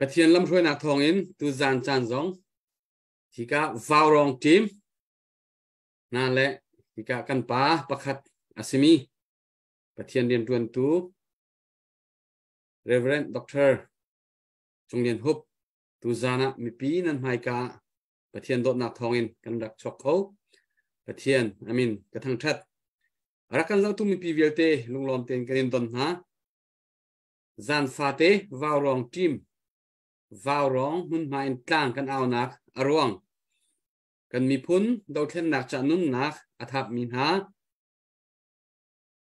cái thiên lâm xuôi nạc thong in tu gian chan zong thì cả vào rong team na lệ thì cả căn pa pakhat asimi cái thiên điền tuần tu Reverend Doctor Chung Liên Húp tu zana mi pi nan hai ka ประเทียนโดดหนักทองอินกันรักชกเขาประเทียนอามินกระทั่งชัดรักกันเราตุ้มมีปีเวลเตลุงลอมเตียนกันอินตอนฮะจานฟาเตวาวรองทีมวาวรองหุ่นมาอินกลางกันเอานักอารวงกันมีพุนดาวเทนนักจะนุ่นนักอาทับมีหา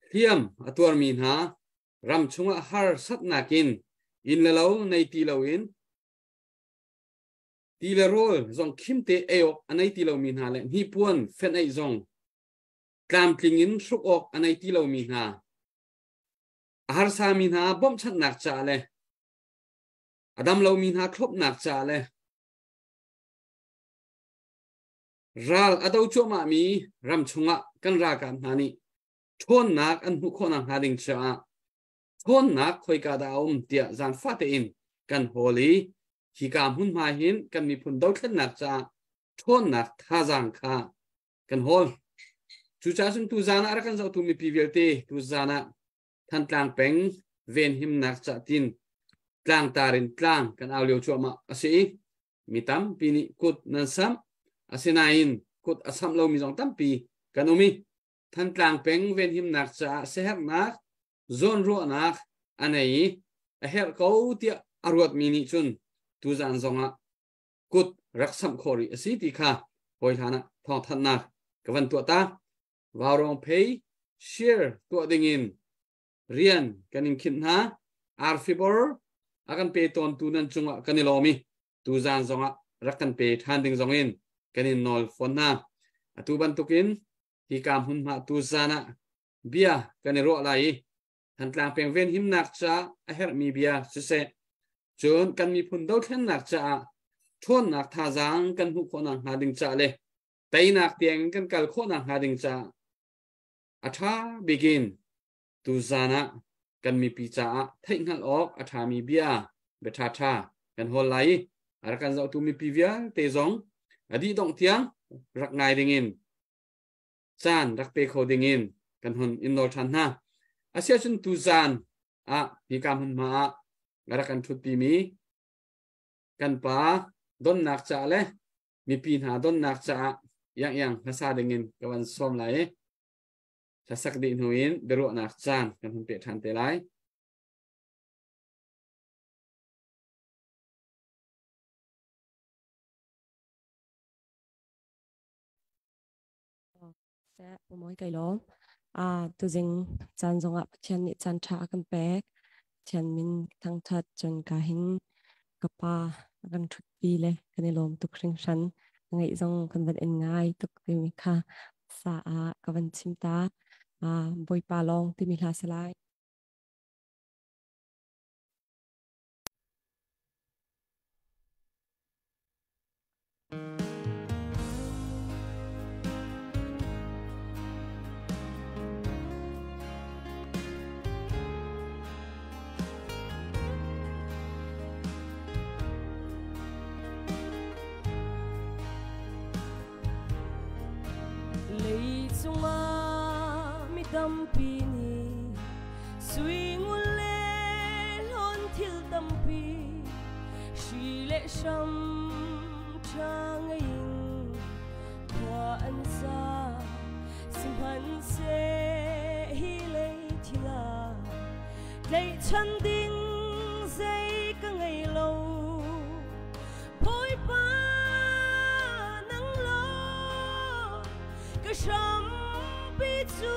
เทียมอตัวมีหารำชงฮาร์สัตนักินอินเลวในตีเลวินตีเลโรลจงคิมเตเออกอันในตีเลวมีหาเลยฮีปวนเฟนไอจงกลามกลิงินสุกออกอันในตีเลวมีหาอาหารสามีหาบ่มชัดนักจ่าเลยอดัมเลวมีหาครบนักจ่าเลยรัลอดาวจัวมามีรำชงกันรากันหานี่ชนนักอันหุคนนักหาดิงจ่าชนนักคอยกาดาวเตียจานฟาเตอินกันโฮลีที่กามหุ่นมาหินกันมีพุนดาวเช่นนักจ่าชนนักท่าจังค่ะกันโฮลจูจ่าซึ่งตูจานะรักกันจะตูมีพิเวลเตตูจานะท่านกลางเป็งเวนหิมนักจ่าตินกลางตารินกลางกันเอาเลียวจัวมาอาศัยมีตั้มปีนี้กุดนันซ้ำอาศัยนายนกุดอาศัมเรามีสองตั้มปีกันมีท่านกลางเป็งเวนหิมนักจ่าเสียนักโซนรัวนักอันนี้เฮลเขาเตียอรวดมีนิจุนตูจานซงะกุดรักสัมโครีอาศัยที่ข้าหอยฐานะทองทันนักกวันตัวตาวาวรองเพย์เชียร์ตัวดิ่งินเรียนกันอินคิดนะอาร์ฟิบอร์อากันเปย์ตอนตูนันจุงะกันนิลอมีตูจานซงะรักกันเปย์ทันดิ่งซงอินกันอินนอลฟอนนะตูบันตุกินที่กามหุ่นมาตูจานะเบียกันนิโรอะไรทันกลางเป็นเวนหิมนักจ่าเฮร์มีเบียสุเซจนกันมีพุนดาวเทนนักจ่าชนนักท่าจังกันหุคนนักหาดิ่งจ่าเลยไปนักเตียงกันกัลคนนักหาดิ่งจ่าอัฐาบิกินตูจานะกันมีปีจ่าเทงัลออกอัฐามีเบียเบทาทากันโฮไลอารักกันจะตูมีปีเวียเตจงอดีตองเตียงรักนายดิ่งินจานรักเปโคดิ่งินกันหนอินโดทันนะอาเซียนตูจานพี่กามหุ่นมาอารักกันทุบปีมีกันป้าดนนักจ่าเลยมีปีหาดนนักจ่ายังภาษาดิ่งินกับวันส้มไหลถ้าสักดินหูอินเบรุนักจานกันหุ่นเปียทันเตลัยแซ่ปมอยไก่ล้อมตัวจริงจานจงอ่ะเชียนนี่จานชากันแปกเชียนมินทั้งทัดจนกาหินกับปากันทุกปีเลยกันในลมตุกคริงชันไงจงกันวันเอ็นง่ายตุกวิมิค่ะสากับวันชิมตาบอยปาลองที่มีลาสลายtâm pi ni suy ngôn lệ hôn thiêu tâm pi chỉ lệ sâm cha ngay hoa anh xa xin hắn sẽ hi lệ thì là lệ chân đinh dây cả ngày lâu bôi ba nắng lo cả sâm bi chu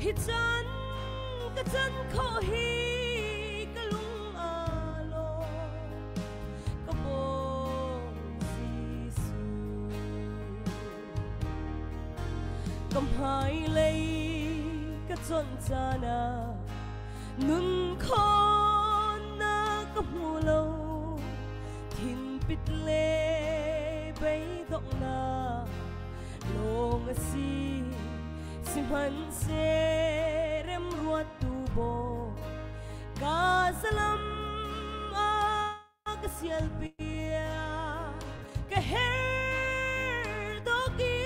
hi chân cái chân khó hi cái lung alo cái bồ Giêsu cầm hai lấy cái chân cha na nun con na cái mùa lâu thiên bít lệ bay động na long si siman serem ruat tubo kasalam agasial pia keher dogi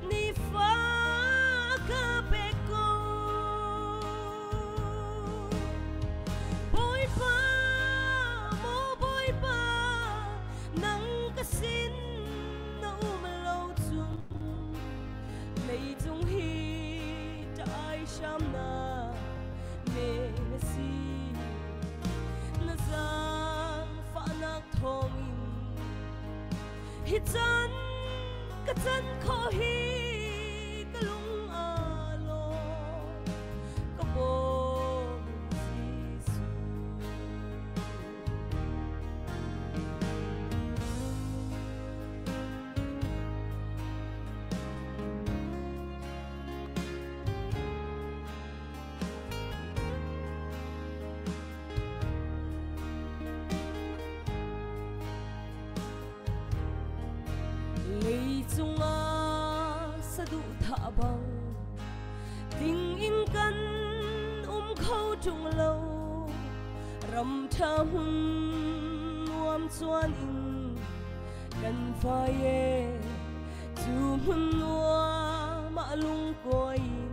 ni fa kapeko boy pa mo boy pa nang kasin na umalaw chung lấy dung hi đại sham na me na si na giang pha nak thong in hi chan ka chan kho hi ka lung alo ka bo bang tình in căn khâu trung lâu rầm tha hun nuam chuan in kan phai e chu hun nuam ma lung koi in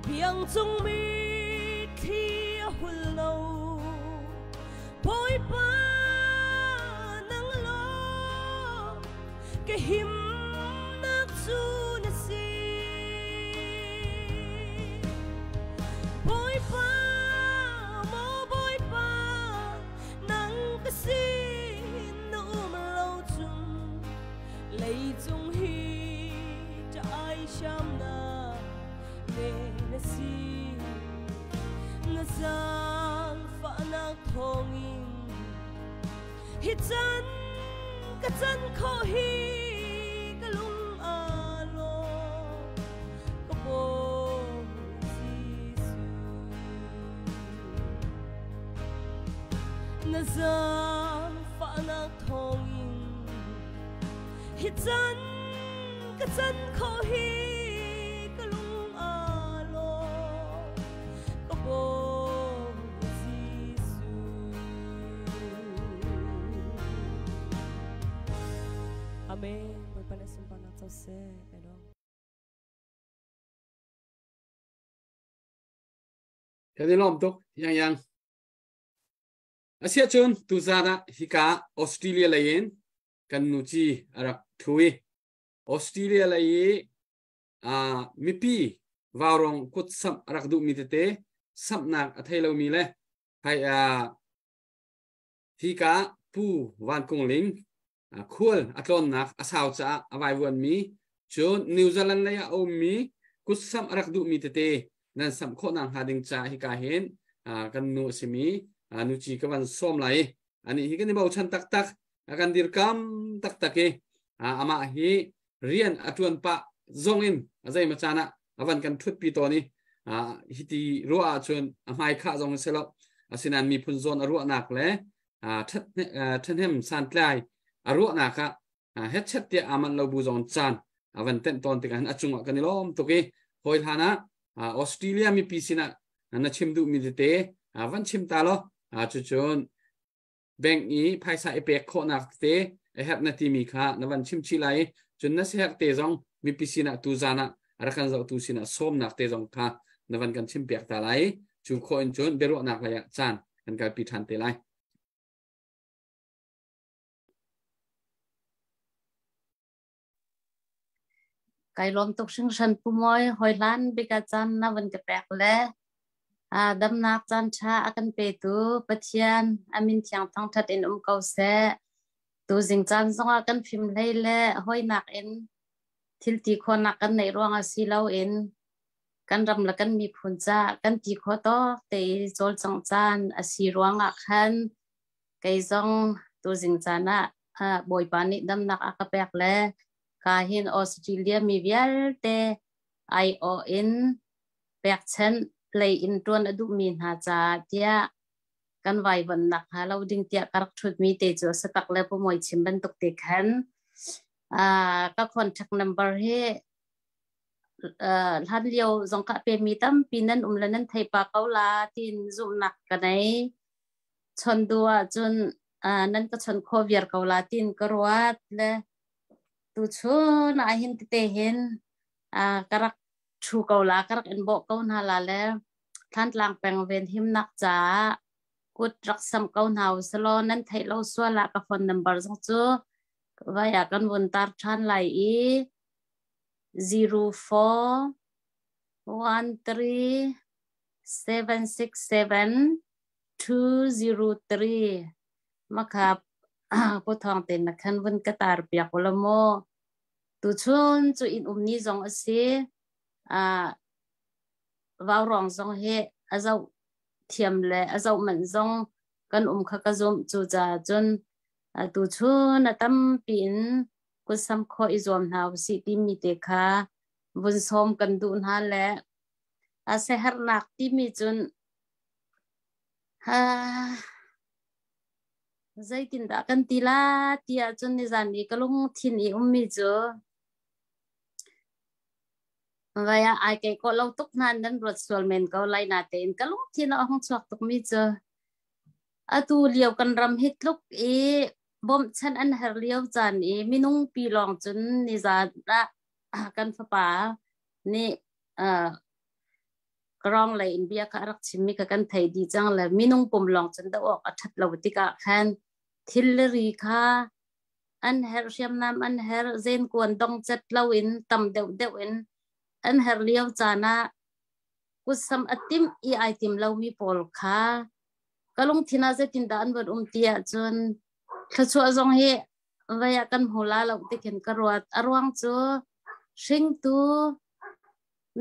biang chung mi thi hul lâu boi pa nang lo ke him nak chu na si boy pa mo boy pa nang kasi no umalaw chung lấy chung hi ai sham na me na si na sang fa nak thong in hi chan ka chan kho hi ka lung alo ka bo na giang pha nak thong in hi chan ka chan kho hi ka lung alo ka bo Giêsu amen với ban lễ sum ban cho se cái đó cái gì lom tục yang Asia chun tu zana hika Australia lain kan nuchi arak thui Australia lai mipi warong kut sam arak du mitete sam nak athai lo mi le hai hika pu van kong ling khul atlon nak asau cha awai won mi chun New Zealand lai o mi kut sam arak du mitete nan sam kho nang hading cha hika hen kan nu simi anu chi kawan som lai ani hi kan bau chan tak tak akan dirkam tak tak e ama hi rian atuan pa zongin azai machana awan kan thut pi to ni hiti ruwa chun amai kha zong selo asinan mi phun zon aru nak le then hem san tlai aru na kha het chet te aman lo bu zon chan awan ten ton te kan achunga kan lom to ke hoi hana Australia mi pisina na chimdu mi te awan chim ta lo chu chun bank yi phaisa epek kho nak te hep na ti mi kha na wan chim chi lai chun na se hak te zong mi pisina tu zana arakan zo tu sina som nak te zong kha na wan kan chim pek ta lai chu kho in chun bero nak la ya chan kan ka pi than te lai cái lom tục sinh sản phụ môi hồi lan bị cả chan na vẫn cái bẹc lẽ đâm nạc chan cha akan pe tu pathian amin chang thang that in câu se tu jing chan song akan phim lei le hoi nak in thil ti kho nak kan nei ruang asi lo in kan ram la kan mi phun cha kan ti kho to te zol chang chan asi ruang a khan kai zong tu jing chana boy pani đâm nạc akapek le kahin Australia mi vial te ai o in pek chen play in tuan adu min ha cha tia kan vai van nak ha lo ding tia karak thut mi te jo satak le po moi chim ban tok te khan ka contact number he ท่านเลียวสงกะเปมีตั้มปีนั้นละนั้นไทยปาเกาลาที่จุ่มหนักกันไหนชนดัวจนนั่นก็ชนโควิดเกาลาที่กรัวและตุชนอาหินติเตหินกระกชูเกาลากระกอินบอกเกาหนาลาแล้วท่านลางแปลงเวนหิมนักจ้ากุดรักษาเกาหนาวสโลนั้นไทยเราสวลากฟอนนัมเบอร์สองจูว่าอยากกันวนตาชันไหล0413677203มาครับผู้ทองเต็นนักขันวันกระตาเปียกละโมตุชนจูอินนี้จงอสีวาวรองจงเฮอาเจ้าเทียมเลยอาเจ้าเหมือนจงกันขกระจมจูจ่าจนตุชนตั้มปีนกุศลข้ออิจวมหาวสิติมีเตค่ะบุญสมกันดูนหาและเสหรนักที่มีจนใจตินดากันตีลาเตียจนในจานนี้ก็ลงทินีมีจ้ะว่าไอ้แกก็เราตกนั้นนั้นรถสวลเมนก็ไล่นาเต็นก็ลงทินเอาห้องสวกตกมีจ้ะตูเลี้ยวกันรำฮิตลุกบ่มฉันอันเฮเลียวจานมีนุ่งปีลองจนนิจาระกันฟ้าป่านี่กรองเลยอินเบียก็รักชิมมีกันไทยดีจังเลยมีนุ่งปุ่มลองจนได้ออกอัดเราติกาแคนทิลรีค่ะอันเฮรเชียมน้ำอันเฮรเซนกวนดงจัดเราอินตำเดวอินอันเฮเลียวจานะกุศลอัติมไอติมเรามีปอลค่ะก็ลงทินาเจตินดานบดเตียจนขชัวจงเฮว่าอยากกันหัวลาเราติเข็นกระวดอรวงจูชิงตู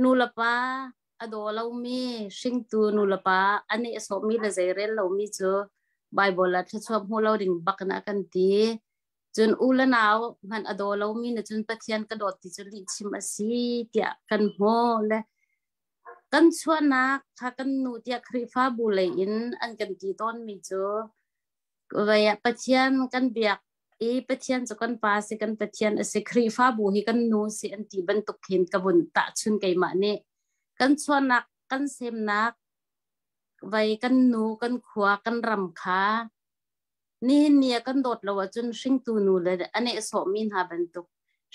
นูลปาอโดเรามีชิงตูนูลปาอันนี้สมีละใจเรนเรามีจูไบเบิลละขชัวหัวเราดิ่งบักนักันตีจนอุลนาวมันอโดเรามีนะจนปะเทียนกระโดดติจนลิชิมาสีเตียกันหัวและกันชวนนักค่ะกันนูเตียครีฟ้าบุเลยอินอันกันตีต้นมีจูว่าอยากปะเทียนกันเบียกปะเทียนจะกันปาสิกันปะเทียนสิครีฟ้าบุหิกันนูสิอันตีบรรทุกเห็นกระบุนตะชุนไก่มาเนี่ยกันชวนนักกันเซมนักไว้กันนูกันขวากันรำขานี่เนี่ยกันโดดเราจนชิงตูนูเลยอันนี้สมินหาบรรทุก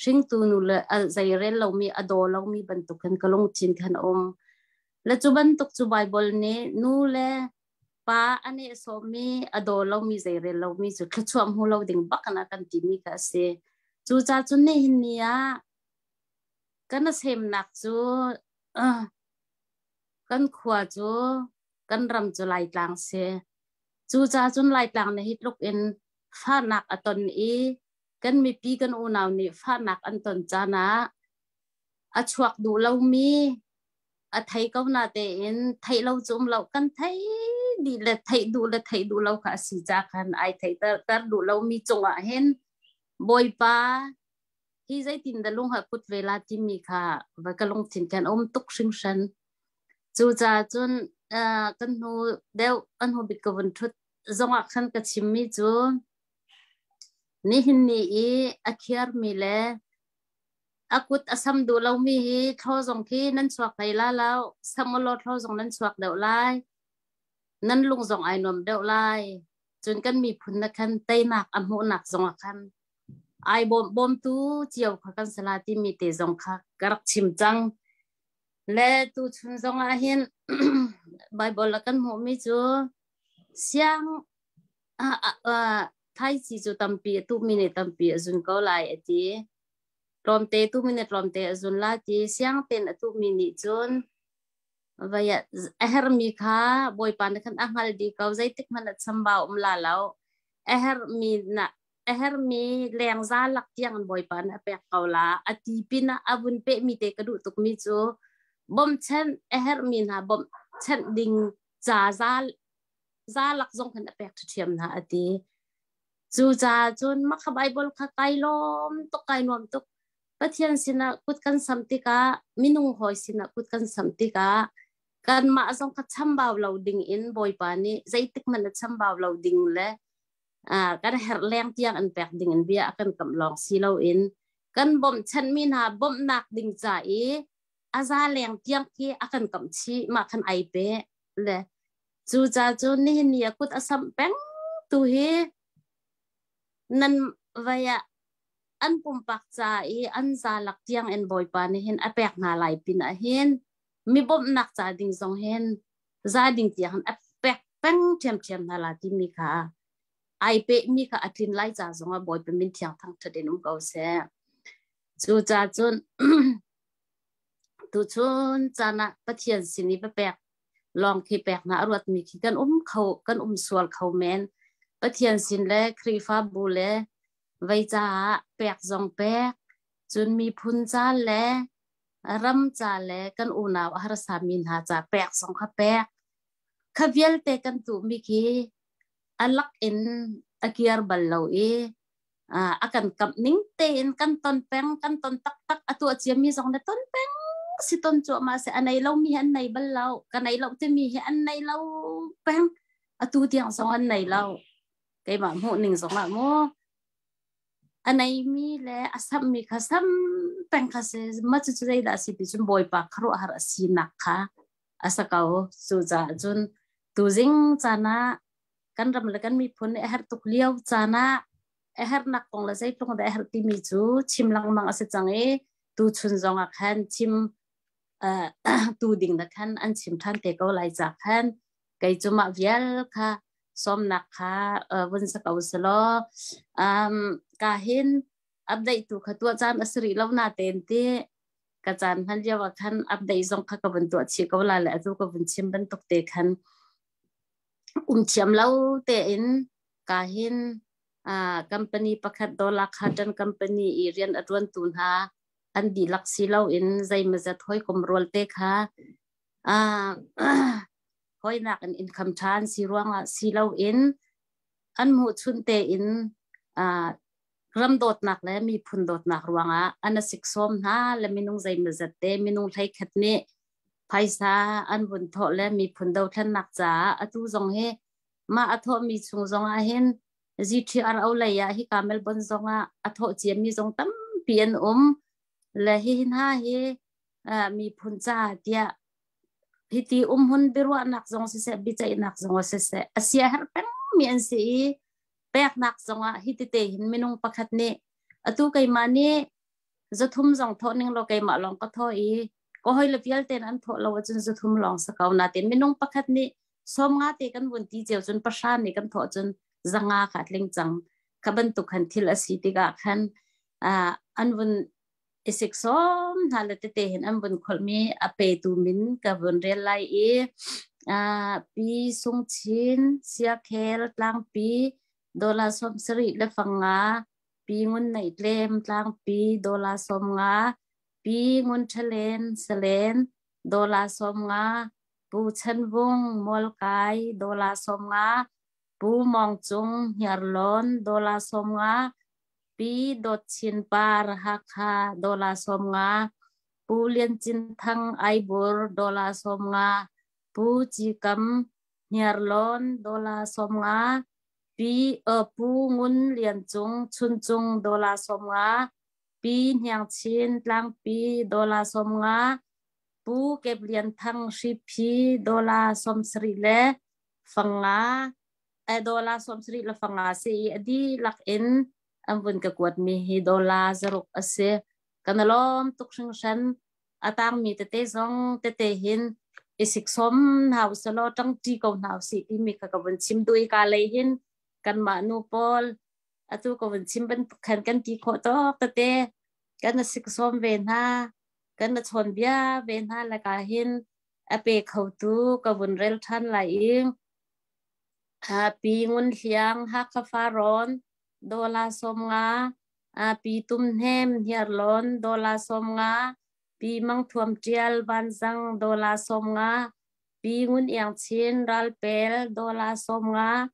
ชิงตูนูเลยใจเรนเรามีอโดเรามีบรรทุกกันก็ลงจินกันและจุบันตุกจุไบเบิลนี้นูเลยป้าอันนี้สมีอโดเรามีใจเรนเรามีจุดขชวมหูเราดิ่งบักนักันที่มีกษจูจ่าจุนนี่เนี่ยกันเซมนักจูกันขวาจูกันรำจูไล่กลางเสจูจ่าจุนไล่กลางในฮิตลูกอินฟ้าหนักอันตนกันมีปีกันอูนาวนี่ฟ้าหนักอันตนจานะชวกดูเรามีไทยก็น่าเต้นไทยเราจุ่มเรากันไทยดีเลยไทยดูเราค่ะสิจากกันไอไทยแต่ดูเรามีจงเห็นบอยป้าที่ใจตินดลุงหักพุทธเวลาที่มีค่ะว่าก็ลงถิ่นกันตุกชิงชันจูจ่าจนกันหูเดวอันหูบิดกวนทุดจงขันกับชิมมีจูนี่หินนี่อคิอาร์มีเลยกุดสมดูเรามีท้อจงที่นั่นสวกไปแล้วสมรท้อจงนั้นสวกเดวไลนั่นลุงจงไอนวมเดวไลจนกันมีพุนนักขันเตยหนักอันหูหนักจงขันไอบอมตูเจียวขันสลาที่มีเตจงขักกระชิมจังและตูชุนจงอาหินไบเบิลกันหูมีจูเสียงไทยจีจูตัมปีตุมิเนตัมปีจุนก็ไลตีรอมเตตุมิเนรอมเตจุนลาตีเสียงเต็นตุมินิจุนว่าอยากเฮร์มีค่ะบอยปานกันอ่างฮัลดีเขาใจติกมันสัมบ่าวลาแล้วเฮร์มีน่ะเฮร์มีแรงซาลักเตียงบอยปานเปกเขาละอติปินะอาบุนเปมีเตกระดูตุกมิจูบ่มเช่นเฮร์มีนะบ่มเช่นดิงซาลักจงกันเปกทุเทียมนะอติจูจ่าจนมักไบเบิลค่ะไกลล้อมตกไกลนวมตกปะเทียนสินะกุดกันสัมติกามินุงหอยสินะกุดกันสัมติกาการมาจงคัดชัมบ่าวเราดิ่งอินบอยปานี่ใจติกมันชัมบ่าวเราดิ่งเลยการเฮร์แรงเตียงอันแปลกดิ่งอันเบียกันกำลองสีเราอินกันบ่มฉันมีนาบ่มนักดิ่งใจ อาซาแรงเตียงที่อากันกำชีมาคันไอเปเลยจูจ่าจูนี่เนี่ยกุดอาสัมเป็งตัวเฮนั่นวายอันปุ่มปักใจอันซาลักเตียงเอ็นบอยปานี่เห็นอเปกนาลายปินเห็นมีบ่มนักจ่าดิ่งสองเห็นจ่าดิ่งเตียงอเปกเป็งเทียมเทียมนาลาที่มีค่ะไอเปมีค่ะอัดลินไล่จ่าสองบอยเป็นมินเทียงทั้งทะเดนุ่มเก่าเสียจูจ่าจูนตุชุนจานะปะเทียนสินีปะแปกลองคีแปกนะอรวดมีขี้กันเขากันสวลเขาแมนปะเทียนสินและครีฟ้าบูและไว้จ้าแปกจงแปกจนมีพุนจ้าและรำจ้าและกันนาวหรสามินหาจ้าแปกสองข้าแปกขบเยลเตกันตุมีขี้อลักอินอากียร์บัลลาวakan kap ning ten kan ton peng kan ton tak tak atu achia mi jong na ton peng si ton chu ma se anai lo mi han nei bal lo kanai lo te mi he an nei lo peng atu tiang song an nei lo kai ma mu ning song ma mo anai mi le asam mi khasam peng khase ma chu chu dai da si pi chun boy pa khro har si nakha asakao su ja jun tu jing chana kan ram le kan mi phun e har tuk liao chana her nak tong la sai tong da her ti mi chu chim lang mang ase change tu chun zong a khan chim tu ding da khan an chim than te ko lai cha khan kai chu ma vial kha som nak kha bun sa ka uslo ka hin update tu kha tu chan asri lo na ten te ka chan han ya wa khan update zong kha ka bun tu chi ko la la tu ko bun chim ban tok te khan chiam lo te in ka hin company pakhat dola khadan company irian atwan tun ha an di laksi lo in zai maza thoi komrol te kha hoi nak an income chan si ruanga si lo in an mu chun te in ram dot nak le mi phun dot nak ruanga an sik som ha le minung zai maza te minung thai khat ne phaisa an bun tho le mi phun do than nak cha atu jong he ma atho mi chung jong a hen GTR au la ya hi kamel bon zonga atho chiam mi zong tam pian la hi hin ha hi mi phun cha tia hi ti hun birwa nak zong se bi chai nak zong se asia har peng mi an si pek nak zonga hi ti te hin minung pakhat ne atu kai mani zathum zong tho ning lo kai ma long ka tho i ko hoi la pial ten an tho lo chun zathum long sa kaw na ten minung pakhat ni som nga te kan bun ti cheu chun pashan ni kan tho chun zanga khatling chang kaban tu khan thil asitiga khan anbun isik som halate te hin anbun kholmi ape tu min ka bun rel lai pi sung chin sia khel tlang pi dola som sri le fanga pi ngun nei tlem tlang pi dola som nga pi ngun thalen selen dola som nga pu chan wung mol kai dola som nga pu mong chung hiar lon dola som nga pi dot chin par hakha dola som nga pu lien chin thang ai bur dola som nga pu chi kam hiar lon dola som nga pi pu ngun lien chung chun chung dola som nga pi hyang chin tlang pi dola som nga pu kep lien thang shi phi dola som sri le fanga dola som sri la fanga se adi lak in ambun ka kwat mi hi dola zaruk ase kanalom tuk sing shan atang mi te zong te hin isik som haw salo tang ti ko naw si ti mi ka bun chim dui ka le hin kan ma nu pol atu ko bun chim ban khan kan ti kho to te kan sik som ven ha kan chon bia ven ha la ka hin ape khau tu ka bun rel than lai ing pi ngun hiang hakha faron dola som nga pi tum hem hiar lon dola som nga pi mang thuam trial ban zang dola som nga pi ngun yang chin ral pel dola som nga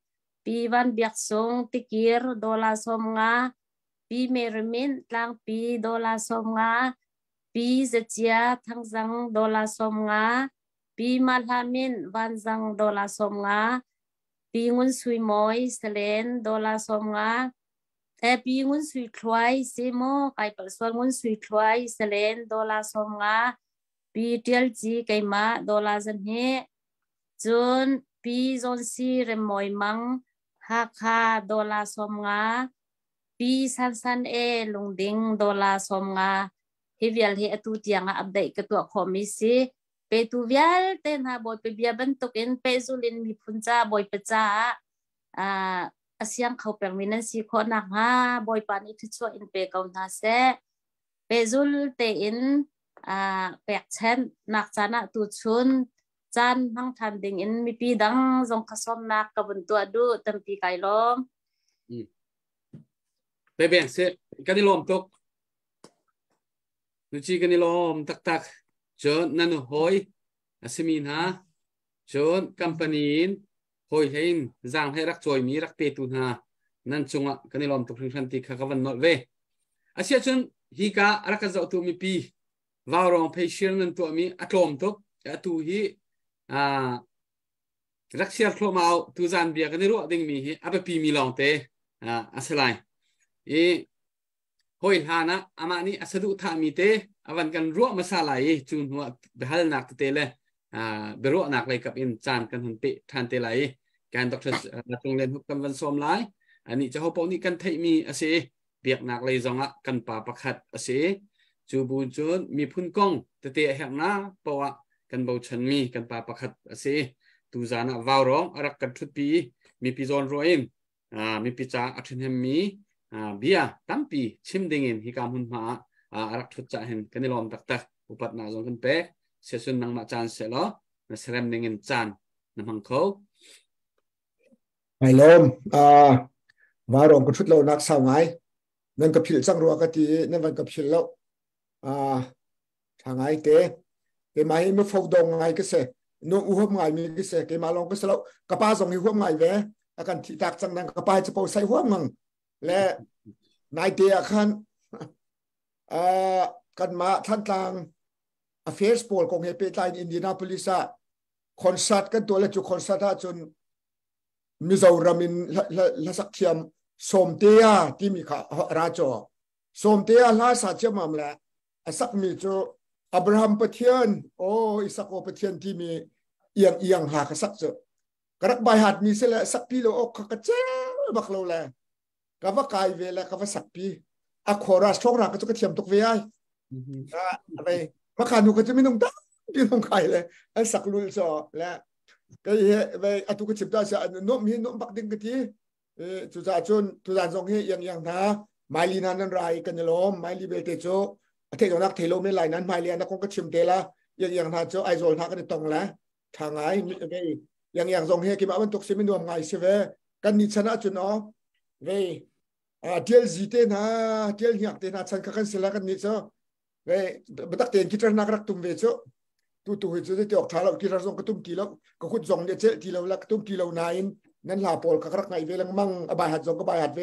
pi van biak song tikir dola som nga pi mermin tlang pi dola som nga pi zechia thang zang dola som nga pi malhamin van zang dola som nga pi ngun sui moi selen dola som nga pi ngun sui khwai semo kai pal swal ngun sui khwai selen dola som nga ปีเดียลจีไกมาดอลลาร์จันเฮจนปีจนซีเรมอยมังฮักฮาดอลลาร์สมงาปีสันเอลุงดิงดอลลาร์สมงาเฮวิลเฮอตุติยังอัปเดตกตัวคอมมิซีเปตูวิลเตนฮาบอยเปเบียบันตุกินเปซูลินมีพุนจ้าบอยเปจ้าอาเซียงเขาเปรมินันซีโคนักฮาบอยปานิทิชัวอินเปกาวนาเซเปซูลเตอินแปกเช่นนักจานะตุชุนจันทั้งทันดิงอินมีปีดังจงขสมนักกับนตัวดูเต็มปีไก่ล้อมไปแบ่งเสกันนี่ลมตกนุชีกันนี่ลมตักจนนั่นหอยอาศิมินฮะจนคัมปานีนหอยเห็นจางให้รักจอยมีรักเปตุนฮะนั่นจงอ่ะกันนี่ลมตกถึงทันทีข้ากันนอดเวอาเซียจนฮิการักจะเอาตัวมีปีวาวรองเพเชียนั่นตัวมีอัตลมตกอัตุฮีรักเชียร์โครมาเอาตัวจานเบียกันนี่รู้ดิ่งมีอับปีมีลองเตอาศัยหอยหานะอามานี่อาศัยดูทามีเตอวันกันรู้มาสลายจุนหัวเบลนักเตเลยเบรู้นักเลยกับอินจานกันหันเปทันเตเลยการตักจงเรียนหุบกันวันสมไลอันนี้จะเขาปนี่กันไทยมีอาศัยเบียกนักเลยจงละกันป่าประคัดอาศัยจูบูจนมีพุ่นกงเตะแหงนะเพราะว่ากันเบาชันมีกันป่าประคัดอาศัยตูจานะวาวร้องรักกันทุกปีมีปีจอนรอยน์มีปีจ่าอัศนมีเบียตั้มปีชิมดิ่งฮิกามุนมารักทุกจ่าเห็นกันนี่ลมตักอุปัตนาจงกันเป๊ะเสียส่วนนังมาจานเสร็จแล้วนัสเรมดิ่งจานน้ำหังเขาไอ้ลมวารองก็ชุดเรานักสาวไงนั่นก็ผิดสังรัวกตินั่นมันก็ผิดแล้วทางไงเตะไม่ไม่ฟกดงไงก็เสนุ่งหัวไงมีก็เสเกมาลองก็เสแล้วกระป้าส่งหัวไงเว้อาการที่ตักจังนั้นกระป้าจะเป่าใส่หัวมังและนายเตะขันกันมาท่านกลางเฟสโปลของเฮเปตายอินเดียนาโพลิสคอนเสิร์ตกันตัวละจุคอนเสิร์ตจนมิซารามินละสักเทียมสมเตียที่มีข่าวราจอสมเตียลาสัจจะมั่มละสักมีโจอับราฮัมปะเทียนโอ้อิสกอปะเทียนที่มีเอียงหากสักเจกระบายหัดมีเสละสักปีโลอกกระเจ้าบักโลละกับว่ากายเวละกับว่าสักปีอะขอราชช่องรักก็จะกระเทียมตกเวียอะไรพระขานุก็จะไม่ต้องตั้งที่ต้องใครเลยสักลุยจอและก็เฮ้ไปอตุกจิบได้จะนกมีนกปักดิ่งกันทีจุดจนจุดจงเฮียอย่างนะไมลีนั้นไรกันยลมไมลีเบลเตโจเทจนักเทโลไม่ไรนั้นไมลีนักคงก็ชิมเตละอย่างนะโจไอโซลทักกันตรงแล้วทางไงไปอย่างจงเฮียกิมาวันตกเสมินวมไงเสวกันนิชนะจุนอ๋อไปเที่ยวจีเตนะเที่ยวอยากเตนะฉันก็กันเสละกันนิชอ๋อไปบัดเตียนคิดนักรักตุ้มเวชตัวเวชจะออกทางเราคิดเราส่งกระตุ้มทีแล้วก็ขุดส่งเดี๋ยวเจทีเราละกระตุ้มทีเรานายนั่นลาโปลก็รักไงเวลังมั่งอบายหัดส่งก็บายหัดเว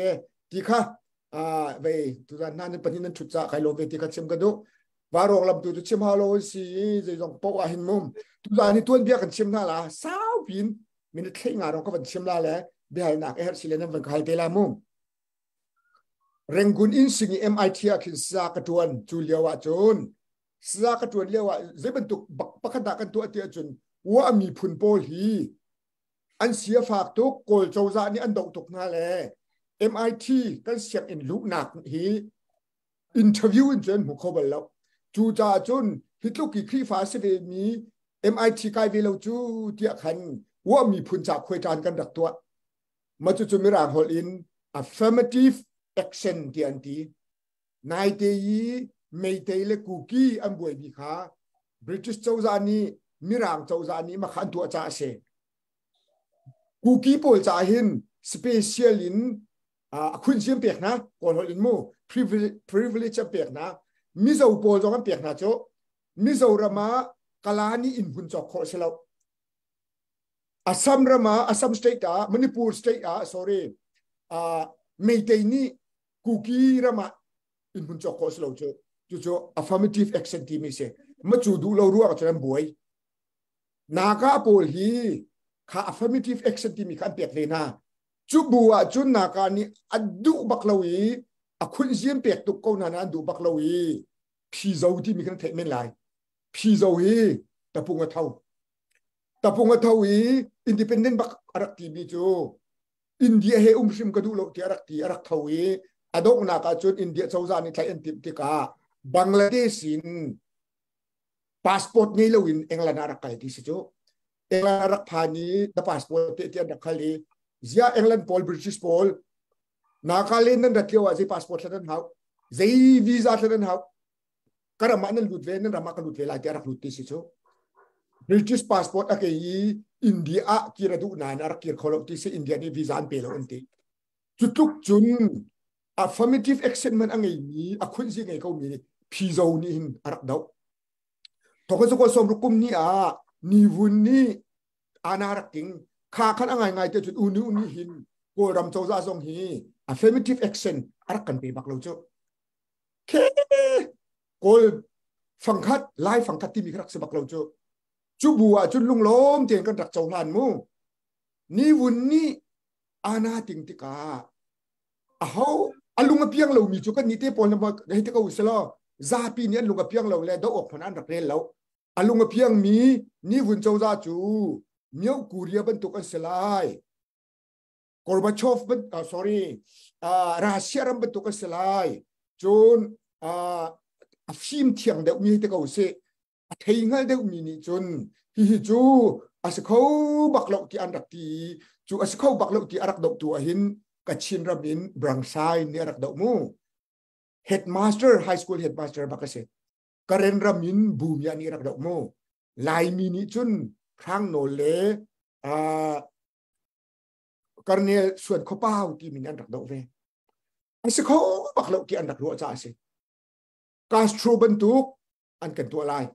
ทีค่ะเวตัวนั้นนั่นปนินันชุดจะใครโลเวทีก็เชื่อมกันดูวารองลำตัวเชื่อมฮาโลสิจะส่งปอกหินมุมตัวนี้ตัวเบียกันเชื่อมน่าละสาวพินมินเที่ยงงานเราก็เป็นเชื่อมละแหละเดี๋ยวนักเอร์สิเลนันเป็นใครเตละมุมเร่งกุนอินสิง MIT คินสากระทวนจูเลียวจนสากระทวนเลียวจะเป็นตุกปักดักกันตัวเตียจนว่ามีพุนโปลีอันเสียฝากตุกโกลโจซานี่อันดกตุกน่าแหละ MIT กันเสียงอินลุกหนักฮีอินเทอร์วิวจนหัวเขาไปแล้วจูจ่าจนฮิตลุกีครีฟ้าเสด็จมี MIT กายเวลจูเตียขันว่ามีพุนจากคุยจานกันดักตัวมาจุไม่ร่างฮอลอิน affirmative action ที่อันที่นายเตยีไม่เตยเลกูกี้อันบวยบีขา British เจ้าจานีมิรางเจ้าจานีมาขันตัวจ่าเสกูกี้โปลจ่าหิน special in คุณเชื่อมเปียกนะก่อนอินมู privilege เปียกนะมิโซโปลจงเปียกนะโจมิโซรามากลานีอินพุนจอกโคเสลาอัสสัมรามาอัสสัมสเตทมณิปูร์สเตทsorry ไม่เตยนี่กูกี้รามาอินพุนจอกโคเสลาโจaffirmative action ที่มีเสมาจูดูเรารู้ว่าจะทำบวยนาคาโปลฮีข้า affirmative action ที่มีการเปียกเลยนะจุบัวจุนนาการนี้อดูบักลาวีคุณเสียมเปียกตุกโกนานะดูบักลาวีพี่เจ้าที่มีการเทคเมนไล พี่เจ้าฮีตะพุงกะเท่าฮีอินดิเพนเดนต์บักอารักตีมีจูอินเดียเฮซิมกระดูโลที่อารักเท่าฮีอดอกนักจุดอินเดียเจ้าจานี่ใช้อินทิมติกาบังกลาเทศินพาสปอร์ตนี่เราอินเอ็งลานารักใครที่สิจูเอ็งลานารักพานีแต่พาสปอร์ตที่อันดักขลีเสียเอ็งลันพอลบริติชพอลนักเล่นนั่นรักเกี่ยวกับพาสปอร์ตนั่นเขาเสียวีซ่านั่นเขาการะมันนั่นหลุดเวนั่นรามากันหลุดเวลาที่อารักหลุดที่สิจูบริติชพาสปอร์ตอะเกยอินเดียกีระดูนานอารักกีร์ขลุ่ที่สิอินเดียนี่วีซ่าเป็นแล้วอันที่จุดทุกจุนaffirmative action มันอะไรนี้คุณสิไงเขามีพิจารณาหินอารักดาวทว่าสุขสมรุกุมนี่นิวุนนี่อานารักกิงข้าขันอะไรไงแต่จุดอุนิหินโกรำเจ้าซาทรงฮี affirmative action อารักกันไปบักเราเจ้าเคโกลฟังคัดไล่ฟังคัดที่มีรักสบักเราเจ้าจุบัวจุดลุงล้มเตียนกันรักเจ้าหลานมูนิวุนนี่อานาติงติกาเขาอลุงกับเพียงเรามีจุกันนิเทปอนมาให้ที่เขาอุศลซาปีนี้ลุงกับเพียงเราเลยดอกพนันรักเรียนเราอลุงกับเพียงมีนี่วุ่นเจ้าซาจูเมียวกูเรียบรรทุกอันสลายกอร์บาชอฟรัสเซียรับบรรทุกอันสลายจนฟิล์มเทียงเด็กมีที่เขาอุศเทียงเด็กมีนี่จนฮิจูอาศัยเขาบักหลอกที่อันรักที่จูอาศัยเขาบักหลอกที่อันรักดอกตัวหินกัจฉินรามินบรังไซเนี่ยรักดอกมู headmaster high school headmaster บักเสกกเรนรามินบูมยานี่รักดอกมูลายมินิจุนครั้งโนเลการเนี่ยส่วนข้าวเปล่าที่มีอันรักดอกเวไอ้สิเขาบักเราที่อันรักรัวจ้าสิกาสโตรบรรทุกอันกันตัวลาย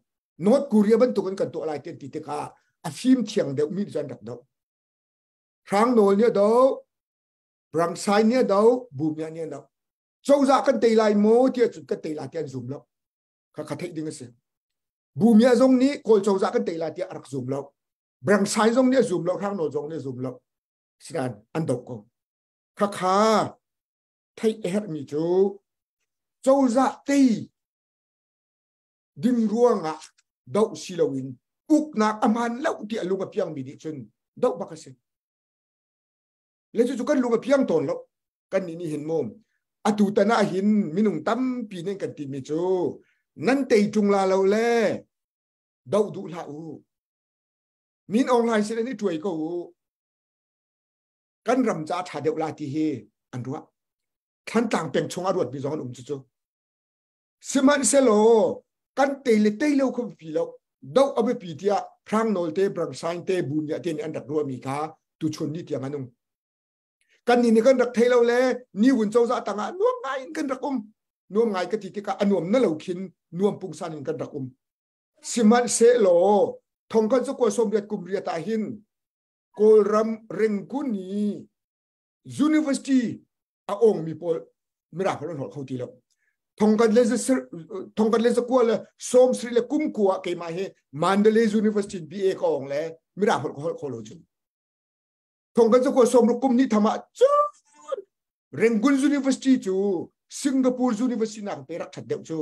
นอร์ทกูเรียบรรทุกอันกันตัวลายเต็มติดกาอาฟิมเทียงเดียวมีอันรักดอกครั้งโนเนี่ยดอกบรังไซเนี่ยดาวบูมเนี่ยดาวเจ้าจากกันตีลายโมที่จุดกันตีลายที่อันซูมแล้วข้าขัดให้ดิ้งเสียบูมเนี่ยตรงนี้คนเจ้าจากกันตีลายที่อักซูมแล้วบรังไซตรงนี้ซูมแล้วข้างโน้นตรงนี้ซูมแล้วสิการอันดอกก็ข้าไทยเอร์มีจูเจ้าจากตีดิ้งร่วงดาวซิลวินอุกนักอามันแล้วที่ลุงกับเพียงมีดิฉันดาวบักเสียแล้วจู่ๆกันลุงกับเพียงตนแล้วกันนี่เห็นมุมอตุตนาหินมินุงตั้มปีนึงกันตีมิจูนั่นเตยจุงลาเราแล่ดาวดูลาอูมินออนไลน์เสร็จนี่ช่วยก็กันรำจ้าถ่ายเดวลาที่เฮอันรัวท่านต่างเป็นชงอรวดมีสองคนจู่ๆสมันเซโลกันเตยเร็วเขาปีแล้วดาวเอาไปปีเดียพรางโนลเตบรังไซน์เตบุญเนี่ยเตนอันดับรัวมีค่าตุชนนี่เตียงอันนึงกันนี่กันรักเทเราเลยนี่วุ่นเจ้าจะต่างนวมไงกันรักนวมไงก็ที่ที่กันนวมนั่นเราคินนวมปุงสันกันรักสิมันเสโลทงกันสักว่าสมเด็จกุมเรียตาหินโกลรัมเริงกุนียูนิเวอร์ซิตี้องมีพอไม่รักเราเขาทีแล้วทงกันเลยสักว่าเลยสมศรีเลยกุมกัวเกี่ยมาเฮมันเดเลย์ยูนิเวอร์ซิตี้บีเอก็องเลยไม่รักเขาเราจุดทงกันสักว่าสมรุกุมนี่ธรรมะจูเริงกุนยูนิเวอร์ซิตี้จูสิงคโปร์ยูนิเวอร์ซิตี้นักเปรักขัดเดียวจู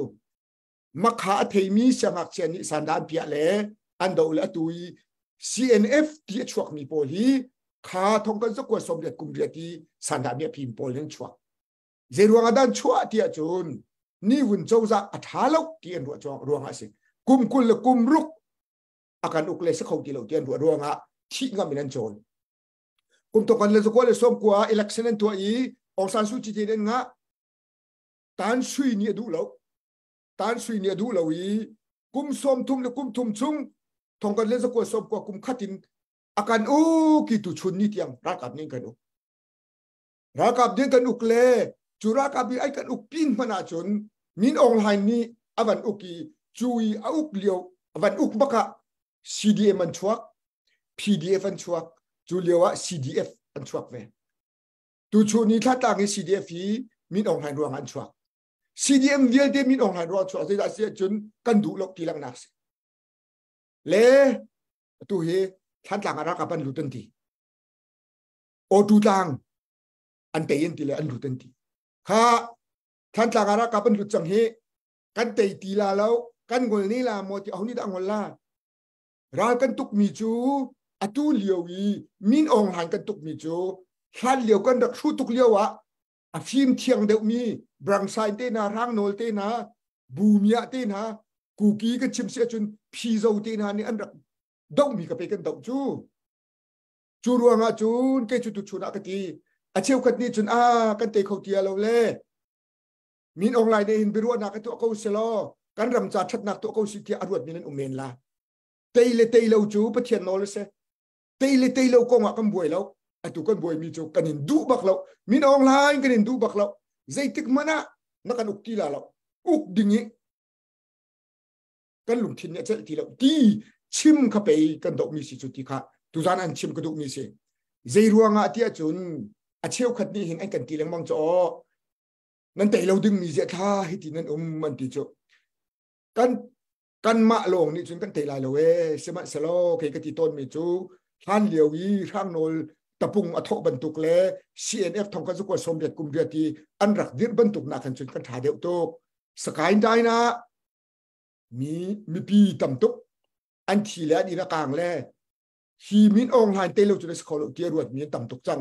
มักหาเทมีสมัครเชนิสันดานเปียเล่อันดาวละตุย CNF ที่ช่วงมีโพลีข้าทงกันสักว่าสมเด็จกุมเรียตีสันดานเนี่ยพิมพ์โพลีช่วงเจรวงอดันช่วงที่จูนนี่วุ่นเจ้าจะอัฐาลกที่อันรัวจองรวงอาศิกุมกุลกุมรุกอาการอุกเลสเขาที่เราที่อันรัวงอาที่งามินันโจนกุมตกันเลยสักว่าเลยสมกว่า election นั้นตัวอีองซานซูจีเดนงะตานซุยเนี่ยดูเราอีกุมสมทุ่มเลยกุมทุ่มชุ่งทงกันเลยสักว่าสมกว่ากุมขัดินอาการกิตุชุนนี่เตียงรักกับนี่กันรักกับนี่กันอุกเลจุรักกับไอ้กันอุกปินพนาชนมินออนไลน์นี่อวันอุกีจุยอุกเลียวอวันอุกบักะ CDF มันชัว PDF มันชัวจูเลียวว่า CDF อันชัวเวตูชูนี้ถ้าต่างกับ CDF มินออนไลน์รวงอันชัว CDM เวียนเดมินออนไลน์รวงชัวที่จะเสียจนกันดูลกทีหลังนักสิเล่ตูเฮท่านต่างรักกับอันรู้ทันทีโอตูต่างอันเตยนทีเลยอันรู้ทันทีข้าท่านต่างรักกับอันรู้จังเฮกันเตยทีละแล้ว กันงลนี่ละโมติเอานี่ดังงลละรากันตุกมีจูอตูเลียววีมินองหันกันตุกมีจูฮันเลียวกันดักชูตุกเลียววะอฟิมเทียงเดวมีบรังไซเตนาร่างโนลเตนาบูมียเตนากูกี้กันชิมเสียจุนพีโซเตนานี่อันดักดอกมีกับไปกันดอกจูรัวงาจูนเกจุตุชุนอากตีอาเชียวกันนี่จุนกันเตะเขาเตียเราเล่มินองไลน์ในหินบิรัวนักตัวเขาเสลอกันรำจัดชัดนักตัวเขาสิทธิอรวดมินันอุเมนละเตยเลวจูปะเทียนนอลเสเตยเลวก็มากันบวยแล้วไอตัวกันบวยมีจูกันหินดูบักแล้วมินองไลน์กันหินดูบักแล้วใจติกมันนักกันอุกตีละแล้วอุกดิ่งนี้กันหลุมทินเนี่ยเจตีแล้วตีชิมเข้าไปกันดอกมีสิจุดที่ค่ะตุจานอันชิมกระดูกมีสิใจรัวงาที่จุนอาเชียวขัดนี่เห็นไอ้กันตีแรงมังจ่อนั่นแต่เราดึงมีเสียท่าให้ทีนั้นมันตีจ่อกันมาลงนี่จนกันเตะลายเราเว้เสมาสโลเคยกันตีต้นมีจูท่านเลียววีร่างโนลตะปุงอโถบรรทุกเล่ CNF ทองกันสุกสมเด็จกุมเรียตีอันรักดิบบรรทุกหนักกันจนกันถ่ายเดียวโตสกายได้นะมีปีต่ำตุกอันทีแล้วดีละกลางแล่ฮีมินองไลน์เตลูจุดสกอลเตียรวดมีต่ำตุกจัง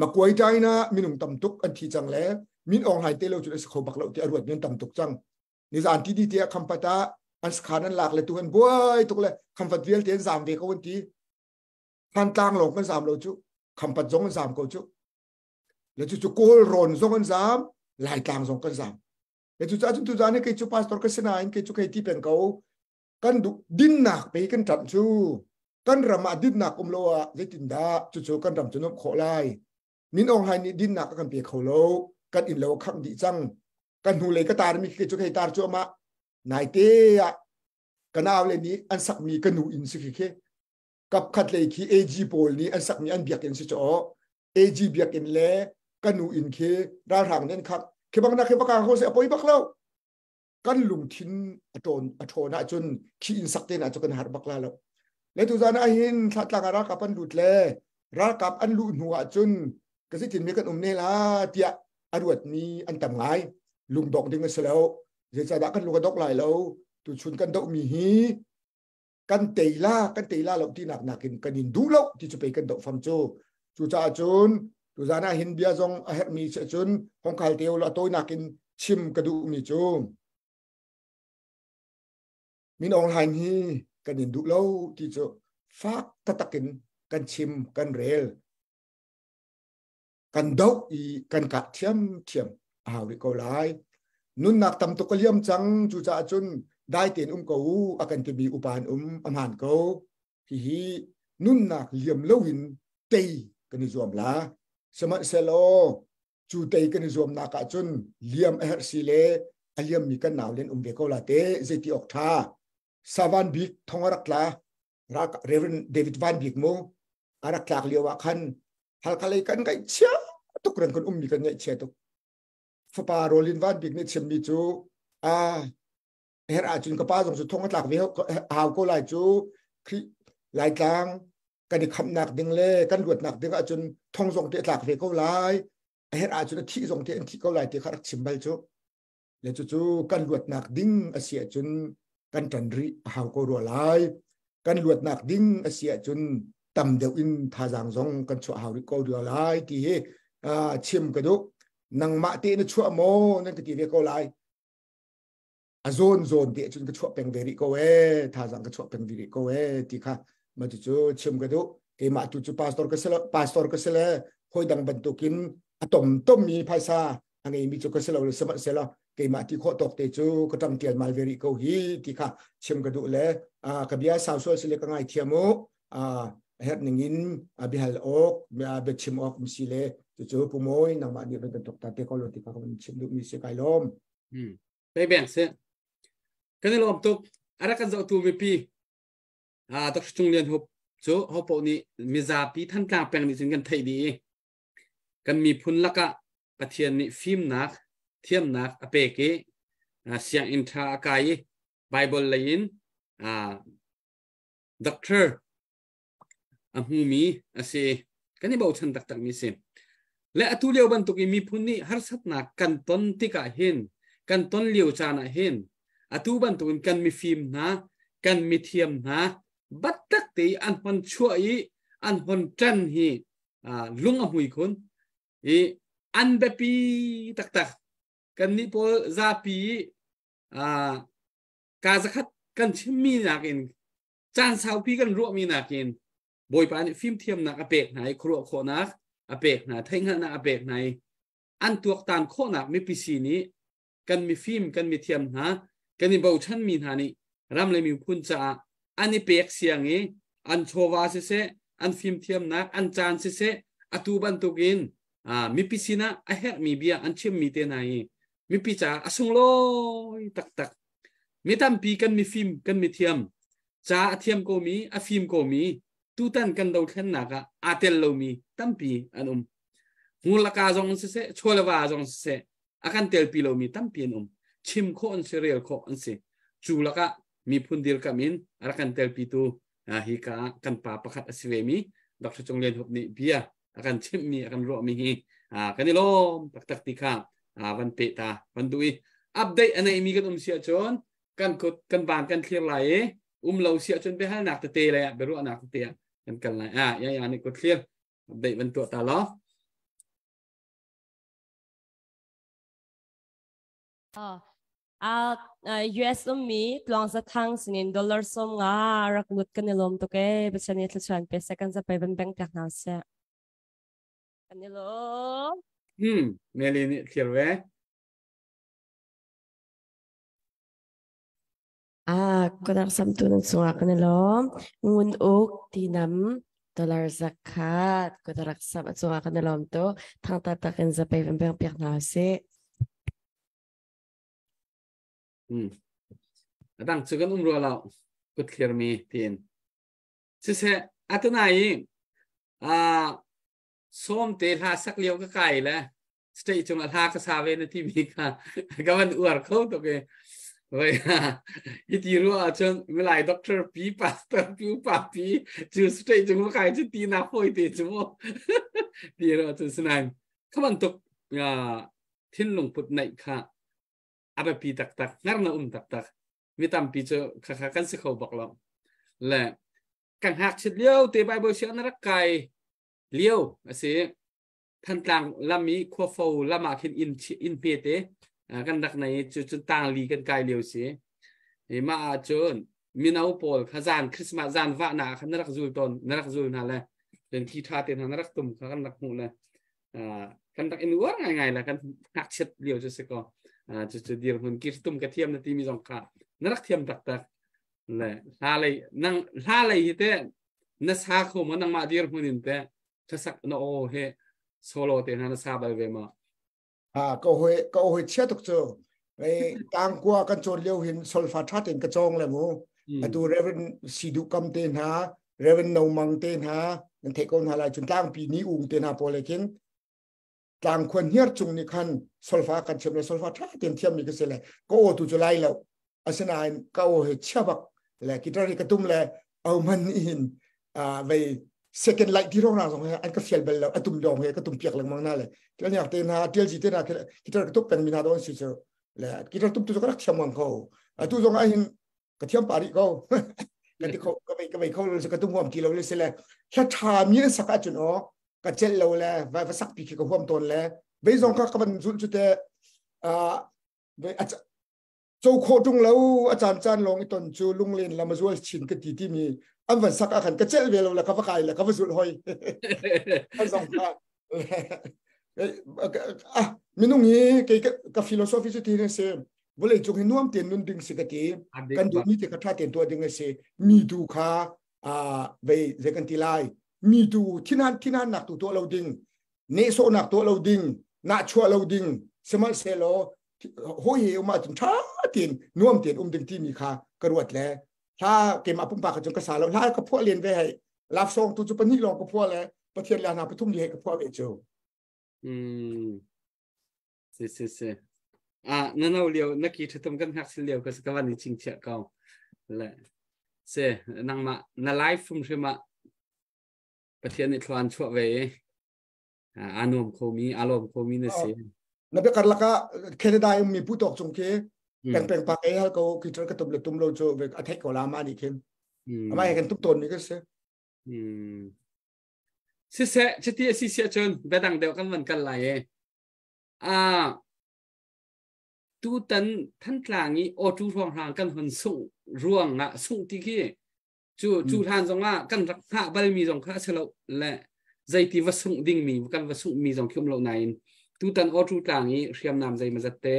มากวยใจนะมีหนุ่มต่ำตุกอันทีจังแล้วมินองไลน์เตลูจุดสกอลบักเลาเตียรวดมีต่ำตุกจังนี่จะอันที่ดีเตียคำปะตาอันสขานั้นหลักเลยตัวกันบ่อยตุกเลยคำปัดเวียลเตียนสามเวกวันที่พันต่างหลงกันสามโลจุคำปัดจงกันสามโกจุแล้วจุโกลรอนจงกันสามหลายต่างจงกันสามแล้วจุจ้านี่เคยจุพาสตอร์กันสนายเคยจุเคยที่เป็นเขากันดุดินหนักไปกันจับจูกันรำมาดินหนักโลอ่ะจะตินดาจุกันรำจุนบขอไลมินองไฮนี่ดินหนักกันเปียเขาโลกันอินโลขังดิจังกันหูเลยก็ตามีเคยจุเคยตาจัวมานายเตะกันเอาเลยนี้อันสักมีกันหูอินสิเคกับขัดเลยคีเอจีโพลนี้อันสักมีอันเบียกอินสิจ่อเอจีเบียกอินเล่กันหูอินเคราทางนั้นครับเคบังนักเคบังการเขาเสียปอยบักแล้วกันลุงทินอโทนะจนขี้อินสักเตนะจนกันหาบักแล้วแล้วทุกท่านอาหินทัดลังรักกับอันดุดเล่รักกับอันลุนหัวจนก็สิจินมีกันเนล่ะเตียอรวดนี้อันต่ำไงลุงดอกดึงกันเสียแล้วจะดักกันลุงกันดอกไหลแล้วตุชุนกันดอกมีฮีกันเตยล่าเราที่หนักกันดินดูแล้วที่จะไปกันดอกฟัมโจจูจ่าจนทุกท่านอาหินเบียจงอาเฮมีเสจนของคาเตียวละตัวนักินชิมกระดูมีโจมินออนไลน์นี้กันดินดูแล้วที่จะฟักตะตะกินกันชิมกันเรลกันดอกอีกันกัดเทียมวิโกไลนุนนักตำตุกเลียมจังจูจ่าจนได้เตียนเขาอากันจะมีอุปานอำหานเขาที่นุนนักเลียมเลวินเตยกันนิจวมละสมัยเซโลจูเตยกันนิจวมนักจนเลียมเอร์ซิเลเลียมมีกันหนาวเล่นเบโกลาเตเจติออกท่าซาวันบิกทองรักลารักเรเวนเดวิดวันบิกโมอารักลากเลียวคันฮัลคาเลกันไงเชี่ยตุกเรนคนมีกันไงเชี่ยตุกฟปาโรลินวันบิกเนี่ยเชมีจูเฮราจุนกป้าส่งสุดทองรักเวลหาวก็ไล่จูคือหลายกลางกันดิคำหนักดึงเล่กันรวดหนักดึงจนทองส่งเตะหลักเวก็ไล่เฮราจุนที่ส่งเตะที่ก็ไล่เตะขารักชิมไปจูแล้วจูกันรวดหนักดึงเสียจนกันจันริหาวก็รัวไล่กันรวดหนักดึงเสียจนตำเดียวอินท่าจางซงกันชัวหาวก็รัวไล่ที่ชิมกระดูนังมาเตนชัวโมนั่นก็ที่เวก็ไล่โซนเดียจนก็ชัวเป็นเวริก็เวท่าจางก็ชัวเป็นเวริก็เวที่ค่ะมาจูชิมกระดูเอมาจูพาสตอร์ก็เสลหอยดังบรรทุกินต้มมีภาษาอันนี้มีจูก็เสลสมัครเสลเกมาที่ข้อตกเตจูก็ทำเตียนมาเวริก็ฮีที่ค่ะชิมกระดูเลยกับยาสาวสวยเสลก็ง่ายเทียมเฮ็ดอย่างนี้บิฮัลออกเบ็ดชิมออกมิสิเลจูปุ่มอยนังมาเดียเป็นตกตาเตก็ลดที่ค่ะมันชิมดูมีเสกายลมไปแบ่งเสียกันนี่ลมตุกอะไรกันจะตัวมีปีตกชุงเรียนหกจูหกปนี้มีซาปีท่านกลางแปลงนี่จึงกันไทยดีกันมีพุนละกะปะเทียนนี่ฟิล์มนักเทียมนักอเปกเสียงอินทราอากายไบเบิลเลยนด็อกเตอร์หูมีเสกันนี่บอกฉันตักมีเสและทุเรียวบันตุกมีพุนนี่ฮาร์สัตนักกันต้นที่กะเห็นกันต้นเลี้ยวจานะเห็น tu ban tu kan mi film na kan mi thiam na bat tak ti an hon chua i an hon tran hi lung a hui khun i an be pi tak tak kan ni pol za pi ka zakhat kan chimi nakin chan sau pi kan ru mi nakin boi pa ni film thiam na apek nai khro kho na apek na thaing na apek nai an tuak tan kho na mi pi si ni kan mi film kan mi thiam na kan ni bau chan mi na ni ram le mi phun cha ani pek siang e an chowa se an film thiam na an chan se atu ban tukin mi pi si na a hek mi bia an chim mi te nai mi pi cha asung loi tak tak mi tam pi kan mi film kan mi thiam cha thiam ko mi a film ko mi tu tan kan do khan na ka atel lo mi tam pi anum ngula ka jong se chola wa jong se akan tel pi lo mi tam pi anum chim kho an se real kho an se chu la ka mi phun dir ka min arakan tel pi tu hi ka kan pa pakhat asiwe mi dr chonglen hop ni bia akan chim mi akan ro mi hi kanilom tak tak ti kha van pe ta van dui update anai mi kan sia chon kan kot kan ban kan clear lai lo sia chon be hal nak te le beru anak te kan lai ya ni kot clear update van tu ta lo US mi plong sa thang sinin dollar som nga raknut kanilom to ke besani tlan pe second sa pe van bank tak na sa kanilom meli ni clear we Kodar samtunan sunga kanilom ngun ok tinam dollar zakat kodar sam sunga kanilom to thang tatakin sa pe van bank tak na se adang chugan umro la kut clear mi tin se atunai som te ha sak liao ka kai la stay chung ha ka sa ve na tv ka gawan uar kho to ke vậy iti ru a chon milai doctor pi pastor pi pa pi chu stay chung ka kai chu ti na phoi te chu mo ti ro chu sunan khaban tok thin lung put nai kha apa pi tak tak ngar na tak tak mi tam pi cho kha kan se kho bak lo la kan hak chit liao te bible sia na rak kai liao ase than tlang lami kho fo lama khin in pe te kan dak nai chu tang li kan kai liao se ma chon minau pol khazan christmas zan va na khan rak zul ton narak zul na la den ki tha te na rak tum kan rak mu la kan dak in war ngai la kan hak chit liao chu se ko chu dir hun ki tum ka thiam na ti mi jong ka narak thiam tak tak le la lai te na sa kho ma nang ma dir hun in te thasak no o he solo te na sa ba ve ma câu hồi chết tục chưa vậy tăng qua căn chôn liêu hình sulfa thắt tiền cái chong là mu tu reven sidu cầm tên ha reven nâu mang tên ha nên thấy con hà lại chúng tăng pi ni tên ha po lekin tăng quân hiết chung ni khăn sulfa căn châm là sulfa thắt tiền thiam ni cái gì là câu tu cho lại lâu asenai câu hồi chết bạc là kita cái tum là man in vậy second light di rong na song an ka fiel bel atum dong he ka tum piak lang mang na le tel nya te na tel ji te na kita ka tuk pen mina don si so le kita tuk tu ka rak chamang ko atu jong a hin ka thiam pari ko ka ti ko ka bai ko le ka tum hom ki lo le se le kha tha mi sa ka chun o ka chel lo le va va sak pi ki ko hom ton le bai jong ka ban zul chu te bai a châu kho tung lo a chan long i ton chu lung len la ma zual chin ka ti mi an vẫn sắc akan cái chết về là các cái là các vượt hồi anh xong mình nói nghe cái philosophy chứ thì là vô lấy chung hình nuông tiền nun đừng sự cái cần đủ như thế cái tiền tuổi đừng là mi du kha về cái tiền lai mi du thiên han nạp tuổi lâu đừng nê số nạp tuổi lâu đừng nạp chua lâu đừng xem mà xem lo hối hiểu mà chúng ta tiền nuông tiền đừng ti mi kha cái ruột lẽถ้าเกมอาปุ่มปากจนกระสาแล้วถ้ากับพวกเรียนไปให้รับส่งตัวจุปนิลองกับพวกแล้วประเทศลานาไปทุ่มดีให้กับพวกเวจูสินั่นเอาเลี้ยวนักกีฬาทำกันหักเลี้ยวก็สกัดวันนี้จริงเชียเก่าแหละนั่งมาในไลฟ์ฟุ้งใช่ไหมประเทศนี้ทวนชั่วเวอารมณ์โคมีนี่สินับเป็นการละก็แคนาดามีผู้ตกจงเค peng pak hal ko kita ketum le tum lo jo ve attack ko lama ni ken amai kan tum ton ni ke se se cheti si chon bedang deu kan man kan lai tu tan than tlangi o tu rong hang kan hon sung ruang na sung ti ki chu than zonga kan rak ha bal mi zong kha chelo le zai ti va sung ding mi kan va sung mi zong khum lo nain tu tan o tu tlangi riam nam zai ma zatte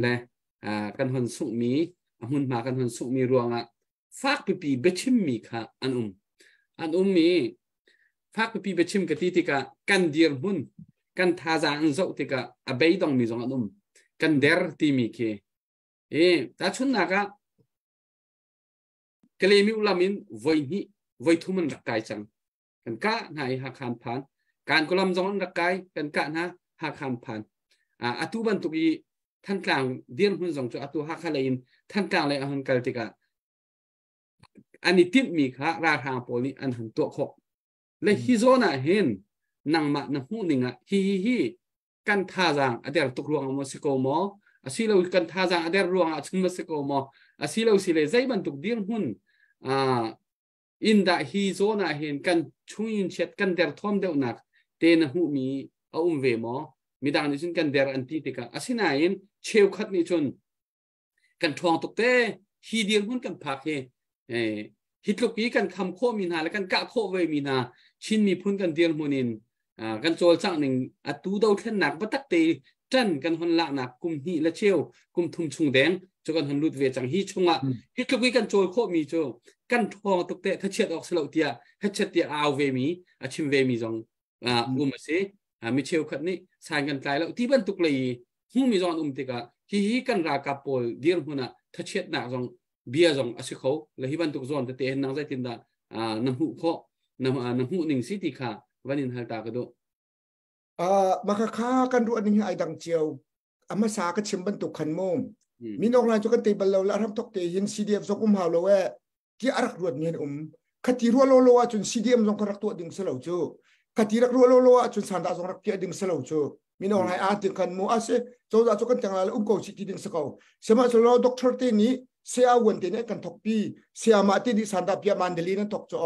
le kan hon sung mi hun ma kan hon sung mi ruanga fak pi bechim mi kha an mi fak pi bechim ka ti ka kan dir hun kan tha za an zo ti ka abei dong mi zong an kan der ti mi ke ta chun na ka kelemi ulamin voi thuman rakai chang kan ka nai ha khan phan kan kolam zong rakai kan ka na ha khan phan atu ban tu gi than tlang dir hun zong chu atu ha khalein than tlang le han kal ti ka ani tip mi kha ra tha poli an han to kho le hi zona hen nang ma na hu ninga hi kan tha jang ader tuk ruang mo siko mo asilo kan tha jang ader ruang achun mo siko mo asilo sile zai ban tuk dir hun in da hi zona hen kan chuin chet kan der thom deu nak te na hu mi ve mo midang ni chun kan der anti tika asina in cheu khat ni chun kan thong tuk te hi dir hun kan phak he hitluk kan kham kho mi na la kan ka kho ve mi na chin mi phun kan dir munin kan chol chang ning atu dau thlen nak batak te tan kan hon la nak kum hi la cheu kum thum chung deng cho kan hon lut ve chang hi chunga hitluk kan chol kho mi cho kan thong tuk te thachet ok selo tia thachet tia aw ve mi achim ve mi jong se mi cheu khat ni san kan tlai lo ti ban tuk lei hu mi jong te ka hi kan ra ka pol dir huna thachet na jong bia jong asikho le hi ban tuk zon te nang zai tin da nam hu kho nam hu ning si ti kha vanin hal ta ka do maka kha kan ru aning ai dang chiao ama sa ka chim ban tuk khan mom min ong la cho kan te bal lo la ram tok te hin CDF zo ha lo we ki arak ruat ngen khati ru lo chun CDM jong karak to ding selo chu khati rak ru lo chun san da jong rak ki ding selo chu min ong lai a ting kan mo ase zo da cho kan tang la ko chi ti ding sako sema so lo doctor te ni se a won te ne kan thok pi se ma te di san da pia mandali na thok cho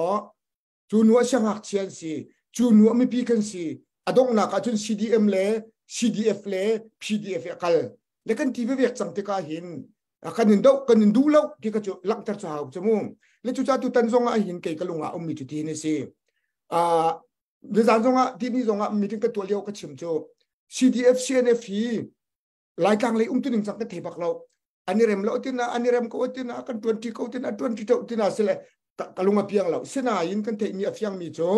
chu nu sang hak chian si chu nu mi pi kan si adong na ka chun CDM le CDF le PDF akal le kan ti ve chang te ka hin kanin du lo ki ka chu lang tar cha hau chamu le chu cha tu tan zonga hin ke kalunga mi chu ti ni si le zan zonga ti ni zonga meeting ka to leo ka chim chu CDF CNF hi lai kang le tu ning chang ka the bak lo ani rem lo tin na ani rem ko tin na kan 20 ko tin na 20 to tin na sele kalunga piang lo sena yin kan the mi afiang mi chu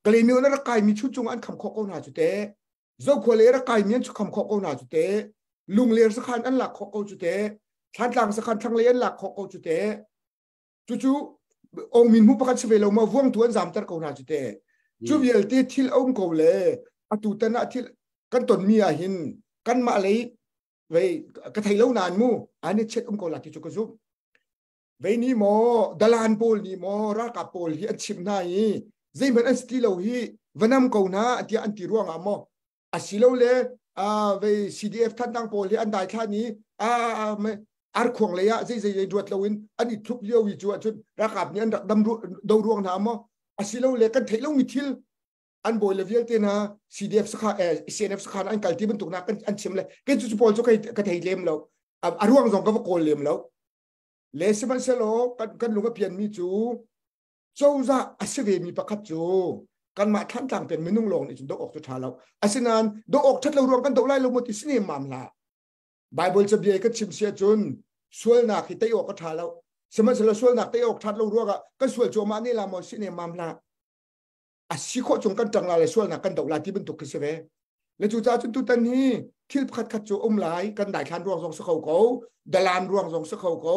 kalimi na kai mi chu chung an kham kho ko na chu te zo kho le ra kai mi chu kham kho ko na chu te lung ler sa khan an lak kho ko chu te than tlang sa khan thang le an lak kho ko chu te chu ong min mu pakat se lo ma vuang tuan zam tar ko na chu te chu yel te thil ong ko le atu ta na thil kan ton mi a hin kan ma le ve ka thai lo nan mu ani chet ko la ki chu ko zu ve ni mo dalan pol ni mo ra ka pol hi an chim na hi zai man an sti lo hi vanam ko na atia an ti ruang amo asilo le ve CDF than tang pol hi an dai kha ni ar khong le ya zai duat lawin ani thup leo wi chu chu ra kap ni an dam do ruang na amo asilo le kan thai lo mi thil an boy le vial te na CDF sakha CNF sakha an kalti ban tuk na kan an chim le ke chu pol chu kai ka thai lem lo aruang zong ka ko lem lo le se man se lo kan lu ka pian mi chu chouza asve mi pakhat chu kan ma than tang pen minung long ni chu do ok chu tha lo asinan do ok that lo ruang kan do lai lo mo ti sine mam la bible cha bia ka chim sia chun sual na khi tai ok ka tha lo seman se lo sual na tai ok that lo ruanga kan sual chu ma ni la mo sine mam la asikho chung kan tang la le sual na kan do la ti bin tuk ki se ve le chu cha chun tu tan hi thil pakhat khat chu lai kan dai than ruang jong sa khau ko dalan ruang jong sa khau ko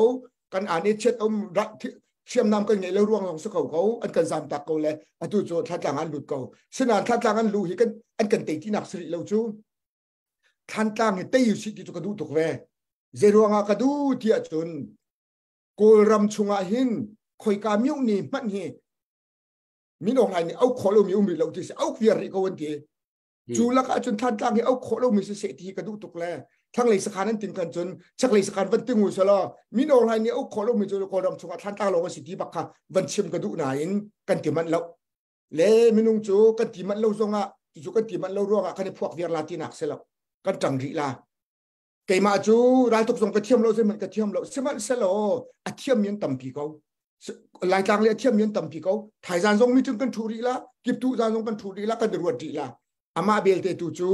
kan ani chet ra siam nam kan ngai lo ruang long sa ko ko an kan zam tak ko le atu cho that lang an lut ko sinan that lang an lu hi kan an kan te ti nak sri lo chu than tang hi te yu si ti chu ka du tok ve ze ruanga ka du ti a chun kol ram chunga hin khoi ka miu ni man hi min ong lai ni au kho lo mi mi lo ti se au kwiar ri ko wan ti chu la ka chun than tang hi au kho lo mi se ti ka du tok le ทั้งเลยสกัดนั้นติงกันจนชักเลยสกัดวันติงหูสลอมีโนไลน์เนี่ยโอ้ขอเรามีจุดขอเราชงท่านตาเราว่าสิทธิบักค่ะวันเชื่อมกระดูกไหนกันที่มันเราเล่มินุงจูกันที่มันเราทรงอ่ะจู่กันที่มันเราร่วงอ่ะกันในพวกเวียร์ลาตินักเสร็จแล้วกันจังรีลาเกมาจูรายทุกทรงกระเทียมเราเสมันกระเทียมเราเสมันเสร็จแล้วอ่ะเทียมยันต่ำปีเขาหลายทางเลยเทียมยันต่ำปีเขาถ่ายจานทรงมีถึงกันถูรีละกิบตุจานทรงกันถูรีละกันรวดรีละอามาเบลเตตูจู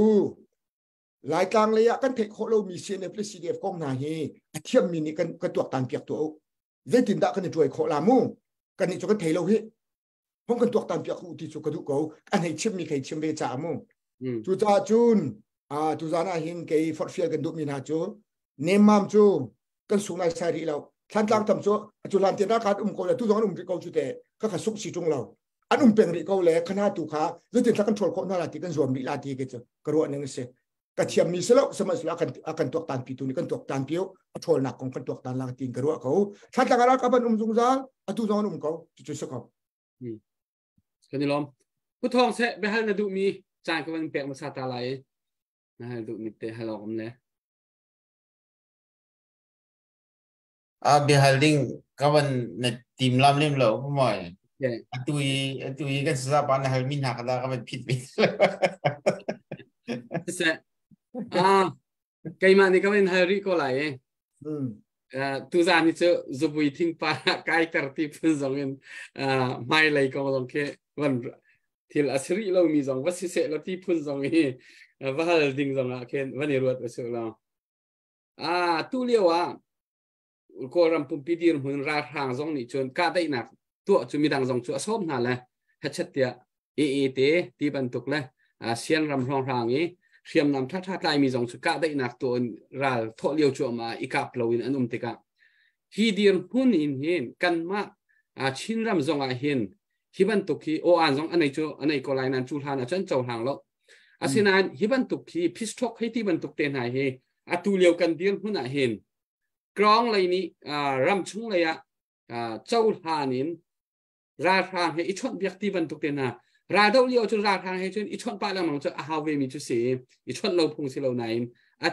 หลายทางเลยกันเทคโคเรามีเสียในพระสิเดียบกองนาเฮเทียมมีนี่กันตัวตันเปียกตัวเวทินดากันในช่วยโคลามูกันนี่จะกันเทเราเฮห้องกันตัวตันเปียกอุติสุกระดูกเขาอันให้เชื่อมมีใครเชื่อมเบจ่ามูจูจ่าจูนจูจานาหินเกย์ฟอร์เฟียกันดูมีนาจูเนมมามจูกันสูงในสายรีเราท่านตั้งทำจูจุลันเทียนราคาเขาเลยทุกอย่างริเขาจุดเตะก็ขัดสุกสีจงเราอันเป็นริเขาเลยขนาดตุขาเวทินทักกันทวลคนน่ารักที่กันรวมริลาที่กันจะกระโดดนึงเสียกระเทียมมีเสลาสมัยสุดอากันตัวตันปีตุนี่กันตัวตันเปียวทวลหนักของกันตัวตันลางตีนกระโดดเขาท่านตั้งรักกันจงจางทุกอย่างเขาจุดสกัดกันนี่ล้อมผู้ทองเสะไปให้นาดูมีจานกันเป็นเปียกมาซาตาไลนะฮะดูนิดเดียวให้เราอมเลยbehiling kawan na team lam lim lo moy atui kan sa pa na halmin ha kada kawan pit pit se kai ma ni kawan hari ko lai tu zan ni chu zubui thing pa kai tar ti phun zong in mai lai ko zong ke wan thil asri lo mi zong wasi se lo ti phun zong hi va hal ding zong a ken wani ruat wasu lo tu liwaก็รำปุ่มปีดีรหุ่นราทางซองนี่จนกาได้หนักตัวจะมีดังซองชัวส้มนั่นแหละฮัชเตียเอเตที่บรรทุกเลยเสียนรำรองทางนี้เทียมนำทัดไล่มีซองชัวกาได้หนักตัวราทอเลียวชัวมาอีกาเปล่าอินอันติกาฮีดีรหุ่นอินเห็นกันมาชินรำซองเห็นฮิบันตุกีโออันซองอันไหนชัวอันไหนก็ไล่นั้นจูทานะฉันเจ้าทางแล้วสินานฮิบันตุกีพิสทอกให้ที่บรรทุกเตนหายเฮตูเลียวกันดีรหุ่นเห็นกรองเลยนี่รำชุ่งเลยเจ้าทานินราทางให้อิชอนเบียกที่บรรทุกเตนะราดาวเลียวจนราทางให้จนอิชอนป้าแล้วมันจะฮาวเวมีจุดเสียอิชอนเราพงศิลาไหน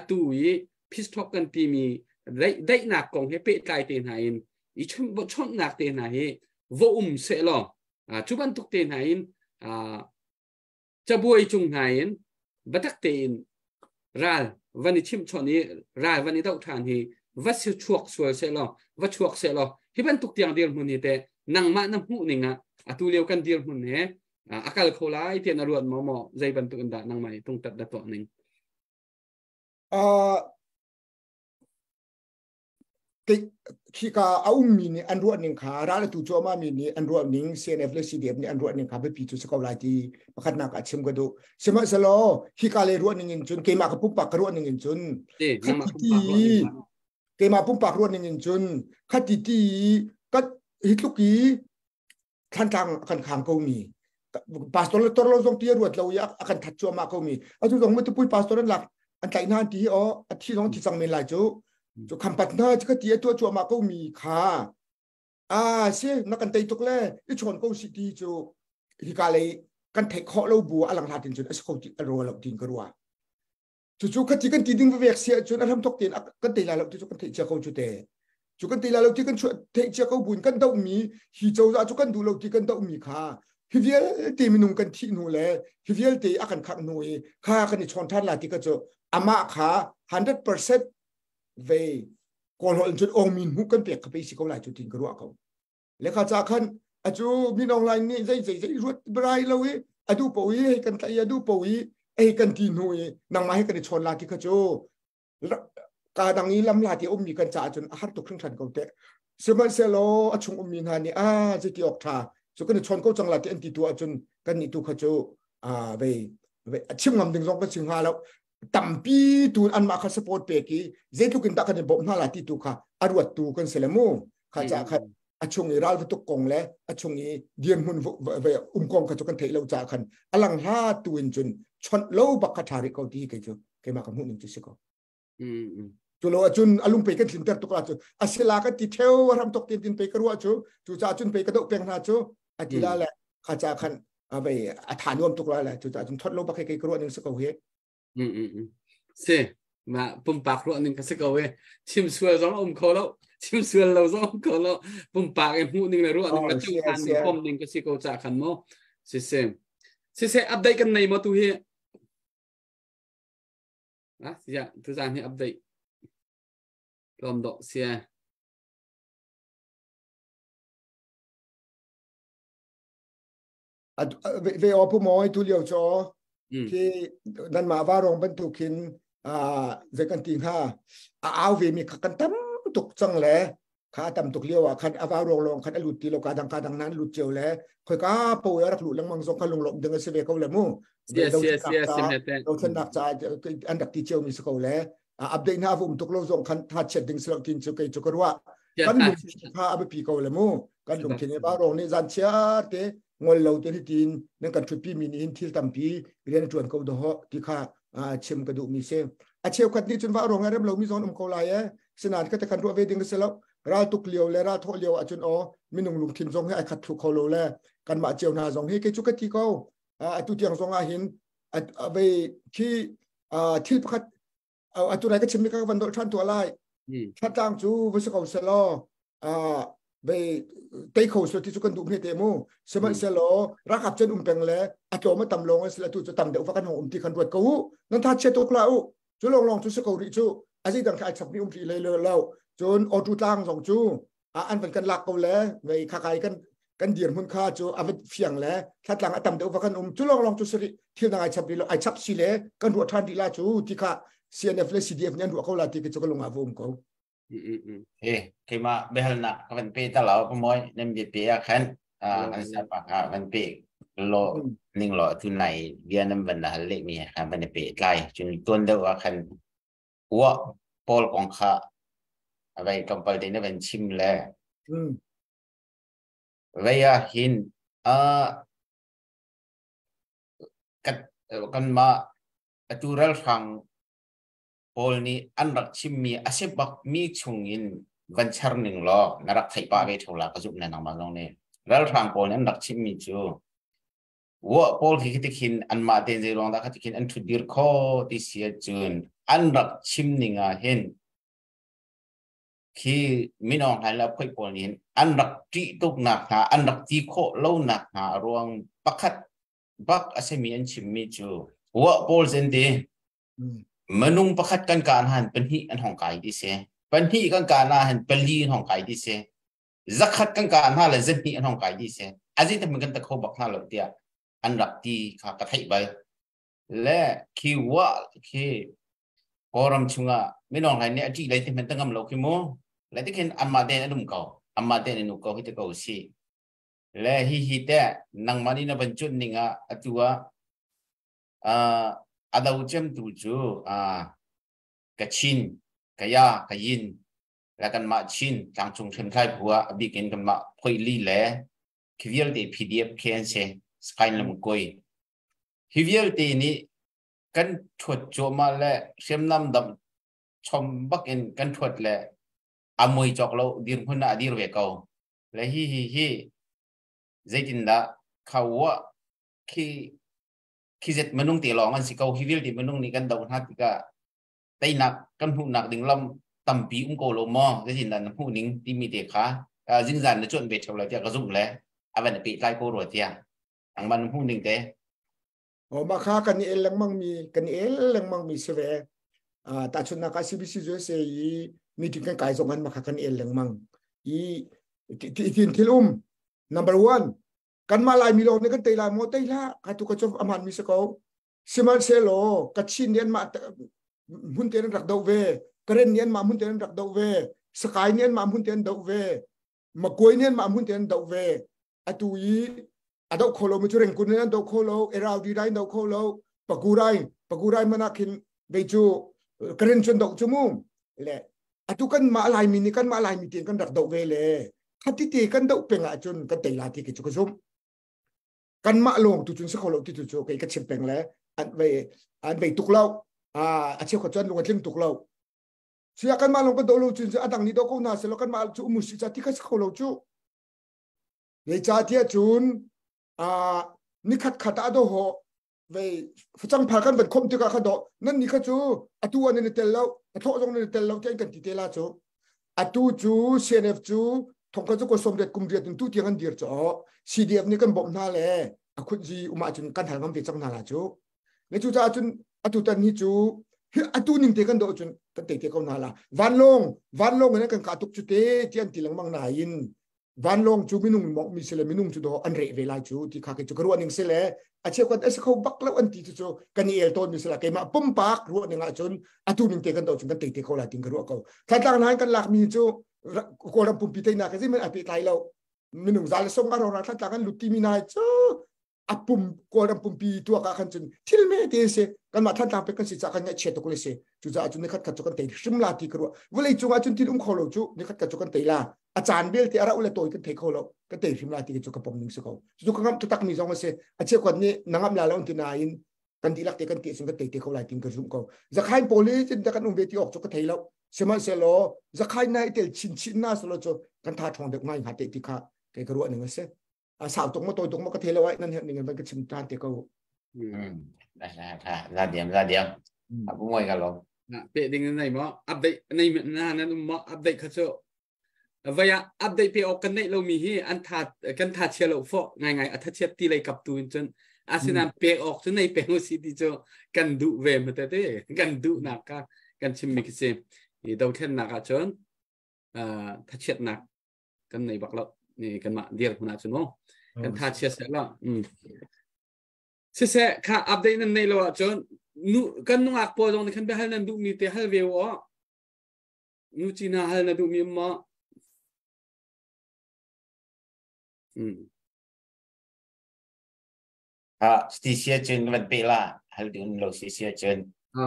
ตุยพิสทอกกันตีมีได้หนักกองให้เป๊ะไกลเตนหายอิชอนบชอนหนักเตนหายโวเสลจุบรรทุกเตนหายจะบวยจุงหายบัตักเตนราวันนี้ชิมชอนนี้ราวันนี้เต้าทานให้วัดชวกสวยเสร็จแล้ววัดชวกเสร็จแล้วที่เป็นตุกเตียงเดียร์มุนนี่แต่นังมาน้ำหูนี่ไงตุเลียวกันเดียร์มุนเนี่ยอากาศโคลายเทียนอรวดหมอใจบรรทุกกันได้นังมาต้องตัดตัวหนึ่งขี้กาเอามีนี่อันรวดหนึ่งขาร้านตู้จัวมามีนี่อันรวดหนึ่งเซียนเอฟเลซีเดียบนี่อันรวดหนึ่งขาไปปีจุสกาวไลที่ประคัดนักอาชิมกันดูสมัยสโลขี้กาเลยรวดหนึ่งจนเกมากับปุ๊บปักรวดหนึ่งจนขัดตีเกมาปุ๊บปักรวดหนึ่งจนขัดตีก็ฮิตลุกีท่านทางกันขางเขามีพาสตอร์ตอร์เราส่งที่รวดเราอยากอาการทัดจัวมาเขามีเอาทุกอย่างไม่ต้องพูดพาสตอร์นั่นหลักอันใจหน้าที่ที่น้องที่สังเมลัยจูจุคำปัดหน้าจะก็เตี้ยตัวจัวมาก็มีค่ะเสียนักกันเตยตุกเล่ที่ชนก็สิดีจูที่กาเลยกันเทคข้อเราบัวอลังลาดินจนไอ้สกอติอรัวเราดินกรัวจู่ๆกันที่กันตีดิ้งไปเวียกเสียจนทำทุกเตียนกันตีลาเราที่จุกันเทเจ้าเขาจุดเตจุกันตีลาเราที่กันช่วยเทเจ้าเขาบุญกันต้องมีฮิโจจะจุกันดูเราที่กันต้องมีค่ะฮิเวียตีมินุงกันที่นูเล่ฮิเวียตีอากันขังนุยค่ะกันชนท่านลาที่ก็จะอามาค่ะ100%เวก่อนหลังจุดองมินหุกันเปียกกับไปสิเขาหลายจุดทิ้งกระว่าเขาแล้วข้าจากขันจูมีน้องไลน์นี่ใจรวดบรายเราดูป่วยให้กันแต่ดูป่วยให้กันทีนุยนางมาให้กันชนลาที่เขาจูการดังนี้ลำลาที่อมมีกันจ่าจนอาหารตกเครื่องฉันเขาเตะสมัยเซโลชงอมมีนานี่จะที่ออกท่าสุกันชนเขาจังหวัดที่อันติตัวจนกันนี่ตัวเขาจูเวชิมงำดึงสองกันสิงหาแล้วตั้มปีตูนอันมาคัสปอร์ตเปกี้เจตุกินตากันบอกน่าลาติตูค่ะอรวดตูกันเสลมูข้าจะขัดชงนี้รัลตุกกงและชงนี้เดียนหุ่นกงข้าจะกันเทเราจากขันอลังฮาตูนจนชนโลบักขทาริเขาดีกันจูเกี่ยมากับหุ่นหนึ่งจุดสิก็จุโลจุนอลุงไปกันถึงแต่ตุกลาจูอาศิลากันติเทวรำตกตีนไปกระวัวจูจ่าจุนไปกระโดดเปียงนาจูอาจิลาแหละข้าจะขันไปฐานรวมตุกลาแหละจูจ่าจุนทดโลบักให้กระวัวหนึ่งสักเอาเหตุเส mà bùm bạc luôn nên cái sự cầu ấy chim xuôi giống khâu lâu chim xuôi lâu giống khâu lâu bùm bạc em hú nên là luôn nên là trong than nên không nên cái sự cầu trả khăn mô xem update cái này mà tu hiện đó dạ tôi dàn hiện update làm độ xe về ở phụ mồi tu liệu cho thì đàn mà vào rong bên tu kín về căn tiếng ha áo về mi khăn tắm tục chẳng lẽ khá tắm tục liêu khăn vào rong long khăn lụt tì lo cả đằng nan lụt chiều lẽ khơi cá bồi ở lụt lăng măng giống khăn lồng lộng đừng có về câu lẽ mu đâu thân đặc cha anh đặc tì chiều mi câu lẽ update na vùng tục lâu giống khăn thắt chết đừng sợi tin cho cái cho cái ruộng căn lụt khá áp bị câu lẽ mu căn lồng thiên vào rong này dàn chia thế ngồi lâu tới tin nên cần chụp phim in thiêu tầm pi liền chuẩn câu đó thì khá chìm cái độ mi xem chiều khát đi chuẩn vào rồi ngay đêm lâu mi zon câu lại ấy xin anh cái cần ruộng về đừng có lâu ra tục liều lẽ ra thọ liều ở chuẩn ó mi nung lùng thiên zong hay khát thuộc câu lâu lẽ cần mà chiều nào zong hay cái chút cái thì câu tu tiếng zong hin về khi thiêu khát tu này cái chìm cái vận động trăn tua lại phát trang chú với sự cầu sẽ lo về tây khẩu số thì chú cần đúng hết thế mu xem mà sẽ lo rác hấp chân bèn lẽ chỗ mà tầm long sẽ là tu cho tầm đậu và căn hồng thì khăn ruột câu nên thắt chết tục lão chú long chú sẽ cầu đi chú gì đằng khai sập đi thì lấy lâu chú ô chú tang dòng chú anh vẫn cần lạc câu lẽ về khai cần điểm hơn kha chú vẫn phiền lẽ thắt lăng tầm đậu và căn chú long chú sẽ thiên đằng ai sập đi lo ai sập xí lẽ cần ruột than đi là chú thì kha CNF le CDF nhân ruột câu là thì cái chú cái long avum câu khi mà bây giờ nè các bạn bị ta lão có mối nên bị khăn anh sẽ bảo các bạn bị lo ninh lo thứ này bia năm vấn là lệ mi các bạn bị lại chúng tuân đâu khăn của Paul con khá vậy trong bài này nó vẫn chim lệ vậy hiện kan ma atural phang Paul ni anrak chimmi asebak mi chungin vancharning lo narak thaipa ve thola ka jupna nang malong ne ral phang Paul anrak chimmi chu wo Paul ki tikin anma ten je rong da ka tikin an thudir kho ti sia chun anrak chimninga hen khi minong hai la khoi Paul ni anrak ti tuk nak ha anrak ti kho lo nak ha ruang pakhat bak asemi an chimmi chu wo Paul zende menung pakhat kan han penhi an hong kai di se penhi kan han peli hong kai di se zakhat kan ha la zenhi an hong kai di se azi ta men ta kho bak na lo tia an rakti kha ka thai bai le ki wa ki koram chunga minong hai ne ati lai te men ta ngam lo ki mo le te ken amma de anum ko amma de nu ko hi te ko si le hi te nang mani na ban chun ninga atua ada ucem tuju kachin kaya kayin lakan ma chin tangchung them khai bua bikin kan ma phoi li le khivial de pdf khen se sky lam koi khivial de ni kan thot cho ma le sem nam dam chom bak in kan thot le amoi chok lo dir phuna dir ve ko le hi zaitin da khawa khi dệt menung ti long an si câu hivil ti menung ni kan dong hat ka tai nak kan hu nak ding lam tampi ko lo mo cái gì là hu ning ti mi te kha jing zan na chon be chawla tia ka zum le avan pi tai ko ro tia ang man hu ning te mà kha kan el lang mang mi se ve ta chun na ka CBC jo se yi meeting kan kai zong an ma kha kan el lang mang i tin thilum number 1 kan malai mi lo ne kan teila mo teila ka tu ka chof aman mi se ko siman se lo ka chin nian ma mun ten rak do ve karen nian ma mun ten rak do ve sakai nian ma mun ten do ve ma koi nian ma mun ten do ve atu yi ado kholo mi chureng kun nian do kholo erau di dai do kholo pagurai mana kin ve chu karen chun do chumu le atu kan malai mi ni kan malai mi ten kan rak do ve le khati ti kan do penga chun kan teila ti ki chu ko zum kan ma long tu chun se kholo ti tu chu kai ka chim peng le an ve tuk lau a che kho chan long tling tuk lau sia kan ma long ko do lo chun se adang ni do ko na se lo kan ma chu mu si cha ti ka se kholo chu le cha ti chun ni khat khata do ho về chẳng phải căn bản không tiêu cả đó nên như cái chú atu anh nên tel lâu thọ trong nên tel lâu cái cần tít là chú atu chú CNF chú thông qua chú có xóm đẹp cùng việt tu tiếng anh điệt cho CDF này cần bom na lệ akut gì mà chúng căn thằng làm việc trong na là chú nếu chú ta chúng atu tan hi chú atu ning te kan do chun kan te te ko na la van long ne kan ka tuk chu te tian ti lang mang na in van long chu minung mo mi sele minung chu do an re ve lai chu ti kha ke chu ru aning sele a che ko es ko bak lo an ti chu kan el ton mi sele ke ma pum pak ru ne nga chun atu ning te kan do chun kan te te ko la ting ru ko tha tang nan kan lak mi chu ko ram pum pi te na ka ji men api tai lo minung zal song ka ro ra tha tang kan luti mi na chu apum ko ram pum pi tu ka kan chun thil me te se kan ma than tang pe kan si cha kan nya che to ko le se chu za chun ne khat khat chu kan te shim la ti kru wale chu nga chun tin kholo chu ne khat khat chu kan te la a chan bel ti ara ule toy kan te kholo kan te shim la ti chu ka pom ning se ko chu ka ngam tu tak mi zong se a che ko ni nangam la long ti na in kan ti lak te kan ti sung kan te te ko la ting ka zum ko za khain poli chin da kan um be ti ok chu ka thei lo sema se lo za khain nai tel chin na so lo chu kan tha thong de ngai ha te ti kha ke ka ru ni se sao tung mà tôi tung mà có thể là vậy nên hiện mình vẫn cái chim tan thì câu ra điểm cũng ngoài cả luôn về dingen này mà update này mình nên mà update khác số vậy update về ở cái nàyเรามีที่อันทัดกันทัดเชื่อเราฟอกง่ายๆอันทัดเชื่อตีเลยกับตัวจนอาศินันเปออกจนในเปงสิที่จะกันดูเวมแต่เด้กันดูหนักกันชิมมิกเซนี่ดาวเทนหนักจนทัดเชื่อหนักกันในบักเรานี่กันมาเดียร์คนนั้นจนว่ากันทัดเชื่อเสร็จแล้วเสร็จค่ะอัปเดตนั้นในเราจนนูกันนุ่งอักปอดงในขันไปฮัลนันดูมีแต่ฮัลเววอ่ะนูจีน่าฮัลนันดูมีมาสติเสียจนวันเปล่าฮัลดินเราเสียจน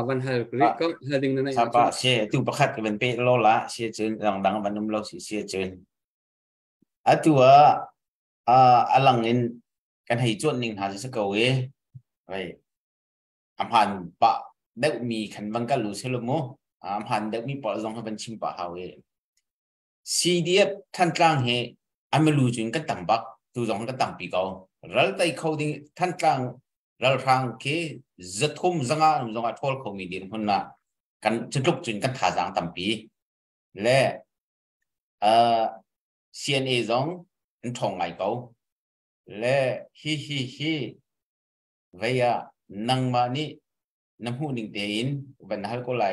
วันฮัลก็ฮัลดิงนั่นเองชาวบ้านเสียตู้ประคัดวันเปล่าละเสียจนดังวันนุ่มเราเสียจนตัวอลังนินกันให้จวนนิ่งหาจะเกาเอ๋ไปอัมพันปะเด็กมีขันบังกันรู้เชลโมอัมพันเด็กมีปอดลงให้เป็นชิมปะหาเอ๋ CDF ท่านกลางเฮอันไม่รู้จุนกันต่ำบักตัวจงกันต่ำปีเก่าเราไต่เขาดิ้งท่านกลางเราทางเคจะทุ่มจังอ่ะจังอ่ะทอลเขามีดีนคนน่ะกันจะลุกจุนกันท่าจังต่ำปีและCNA จงอันทองไงเก่าและฮีเวียนังมานี่น้ำหูนิ่งเตียนวันนั้นก็ไหล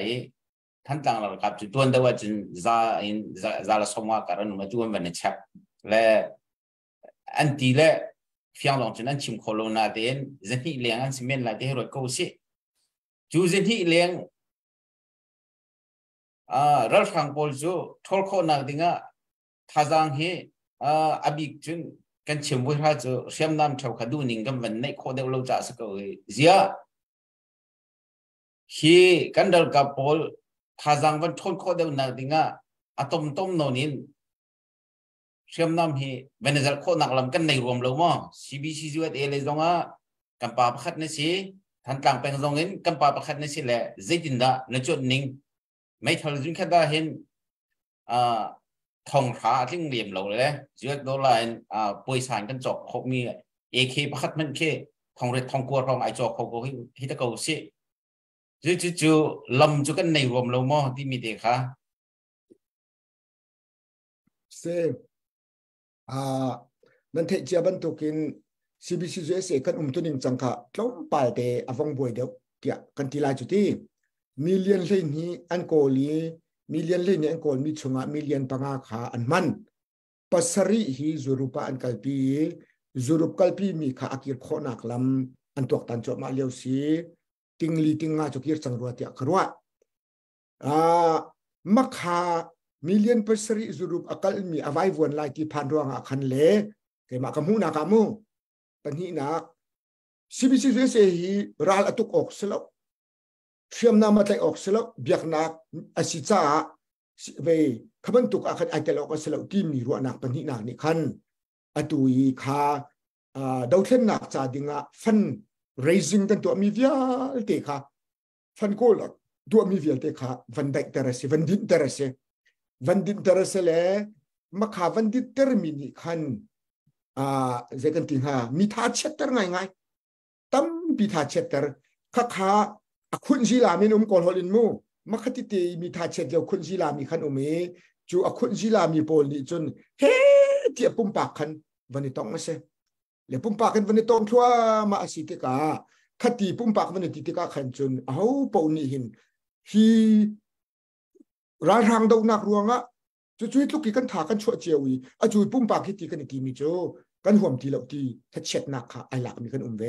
ท่านต่างเรากับจุดตัวนั้นว่าจุดจะละสมว่าการนั้นมาจุดวันนี้ชักและอันที่และเฟียงลองจุดนั้นชิมโคโรนาเตียนเจนที่เลี้ยงอันสิเมนหลายที่รถกู้สิจูเจนที่เลี้ยงเราทางโพลจูทอลโคนักดิ่งท่าจังเฮอบิกจุนกันชิมวิหารจูเชื่อมน้ำชาวขดูนิ่งกันวันนี้โคเดลเราจะสักเอาเสียฮีกันเดลกับโพลท่าจังวันทนโคเดลนักดิ่งอะต้มโนนินเชื่อมน้ำฮีเวเนซุเอลาโคนักลำกันในรวมเรามั้ง CBC จวดเลยจงกันป่าประคัดนี่สิท่านกลางเป็นจงเงินกันป่าประคัดนี่สิแหละเจดินดาในจุดนิ่งไม่ทันจุนแค่ได้เห็นทองขาที่เหลี่ยมเราเลยจวดโดนลายป่วยสารกันจอกเขามีAK ประคัดมันแค่ทองเร็ดทองกัวทองไอจอกเขาก็ฮิตะเกาสิจู่ลำจุกันในรวมเรามั้งที่มีเด็กค่ะเซนั่นเทเจียบันตุกิน CBC เสกันตัวนิ่งจังค่ะล้มไปแต่อวังบวยเดียวเกี่ยกันทีลายจุดที่มิลเลียนเลยนี้อันโกลีมิลเลียนเลยนี้อันโกลมีชงมิลเลียนปังอาขาอันมันปัสริฮีจูรุปอันกัลปีจูรุปกัลปีมีขาอักิรโคนักลำอันตัวตันจบมาเลียวสีติงลีติงงาจุกิรสังรัวเตียกรัวมักขามิลเลียนปัสริจูรุปอักลมีอวัยวนไลที่พันรวงอักขันเล่เกมากมูนักมูปัญหานัก CBC เสียฮีรัลตุกออกสลบเชื่อมน้ำมาไตออกสลบเบียกนักอาศิจ้าไปขบันตุกอาคันไอเตลออกสลบที่มีรัวนักปัญหานักนี่คันอตุยขาดาวเทนนักจ่าดิงะฟัน raising กันตัวมีเวียลเตค่ะฟันโกลตัวมีเวียลเตค่ะวันเด็กเตระเสวันดินเตระเสวันดินเตระเสเลยมาขาวันดินเตระมินิคันเจกันติงฮะมีท่าเช็ดเตอร์ไงตั้ม ปีทาเชตเตอร์ข้าขาคุณจีลามินกอลฮอลินมูมักติตีมีทาเชตเดียวคุณจีลามีขันจูคุณจีลามีโพลนี่จนเฮ้เจียปุ่มปากขันวันนี้ต้องมาเสเลปุ่มปากขันวันนี้ต้องชัวมาอาศิติกาขัดตีปุ่มปากวันนี้ติติกาขันจนเอาโพลนี่หินฮีร้านทางดาวนักรวงอะจุยทุกกี่กันถากันชั่วเจียวอีจุยปุ่มปากที่ตีกันตีมีโจกันห่วงตีเหล่าตีถ้าเช็ดนักค่ะไอหลักมีกันเว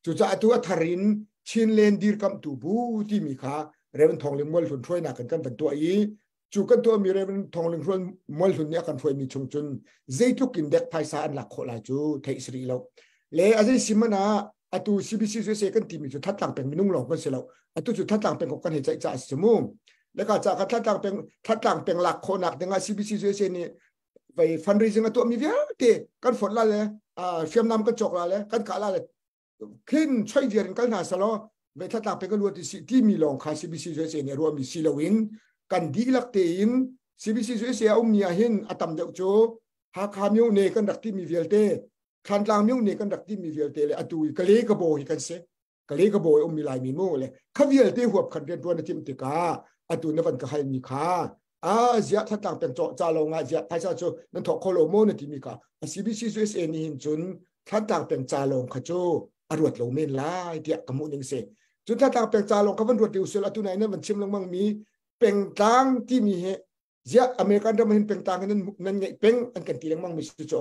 จุจะตัวทารินชินเลนดีร์กัมตูบูที่มีค่ะเรวันทองเลี้ยงมอลสุนช่วยนักกันเป็นตัวอีจูกันตัวมีเรวันทองเลี้ยงช่วยมอลสุนเนี่ยกันช่วยมีชงจุนเจทุกินเด็กภายสารหลักโคลาจูไทยสรีเราเลยอาจจะสิมันนะตัว CBC ช่วยกันตีมีจุดทัดต่างเป็นมินุ่งหลอกกันเสียแล้วตัวจุดทัดต่างเป็นของกันเหตุใจสมุนแล้วก็จากทัดต่างเป็นหลักโคนักดังนั้น CBC ช่วยนี่ไปฟันรีซิงตัวมีเยอะเตะกันฝนละเลยเฟียมน้ำกันจกละเลยกันขาละเลยขึ้นช่วยเดียร์กันหาสโลเวทต่างเป็นกันรวมที่มีลองคา CBC ช่วยเนี่ยรวมมีซีลวินกันดีลักเตอิน CBC ช่วยเอามีหินอัตมเดาโจหาคามิวเนกันดักที่มีเวลเตคันลางมิวเนกันดักที่มีเวลเตเลยอตุยกะเลกะโบยกันเสกะเลกะโบยมีลายมีโมเลยข้าเวลเตหัวขันเรียนตัวในทีมติกาอตุนวันก็ให้มีค่าเสียทัดต่างเป็นโจจาลงเสียภายชาโจนั่นถกโคโลโมนที่มีค่า CBC ช่วยนี่หินจุนทัดต่างเป็นจาลงขโจอรวดลงเมนลายเดียกมุนิงเสจุดทัดต่างเป็นจาลงขวันรวดดิวเซลตุนายนั้นมันชิมลงมังมีเป็นต่างที่มีเหเสียอเมริกันจะมาเห็นเป็นต่างนั้นไงเป็นอันกันตีลงมังมีสุโจ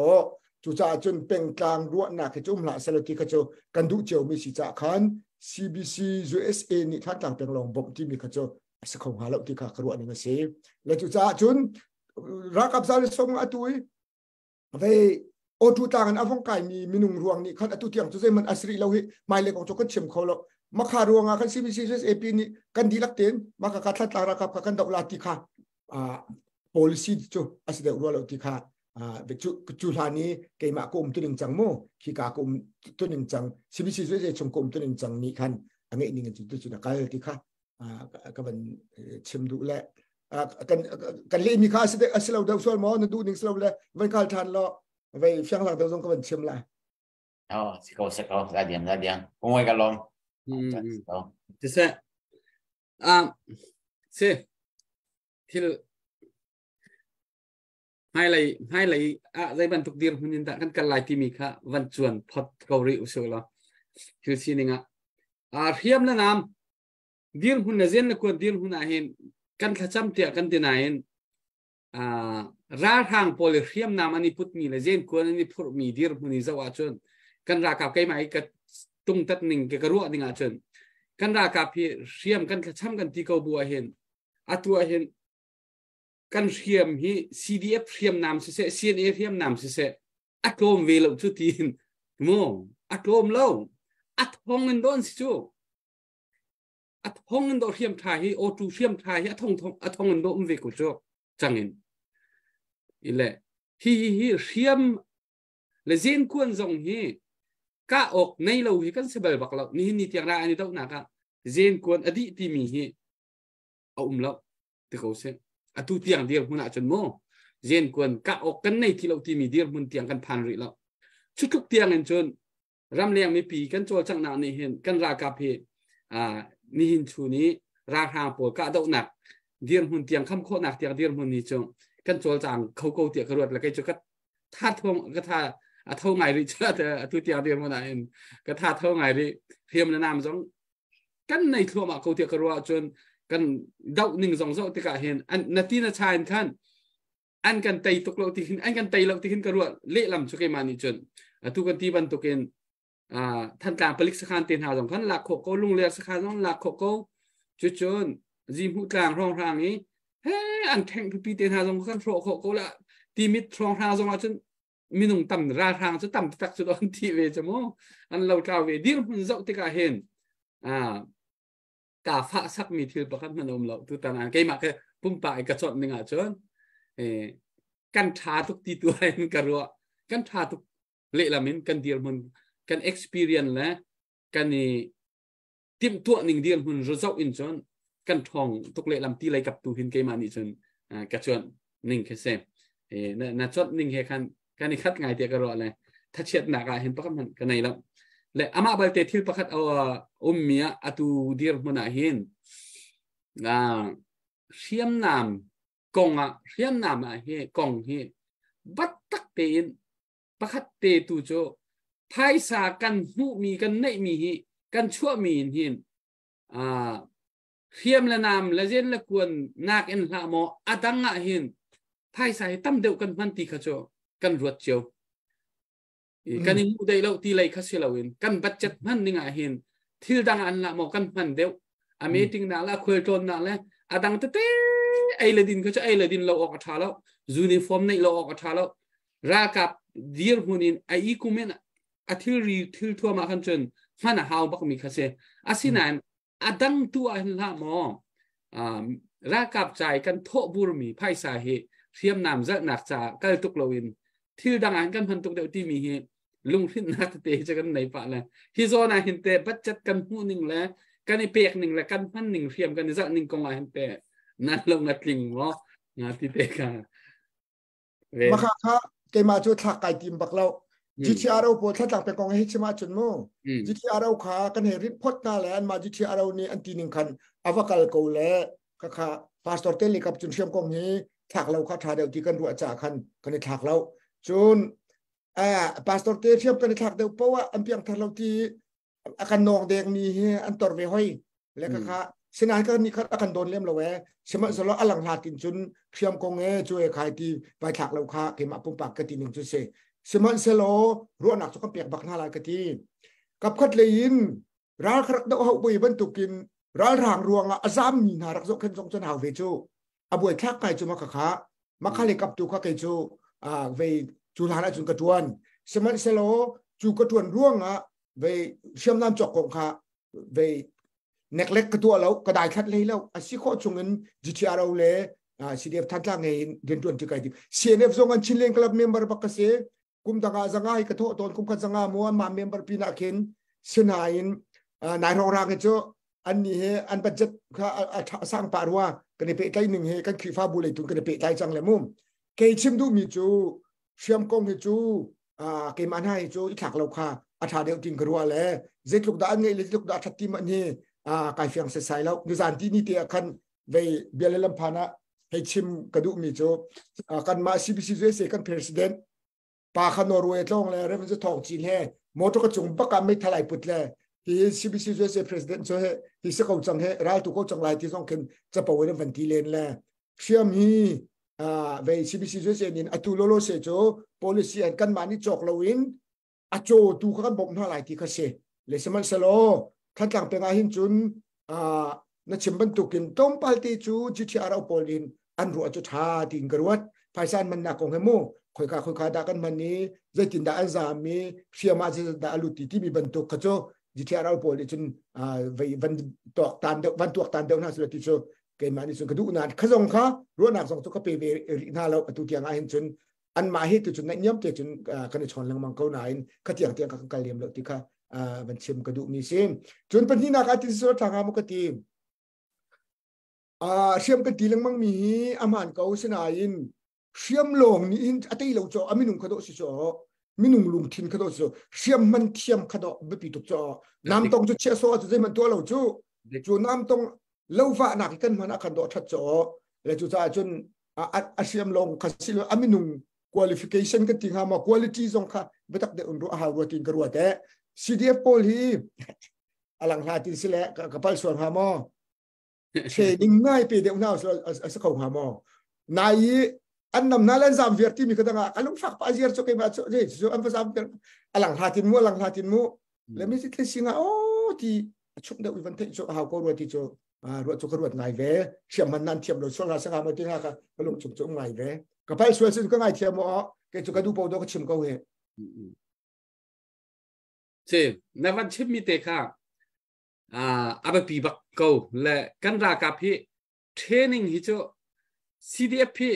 จุจ่าจนเป็นต่างรวดหนักขโจมหลาเซลติขโจกันดุเจียวมีสิจ่าขัน CBC USA นี่ทัดต่างเป็นลองบ่มที่มีขโจสักของหาเราที่ข้ากระวนี่มาเสียแล้วจุจ่าจนรักกับซาลิสงอตุยไปโอทูต่างกันอฟงไก่มีนุ่งรวงนี่ขันอตุเทียงจุใจมันอัศรีเราหมายเลขของจุกันเชื่อมเขาแล้วมาขารวงขัน CBC USA นี่กันดีลักเต็นมาขัดทัดตารักกับกันดอกลาติค่ะpolicy จุอัศเดรัวเราที่ค่ะจุลานี้เกี่ยมากุมตัวหนึ่งจังโมขีกากุมตัวหนึ่งจัง CBC USA ชงกุมตัวหนึ่งจังนี่ขันอันนี้นี่จุดจุดนักการที่ค่ะก็เป็นเชื่อมดูแลกันเลี้ยมีค่าสิเดสลาวดาวส่วนมอนั่นดูหนึ่งสลาวเลยวันการทานเราไปฟังหลังดาวส่งก็เป็นเชื่อมละสิเขาได้เดียงผมไว้กันลองจะเสเสที่ให้เลยใจบรรทุกดีร์หุ่นยันตะกันกันลายที่มีค่ะวันจวนพอดเกาหลีอุศลคือสิ่งนี้เทียมแล้วน้ำดีร์หุ่นน่ะเจนนักวนดีร์หุ่นอาเห็นกันขจำเตียกันที่ไหนร้าทางโพลิเทียมน้ำอันนี้พุทธมีเลยเจนควรอันนี้พุทธมีดีร์หุ่นนี้จะว่าจนกันรากับใครไหมกันตุ้งตัดหนึ่งกันรัวหนึ่งอาจนกันรากับเทียมกันขจำกันที่เขาบัวเห็นตัวเห็นกันเทียมฮี CDF เทียมน้ำเสีย CNA เทียมน้ำเสียอัดลมเวลชุดทีนโมอัดลมเล่าอัดห้องเงินโดนสิจูอัดห้องเงินโดนเทียมไทยโอทูเทียมไทยอัดห้องเงินโดนเวกุโจจังเงินอีเล่ฮีเทียมเลเจนควรส่งฮีก้าออกในเราฮีกันเสบบักเรานี่นี่ที่อย่างไรอันนี้ต้องนักอะเจนควรอดีตที่มีฮีเอาเราที่เขาเสียตุเตียงเดียร์หุ่นอาจจะโม่เจนควรกะออกกันในที่เราที่มีเดียร์หุ่นเตียงกันพันริแล้วชุดทุกเตียงเงินจนรำเลียงไม่ปีกันโจจังนานี่เห็นกันรากาเพนี่หินชูนี้ราคาปวดกะดอกหนักเดียร์หุ่นเตียงข้ามโคหนักเตียงเดียร์หุ่นนี่จงกันโจจังเขาโกเตียกระรวดแล้วก็จะก็ท่าทงก็ท่าเท่าไงริเชื่อแต่ตุเตียงเดียร์หุ่นเห็นก็ท่าเท่าไงริเทียมในน้ำจงกันในทั่วมาเขาเตียกระรวดจนกันดาวหนึ่งสองที่กะเห็นอันนาทีน่าชายขันอันกันไตตกเราที่ขึ้นอันกันไตเราที่ขึ้นกระรวดเละลำชุกมานี่จนทุกกันที่บรรทุกเองท่านการผลิตสักการเตียนหาสองขันหลักโคโก้ลุงเลียสักการต้องหลักโคโก้จุดจนจีมุกลางรองทางนี้เฮ้อันแทงปีเตียนหาสองขันโผล่โคโก้ละตีมิดรองทางสองจนมีหนุ่มต่ำราทางจะต่ำตักสุดอันที่เวจโมอันเรากล่าวเวดีมันเจ้าที่กะเห็นกาฟ้าสักมีถือประกันมันอมเราทุกตานานใกล้มาแค่ปุ่มปากกระชอนหนึ่งอ่ะจนกันทาทุกที่ตัวเองกระรัวกันทาทุกเละละมินกันเดียร์มันกัน experience แล้วกันนี่ทิมตัวหนึ่งเดียร์มันรู้สึกอินจนกันทองทุกเละลำที่ไรกับตัวหินใกล้มานี่จนกระชอนหนึ่งแค่เซมน่าจดหนึ่งแค่กันนี่คัดไงเตียกระรัวเลยถ้าเช็ดหนักเห็นประกันมันกันไหนแล้ว และอามาบัลเตทิลประคัดเอาเมียอตูดีร์มันเห็นเชียมนามกงเชียมนามเฮกงเฮบัตตักเตนประคัดเตตูโจภายสากันหูมีกันในมีเฮกันชั่วมีเห็นเชียมละนามละเจนละกวนนักเอ็นละโมอดังเห็นภายสายตั้มเดียวกันมันตีขจกันรวดเจียวกันยิ่งได้เราตีเลยคัสเลวินกันบัดจัดมันนี่ไงเห็นที่ดังอันละโมกันมันเดียวอเมริกาละคุยโจนนั่นแหละอดังเตะไอเลดินก็จะไอเลดินเราออกท่าแล้วยูนิฟอร์มนี่เราออกท่าแล้วรากับดีร์หุนินไออีกุเมนอาทิลทัวมาคันจนมันหาวบักมีคัสอาศินันอดังตัวอันละโมรากับใจกันโทบุรมีไพ่สาเหตุเทียมนำจะหนักจากก็ตุกลวินที่ดังอันกันพันตุกเดียวที่มีเหตุลุงพินนักเตะจะกันไหนปะเลยฮิโซนาเห็นแต่บัดจัดกันหูหนึ่งแล้วกันในเปียกหนึ่งแล้วกันพันหนึ่งเทียมกันในจะหนึ่งกองลายเห็นแต่นั่นลงนัดลิงวะงานที่เตะกันมาค่ะเกมาจุดทักไก่ทีมบักเราจิตที่เราปวดถ้าต่างเป็นกองให้ชิมาจุนโมจิตที่เราขากันเห็นริบพดนาแลนมาจิตที่เรานี่อันที่หนึ่งคันอวกาศกูแลก็ค่ะพาสตอร์เตลิกับจุนเชื่อมกองนี้ถักเราข้าทาเดียวที่กันรัวจ่าคันกันในถักเราจุนพาสตอร์เตเชื่อมกันในถักเดียวเพราะว่าอันเพียงถักเราที่อาการนองแดงมีอันตอร์เวห้อยแล้วก็ค่ะเส้นนั้นก็นี่อาการโดนเล่มเราแหวใช่ไหมสำหรับอลังหาตินจุนเชื่อมกองช่วยขายที่ไปถักเราข้าเก็บมาปุ่มปากกันที่หนึ่งจุดเซสมันเซโลรัวหนักสุขเปียกบักนาลายกะทีกับคัดเลยอินร้านครักดอกเอาบุยบรรทุกินร้านรางรวงอาซามมีนารักสุขขึ้นทรงจนหาวเวจูอาบุยทักไก่จูมาขามาคาเลกับตูข้าไก่จูเวจูลานะจุนกระทวนสมันเซโลจูกระทวนร่วงเวเชื่อมน้ำจอกของข้าเวเน็กเล็กกระตัวแล้วกระไดคัดเลยแล้วอาศิโคชงเงินจิตอาเราเลยซีดีเอฟทันล่างไงเดินด่วนที่ไก่ดิเซียนเอฟส่งเงินชิลเลงกลับเมมเบอร์ปักเกษกุมตางาจังไงกระโถตอนกุมขันจังงามัวมาเมมเบอร์ปีนักเห็นเสนาอินนายรองรางกันเจ้าอันนี้อันบัจจุข้าสร้างปารัวกันในเปใจหนึ่งกันขีฟ้าบุเลยตุนกันในเปใจจังเลยมุมเกยชิมดูมีจูเชื่อมกงให้จูเกยมันให้จูอีกถักเราค่ะอาชาเดียวจริงกรัวเลยเจ็ดลูกดานไงเลยลูกดาทัดทีมันนี่กายเฟียงเสียแล้วดูสานที่นี่เตียกันเวเบียร์เลมพานะให้ชิมกระดูมีจูกันมาซีบีซีด้วยเสกันประธานปาขนอร์เวย์ตรงเลยเรื่องจะทองจีนแห่มอตกระจงปักการไม่ทลายปุดเลยที่ซีบีซีด้วยเสประธานช่วยที่สกัดจังแห่เราถูกเขาจังไรที่ต้องขึ้นจะป่วยในวันที่เลนเลยเชื่อมฮีเวซีบีซีด้วยเสนินอัตุโลโลเสโจ policy อันกันมานี่จอกลวินอัจโจตูกันบ่มเท่าไรที่เขาเสเลยสมัยสโลท่านต่างเป็นอาหินจุนนักชิมบันตุกินต้มพัลติจูจิตอาราโปลินอันรัวจุดหาติงกรวดภายซานมันนักของเฮโมคอยขาดากันมันนี้จะตินดาอันซามีเชื่อมาจะดาลุติที่มีบรรทุกขจรจิตอาราโปลินจนวันตัวตันเดวันตัวตันเดวน่าสุดที่โจเกิดมาในส่วนกระดูกนานขจรค่ะรัวนักส่งทุกปีเวริน่าเราตุที่ยังอาหินจนอันมาเหตุจนในเยี่ยมเตจนกันชนลังมังเกาหนายขเตียงกันการเลี้ยงเราที่ค่ะบัญชีมกระดูกมีเส้นจนเป็นที่นักอาทิตย์สุดทางมุกตีเชื่อมกันตีลังมังมีอามันเก่าเสนาอินเชื่อมลงนี่อินอัตย์เราจ่อมินุงขดสิจ่อมินุงลุงทินขดสิจ่อเชื่อมมันเชื่อมขดไม่ปีตุกจ่อน้ำตรงจุดเชื่อโซ่จุดใจมันตัวเราจู่น้ำตรงเล่าฟ้าหนักกันมันขดทัดจ่อแล้วจู่จ่าจนเชื่อมลงขัดสิลอามินุง qualification กันตีหามา quality ส่งค่ะไม่ตักเดินรู้อาหารวัวตินกระวัวแต่CDF โพลีอลังหาตินสิแลกับพัลส่วนหามอเชนิงง่ายปีเดียวน่าสักเขาหามอนายอันนำนั่นเล่นซามเวียร์ที่มีกระดังอ่ะลุงฝากป้าเจียร์โชคเกมาโชคเจโชอันภาษาอลังหาตินมูแล้วไม่ใช่แค่สิ่งโอ้ที่ชุบเดียวอีวันที่โชหาวก็รวดที่โชรวดโชกรวดง่ายเว้เชื่อมันนั่นเทียมเราส่วนเราสังหารมาที่นั่นก็ลุงชุบง่ายเว้กับพัลส่วนสิ่งก็ง่ายเทียมอ๋อแกจุกดูปอดก็ชิมก็เว้เช่ในวันชิมมีเตะค่ะอาบปีบักเกาและกันรากับพี่เทรนนิ่งฮิโจ CDF พี่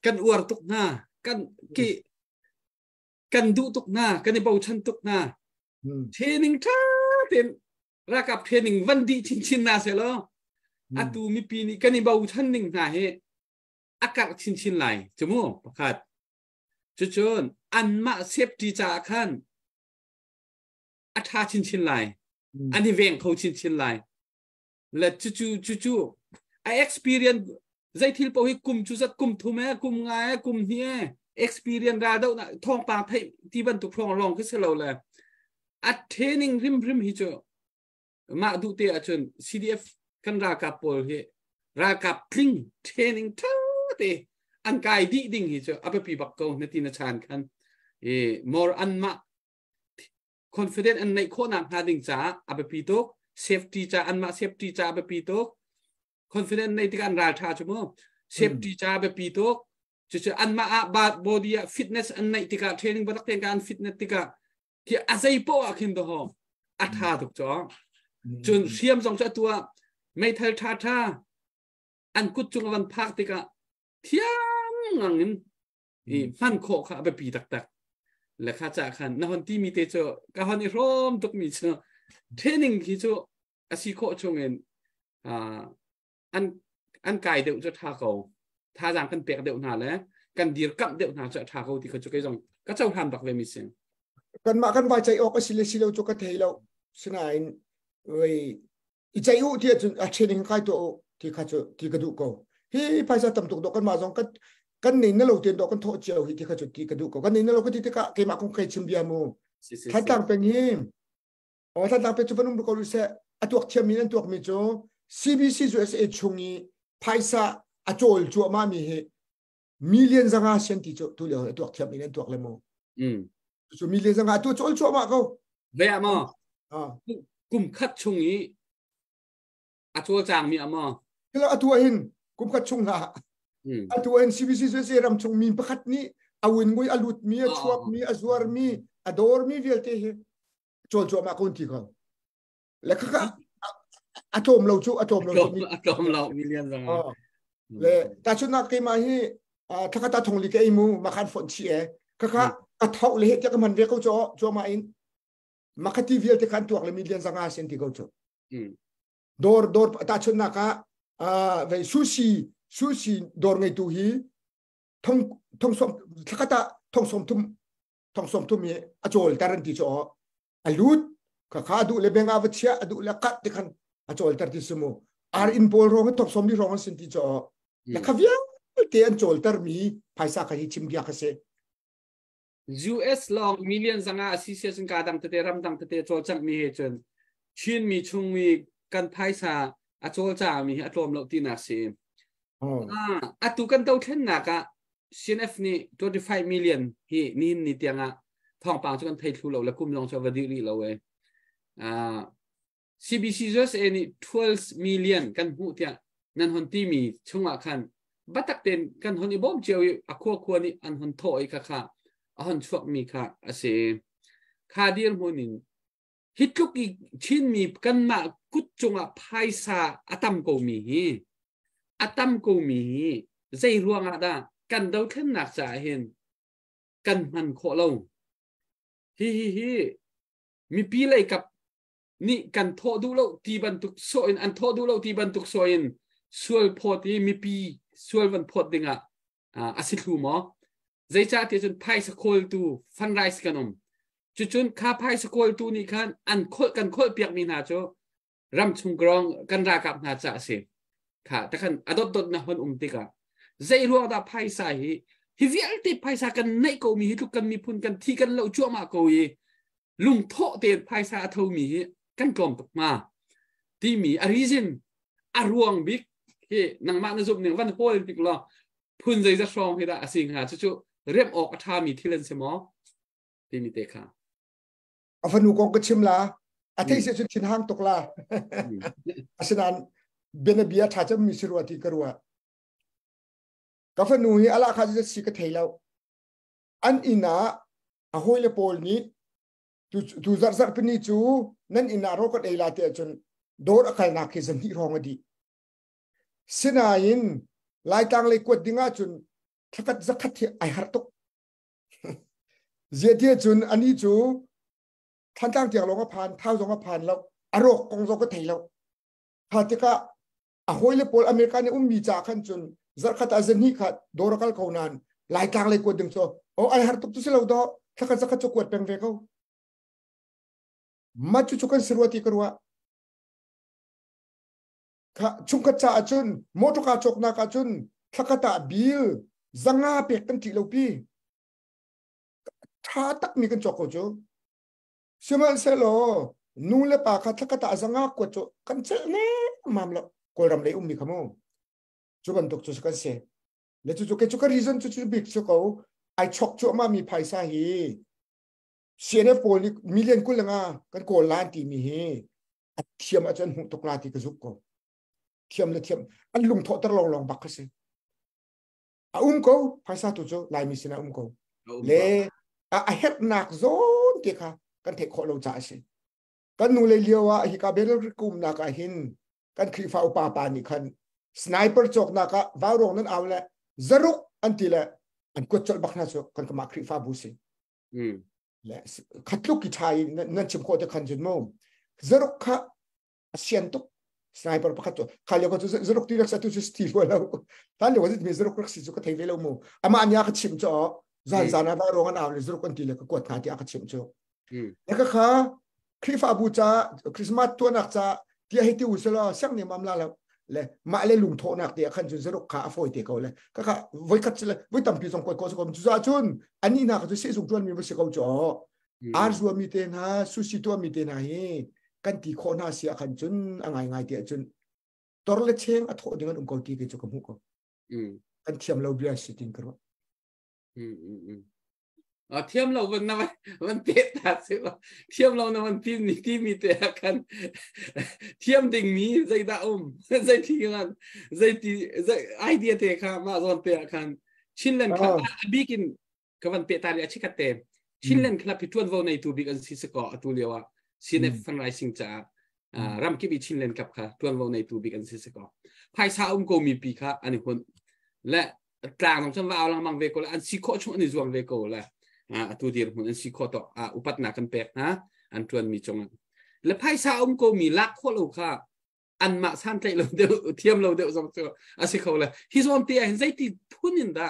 กันอวดตุกหน้ากันดูตุกหน้ากันในเบาชันตุกหน้าเทรนนิ่งท่าเต็มรากับเทรนนิ่งวันดีชินนาเสร็จแล้วอาตูมีปีนี้กันในเบาชันหนึ่งหน้าเฮอากาศชินไหลจมูกประคัดจุดอันมาเซฟตีจากขัน อัฐาชินไลอันนี้เวงเขาชินไลและจู่ไอ experience ใจที่เราไปกุมจุดกุมทุ่มกุมง่ายกุมเฮีย experience ราดเอาท้องปากที่บรรทุกพรองรองขึ้นเสียแล้วเลยอัดเทรนนิ่งริมฮิจมาดูเตะจน CDF กันรากาปอลเฮรากาพลิงเทรนนิ่งทั้งเตะอันกายดีดิ่งฮิจอับปีบักเกาในที่นัชานกันmore อันมา confident อันในโคนังหาดิ่งจ้าอับปีโต safety จ้าอันมา safety จ้าอับปีโต confident ในที่การราชาชั่วโมง safety จ้าอับปีโตจะอันมาบาด body fitness อันในที่การ training บัตรเรียนการ fitness ที่การที่อาศัยโปะขึ้นตัวอัฐาถูกจ้าจนเชื่อมสองตัวไม่เท่าท่าอันกุดจงวันพักที่การเที่ยงงั้นมันโคค่ะอับปีตักและข้าจากขันนวันที่มีเตจก็ฮันนี่ร่มตุกมีเชื่อเทรนนิ่งที่จะอาศัยโคชงเงินอันกายเดี๋ยวจะท่าเขาท่าจางกันเปียกเดี๋ยวหนาแล้วกันดีร์กับเดี๋ยวหนาจะท่าเขาที่เขาจะก็ยังก็จะทำตักเวมิเซนกันมากันไว้ใจออกก็สิเลจุกเทยแล้วสนายเว้ยอีใจอุที่จะเทรนนิ่งใครตัวที่เขาจะที่กระดูกเขาเฮ้ยภาษาตำตุกดอกกันมาสองกันนี่นั่นเราเตียนดอกกันโทษเจียวที่เขาจะที่กระดูกเขากันนี่นั่นเราก็ที่เขาเกี่ยมาคงเคยชิมเบียมูท่านต่างเป็นหิมอ๋อท่านต่างเป็นจุดนุ่มดูเขารู้สึกอัตัวเทียมมีนั่นตัวมีโจ CBC จู SA ชงนี้ภาษาอัจฉริยะมามีเหมิลเลียนสังหารเซนติโจตัวเลยตัวเทียมมีนั่นตัวเลยมูจูมิลเลียนสังหารตัวโจลชัวมาเขาเวียมกุมคัดชงนี้อัจฉริยะจางมีอ่ะมั้งแล้วอัตัวเห็นกุมคัดชงละอัตัวเห็น CBC จู SA รำชงมีประคัดนี้อาวินกุยอลุดมีชัวมีอซวร์มีอดอร์มีเวลเตะโจลชัวมาคนที่เขาแล้วก็อะโตมเราชูอะโตมเรามิลเลียนจังเลยแต่ชุดนักเกมาฮีถ้าก็ตาทงลิกเอมูมาคันฝนเชียก็ค่ะอะเท่าเลยจะก็มันเรียกเขาจ่อมาอินมาคัติวิลที่คันตัวเลยมิลเลียนสังหารเซนติเขาจ่อดอร์ตาชุดนักเวซูชิดอร์ไงตัวฮีทงสมถ้าก็ตาทงสมทุ่มมีอะโจลตารันติจ่ออลูดข้าดูเลยเบงอาวัชยาดูเลยกัดที่คันอาจจะอัลตรที่สมุอินโพลร้องทบสมดีร้องสินติจ่อแล้วข้าวิ่งเตียนโจลตรมีภาษาคดีชิมเดียกเส US ลองมิลเลียนสังอาศิเซียนการดังเตรำดังเตโจจังมีเหตุชินมีชงมีกันภาษาอาโจจ่ามีอารมณ์เราที่นักเสียอัตุกันเต้าเช่นนักอะ CNF นี่25 million ที่นี่เตียงอะทองปางจุกันไทยทุเราและกุมลองชาวดีรีเราเว้ยCBC just any 12 million กันหูเตียนั่นคนที่มีช่วงคันบัตรเต็นกันคนอีบ่มเจียวอักควนี่อันคนโถอีกค่ะอันช่วงมีค่ะอาเซคาเดียร์โมนินฮิตลุกอีชิ้นมีกันมากุดจงอ่ะภายษาอัตมกูมีใจรวงอ่ะด้ากันเดาขึ้นหนักจ่าเห็นกันมันโคลงฮิมีปีเลยกับนี่กันโทดูเราที่บรรทุกโซอินอันโทดูเราที่บรรทุกโซอินส่วนพอที่มีปีส่วนวันพอดิ่งอาศิลูมอใจจ่าที่จนไพ่สกุลตูฟันไรส์กันจุนข้าไพ่สกุลตูนี่กันอันโคกันโคเปียกมีนาโจรำชุงกรองกันรากับนาจ่าเสียค่ะแต่กันอดดนะคนติกาใจรัวดาไพ่ใส่ฮิวิอัลติไพ่ใส่กันในกูมีทุกกันมีพุ่นกันที่กันเราจั่วมากูยลุงโทเตียนไพ่ใส่เท่ามีกันกลมตกมาที่มีอริจินอารวงบิ๊กที่นังมานซุบหนึ่งวันโฮลบิ๊กล้อพุ่นใจจะสองให้ได้สิ่งหาจุเรียบออกทามีที่เล่นเสมอที่มีเตะขาอาฟันูกองกชิมลาอาทิตย์เสียชินห้างตกลาอาศัยเบนเบียถ้าจะมีสิรวติกรัวกาฟันูนี่อะไรข้าจะสิกเทยแล้วอันอินาอาโฮเลโปลนี้tu zar pini chu nan ina ro ko dei la te chun dor akal na ke zan hi rong adi sinain lai tang le ko dinga chun thakat zakhat hi ai har tok zeti chun ani chu than tang tiang lo ga phan thau jong ga phan lo arok kong zo ko thei lo phatika a hoile pol america ne mi cha khan chun zar khat azan hi khat dor akal ko nan lai tang le ko ding so o ai har tok tu se lo do thakat zakhat chu ko peng ve ko มาจุกันสรวติกรัวข้าชุมกัจจาจุนโมตุกาจกนากาจุนทักตาบิลจังงาเปียกกันทีลูปีท้าตักมีกันจกโจเชื่อมันเสลอนูเลปาคัทักตาจังงากวดจกันเจเน่มามละกอลรำเลยมีขโมจุบันตกจุกันเสเลจุกันจุกันรีซอนจุบิกจุกเอาไอชกจุมามีไพซาฮีเสียเนฟโปลิมิเลียนกุลงากันโกลานตีมีเฮอัดเทียมอาจารย์หุตกลาติกจุกโกเทียมเลยเทียมอันลุงทอตลองบักกสิก็ไพซาตุจูลายมิสินะก็เลเฮปนักโซนเกค่ะกันเทคโคโลจ่าสิกันนูเลเลียวว่าฮิกาเบลกุมนักหินกันครีฟ้าอุปาปานิคันสไนเปอร์จกนักวาวรงนั้นเอาละจรุกอันที่ละอันกดจดบักนาจกกันก็มาครีฟ้าบุษิและขัดลุกกิจไทยนั่นชิมโคตรคันจุนโมจรุกค่ะเสียนตุกสไนเปอร์ประคัตตัวเขาเรียกว่าจรุกที่รักษาตัวสตีฟแล้วท่านเรียกว่าจะมีจรุกรักษาตัวก็เทวิลโมอามาอันยาขัดชิมจ่อจานวาวรงนั้นเอาเลยจรุกอันที่ละก็กดหาที่อาขัดชิมจ่อแล้วก็ค่ะคริฟาบูจาคริสต์มาสตัวนักจะที่ให้ที่อุศลาสักเนี่ยมัมลาแล้วเลยมาเลยลุงโทนักเดียขันจุนสรุปขาฟอยเตะเขาเลยก็ค่ะไว้คัดเลยไว้ตั้มพิจงกดโคสกมจุดจุนอันนี้นักจะเสียสุขจวนมีไม่เสียเขาจ่ออาร์ซัวมีเตนะสุสิตัวมีเตนะเฮกันที่โคนาเสียขันจุนอะไรไงเดียจุนตอร์เลเชงอัฐโหdengan umkau tiga cukup muka kan tiam lau biasa tinggalเทียมเราวันนั้นมันเตะตาสิว่าเทียมเรานั้นมันทีมนี้ที่มีแต่กันเทียมดิ่งมีใจดาใจที่กันใจที่ใจไอเดียเตะค่ะมาส่วนเตะกันชินเลนครับบีกินกับวันเตะตาเรียชิกัดเตะชินเลนครับพิจวนวันในตัวบิ๊กอันซิสกอตัวเรียกว่าซีเนฟฟันไรซิงจ้ารำกิบิชินเลนครับค่ะตัววันในตัวบิ๊กอันซิสกอภายซาก็มีปีค่ะอันนี้คนและกลางของฉันว่าเอาลังมังเวโกและอันซิโคช่วงนี้ส่วนเวโกและตัวเดียวมันอันสิโคตอุปัตนากันเปกนะอันทวนมีจงและไพ่ซาก็มีลักโคลูค่ะอันมาสันใจเราเดียวเทียมเราเดียวสองตัวอาศัยเขาเลยฮิสวันเตียเห็นใจที่ทุนินดา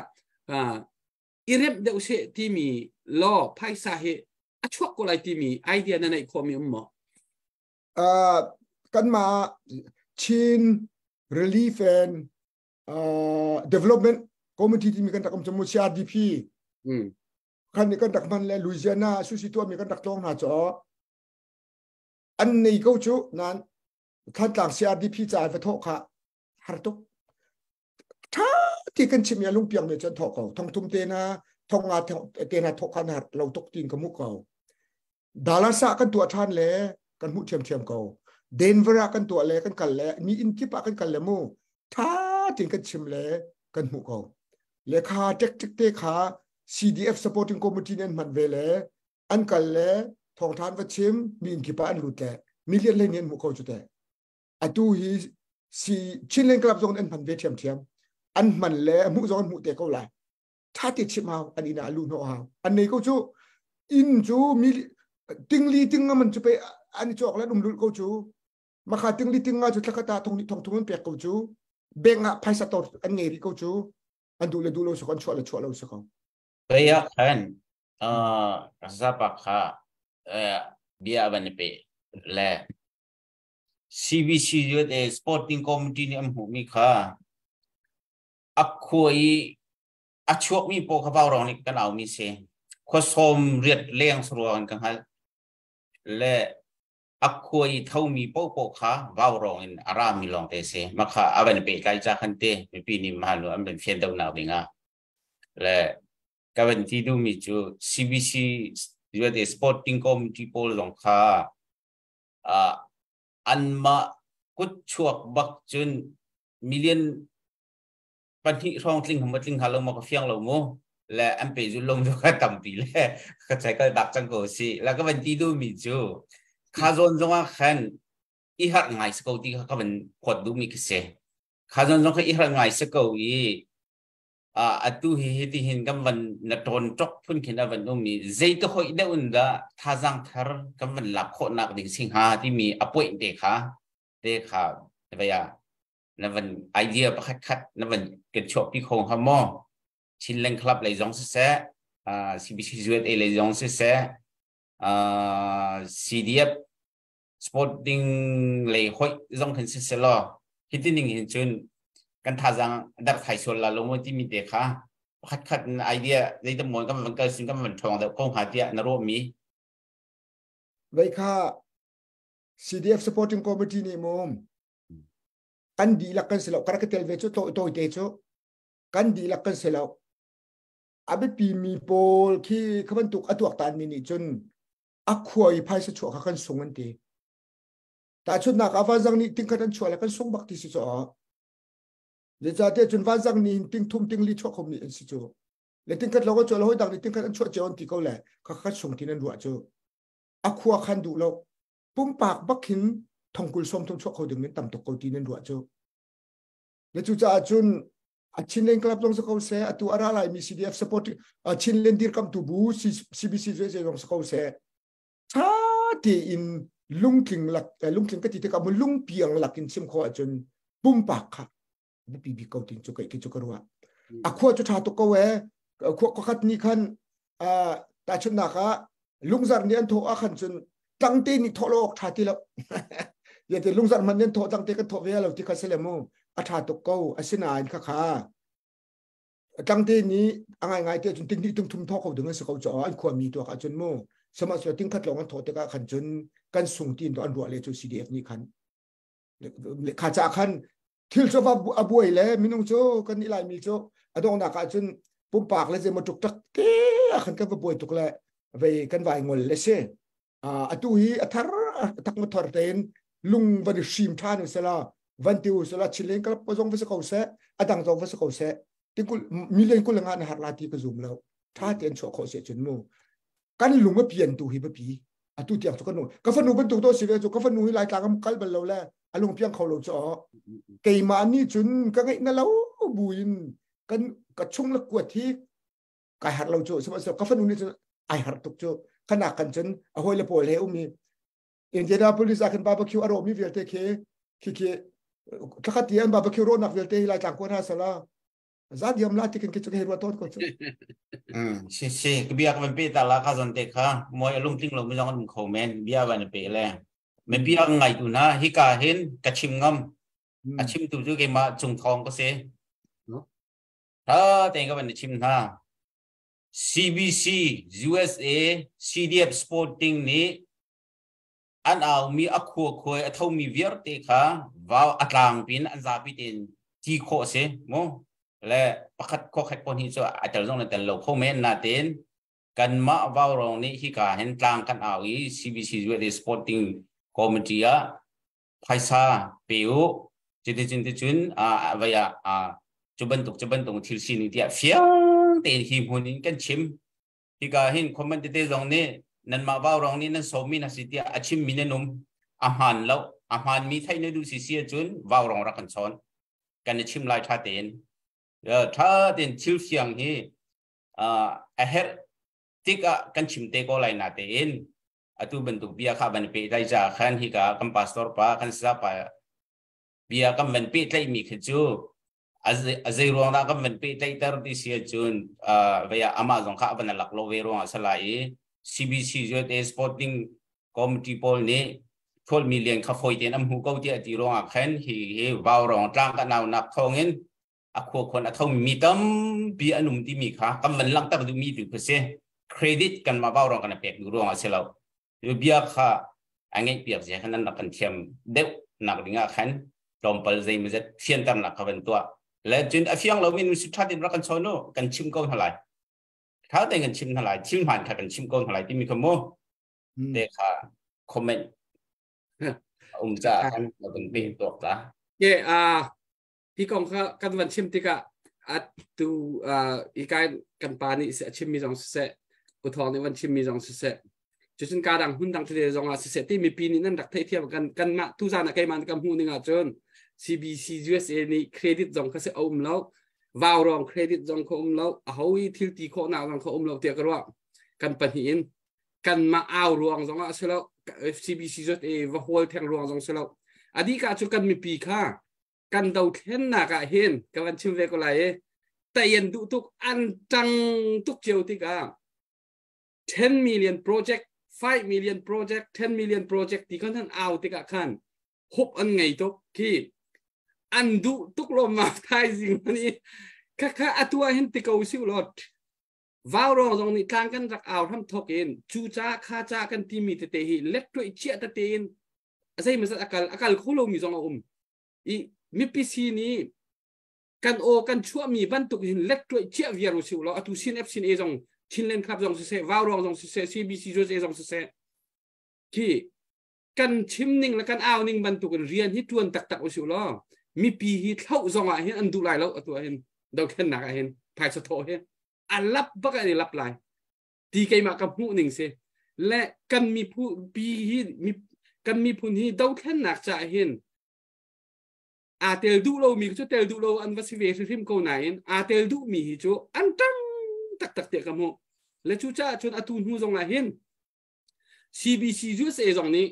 อีเรบเดียวเสที่มีล้อไพ่ซาเฮอชวกก็เลยที่มีไอเดียในความมีมั้งกันมาชิน relief and development committee ที่มีกันตะกมจมูก CRDPคันนี้ก็ดักมันเลยลุยเซียนาสุสิตัวมีกันดักตรงหน้าจออันนี้ก็จุนั้นท่านต่าง CRDP จ่ายไปทอกค่ะฮาร์ตุกถ้าที่กันชิมยาลุงเปียงเนี่ยจะทอกเขาทองทุ่มเตนะทองงาเตนะทอกขนาดเราตกตีนกับมุกเขาดาลาสกันตัวท่านเลยกันมุเทียมเขาเดนเวอร์กันตัวเลยกันเลยมีอินทิปะกันเลยมูถ้าที่กันชิมเลยกันมุกเขาเลขาเจ๊กเตขาCDF supporting committee นั้นมันเวลอันกันเลยทองทานวัชิมมีอินกิปอันลุดเลยมิเลียนเลนินมุกเขาจุดเลยอันดูฮีsi ชินเลนกลับตรงนั้นมันเวทียมอันมันเลยมุกจอนมุกเตะเขาเลยถ้าติดชิมเอาอันนี้นะลูกน้องอันนี้ก็จูอินจูมีติงลีติงมันจะไปอันนี้จอกแล้วดุมลุดเขาจูมาขาติงลีติงอ่ะจุดตะกตาทองทุ่มเปียกเขาจูเบ่งอ่ะไพ่สตอร์อันเงี้ยเขาจูอันดูเลยดูเราสักคนชัวร์เราสักคนya kan zapakha dia banpe le CBC yo de sporting committee ni amhu mi kha akhoi achok mi po kha bawrong ni kan aw mi se khosom riat leng sruan kan ha le akhoi thau mi po kha bawrong in aram mi long te se makha abanpe kai cha khan te mi pi ni ma lu am ben fian dau na bi nga le kawan tidu mi chu CBC yo de sporting committee pol long kha anma kut chuak bak chun million panthi rong tling hamtling halong ma ka fiang lo mo la ampe ju long jo ka tampi le ka chai ka dak chang ko si la kawan tidu mi chu kha zon zonga khan I hat ngai sko ti ka ban khot du mi kse kha zon zong ka I hat ngai sko yi atu hi ti hin kam van na ton tok phun khin a van mi zei to hoi de un da tha jang thar kam van lap kho nak ding sing ha ti mi apoi te kha ba ya na van idea pa khat na van ke chop pi khong ha mo chin leng club lai jong se CBC zuet e lai jong se CDF sporting เลยหอยจงเห็นเสร็จแล้วที่ที่หนึ่งเห็นจนกันท่าจังดักไทยส่วนละลงมาที่มีเด็กค่ะคัดไอเดียในตำบลก็มันก็สิ่งก็มันทองแต่คงหาเดียนรวมมีไว้ค่ะ CDF supporting committee นี่มุมกันดีลักกันเสร็จแล้วการเกตเวชโตเตโชกันดีลักกันเสร็จแล้วอาบิปีมีโปลที่เขาบรรทุกอตัวตานมินิจนอักขวยภายสะชัวกันส่งมันตีแต่ชุดนักอาฟาจังนี่ติ้งกันชัวแล้วกันส่งบักที่สิจ่อเดี๋ยวจะเดี๋ยวจนว่าจังนี่ติ้งทุ่มติ้งลิชัวเขามีอันสิจ่อแล้วติ้งกันเราก็จ่อเราให้ดังนี่ติ้งกันชัวเจ้าอันที่เขาแหละเขากันส่งที่นั่นรัวจ่ออักขวคันดูเราปุ่มปากบักหินทองกุลส้มทองชัวเขาดึงเงินต่ำตกเขาที่นั่นรัวจ่อแล้วจู่ๆจุนชินเลนกลับลงสกาวเซ่ตัวอะไรมี CDF support ชินเลนดีร์คำตูบู CBC ด้วยลงสกาวเซ่ถ้าที่อินลุงคิงหลักลุงคิงก็ที่ที่กับลุงเปียงหลักอินซิมขอจุนปุ่มปากค่ะไม่ปีบีเขาทิ้งจุกไอ้กิจุกรัวอ่ะขวดจุดหาตัวเขาเว้ขวดก็ขัดนี่ขันแต่ชุดนักะลุงซาร์เนี่ยอันโทอาขันจุนตั้งตีนี่โทโลกชาติแล้วอย่าแต่ลุงซาร์มันเนี่ยโทตั้งตีกันโทเวลเราที่เขาเสลมอาชาตุกเก้าอาศินายข้าข้าตั้งที่นี้ง่ายๆเดียวจนติ้งที่ทุ่มท่อเขาถึงกันสกาวจ่ออันควรมีตัวขัดจนโม่สมัครสติ้งขัดลงกันโทแต่ก็ขันจนกันส่งทีมตัวอันรัวเลยจุด CDF นี่ขันขาจากขันทิลโซฟาอบุยเลยมินุงโจกันนี่ลายมีโจอดองนักจนปุ่มปากเลยจะมาจุกตักเก้ขันกันไปบุยตุกเลยไปกันไหวงวเลยเช่ตุยอัทาร์ตักมาทอร์เตนลุงวันชิมท่านเสลาวันที่อุสละชิลเลนก็พอจงไปสกาวเซ่อดังจงไปสกาวเซ่ที่กูมีเลนกูเรื่องงานหาลาที่ก็ซูมแล้วถ้าเตียนโชว์เขาเสียจนมูกันลุงมาเปลี่ยนตัวฮิบปีตัวเตียงจุกันนู่ก็ฟันนูเป็นตัวโตสิเวจุก็ฟันนูให้ลายตางกันบัลเราแหละลุงเพียงเขาเราจ่อเกยมานี่จนก็ไงนั่นแล้วบุญกันกระชุ่มละกวดที่กายหัดเราจ่อสมัยก็ฟันนูนี่จะไอหัดตกจ่อขนาดกันจนเอาไว้ละปวยเลยมีอินเดียนาโพลิสอาคันบาร์บีคิวอารมณ์มีเวลเตเคถ้าขัดเตียนบาร์บีคิวโรนักเวลเตลายต่างคนหาสละซาดิยมลาติกันคิดจะเห็นว่าต้นก็จะใช่ก็เบียร์มันเป็นแต่ละข้าสันเด็กค่ะมวยลุงทิ้งลงไม่ต้องมันคอมเมนต์เบียร์วันเป็นเลยไม่เบียร์ไงตัวนะฮิกาเห็นกระชิมงำชิมตัวจู่เกมาจงทองก็เสียถ้าแต่งก็เป็นชิมนะ CBC USA CDF Sporting นี้อันเอามีอักขวคอยเท่ามีเวียร์เตะค่ะว่าอัตรางเป็นอันซาพิเตนที่โคเสียมั้งและประคัดข้อขัดคนที่จะอาจจะต้องในแต่เราคอมเมนต์นาเต็นกันมาว่าเรานี่ที่การเห็นกลางกันเอาอี CBC USA Sporting Committee ภายซาเปียวจุนว่าจุบันตุกที่สิ่งนี้เฟี้ยงเต็นที่หุ่นกันชิมที่การเห็นคอมเมนต์ที่ตรงนี้นั่นมาว่าเรานี่นั่นสมินาสิทธิ์อาชิมมินนุ่มอาหารแล้วอาหารมีไทยในดูสิเสียจุนว่าเรารักกันซ้อนกันชิมลายชาเต็นถ้าเต็นชิลเสียงที่เฮร์ติกกันชิมเตก็ลายนาเต็นตัวบรรทุกเบียร์ข้าบันเปได้จากขันที่กัมปัสตอร์ปากันสาปเบียร์กัมบันเปได้มีขึ้นจูอาศัยรวงรักกัมบันเปได้ตร์ที่เสียจุนวิยาอามาซองข้าบันหลักโลเวรวงสลาย CBC USA Sporting Committee พอลนี้ทุกมิลเลียนข้าฟอยเต็นอัมหูเก้าเดียตีรองอักขันที่ว่าวรองจ้างกันเอานักทองเงินอักขวคนอักทองมีตั้มปีอนุมที่มีค่ะกำมันลังตั้งดูมีถึงเปอร์เซ็นต์เครดิตกันมาว่าวรองกันเปียกดูรองเสร็จแล้วเบียร์ค่ะอันนี้เปียกเสียขนาดนักกันเทียมเด็กนักดิ่งอักขันจอมเปิลใจมันจะเทียนตั้งนักเขาเป็นตัวและจนเฟียงเรามีนุสุดท้ายที่รักกันโซโน่กันชิมก้อนเท่าไหร่ถ้าแต่กันชิมเท่าไหร่ชิมผ่านค่ะกันชิมก้อนเท่าไหร่ที่มีคำโม่เด็กค่ะคอมเมนต์จะกันเราเป็นปีตัวจ้ะที่กองเขากันวันชิมที่กะตูอีกายกันปานี่เสียชิมมีสองเสะกุทองในวันชิมมีสองเสะจุดสุดการดังหุ่นดังทะเลสองเสะที่มีปีนี้นั่นดักเทียบกันมาทุกสารนักการมันกันหุ่นหนึ่งจน CBC USA นี่เครดิตสองเขาเสียแล้ววาวรองเครดิตสองเขาแล้วเขาอีทิลตีโคหนาวสองเขาแล้วเตียกันว่ากันปัญหากันมาเอารวงสองเสร็จแล้ว CBC USA ว่าโฮลแทงรวงสองเสร็จแล้วอดีตการจุดกันมีปีค่ะกันดาวเห็นหนักเห็นกันชิมเวกอะไรแต่ยันดูทุกอันจังทุกเจ้าที่กะ10 million project 5 million project 10 million project ที่กันท่านเอาติกะขันฮบอันไงตุกที่อันดูตุกลมมาไทยจริงวันนี้ค่ะอัตัวเห็นติกเอาสิวลอดวาวรองตรงนี้การกันรักเอาทำทกเองจูจ้าข้าจ้ากันที่มีแต่หิเล็กตัวเชี่ยแต่เองอะไรมันสักอาการคู่เรามีสองอีมีปีซีนี้กันโอกันชั่วมีบรรทุกหินเล็กตัวเชี่ยเวียรุสิวเราอัตุซินเอฟซินเอจงชินเลนครับจงสุเสวาวรองจงสุเสซีบีซีจูเอจงสุเสที่กันชิมนิ่งและกันเอานิ่งบรรทุกเรียนที่ทวนตักอุสิวเรามีปีที่เท่าจงอ่ะเห็นอันดูลายแล้วตัวเห็นดาวแค่หนักเห็นภายสะโถเห็นอันลับบักอันนี้ลับลายตีไกมากับหูหนึ่งเสและกันมีผู้ปีที่มีกันมีผู้ที่ดาวแค่หนักจะเห็นอาเตลดูเรามีก็จะเตลดูเราอันวัสิเวสริมโกไหนอาเตลดูมีฮิโจอันตั้งตักเตะกับหูและชูจ้าจนอาตุนหูจงละเห็น CBC จุดเอจงนี้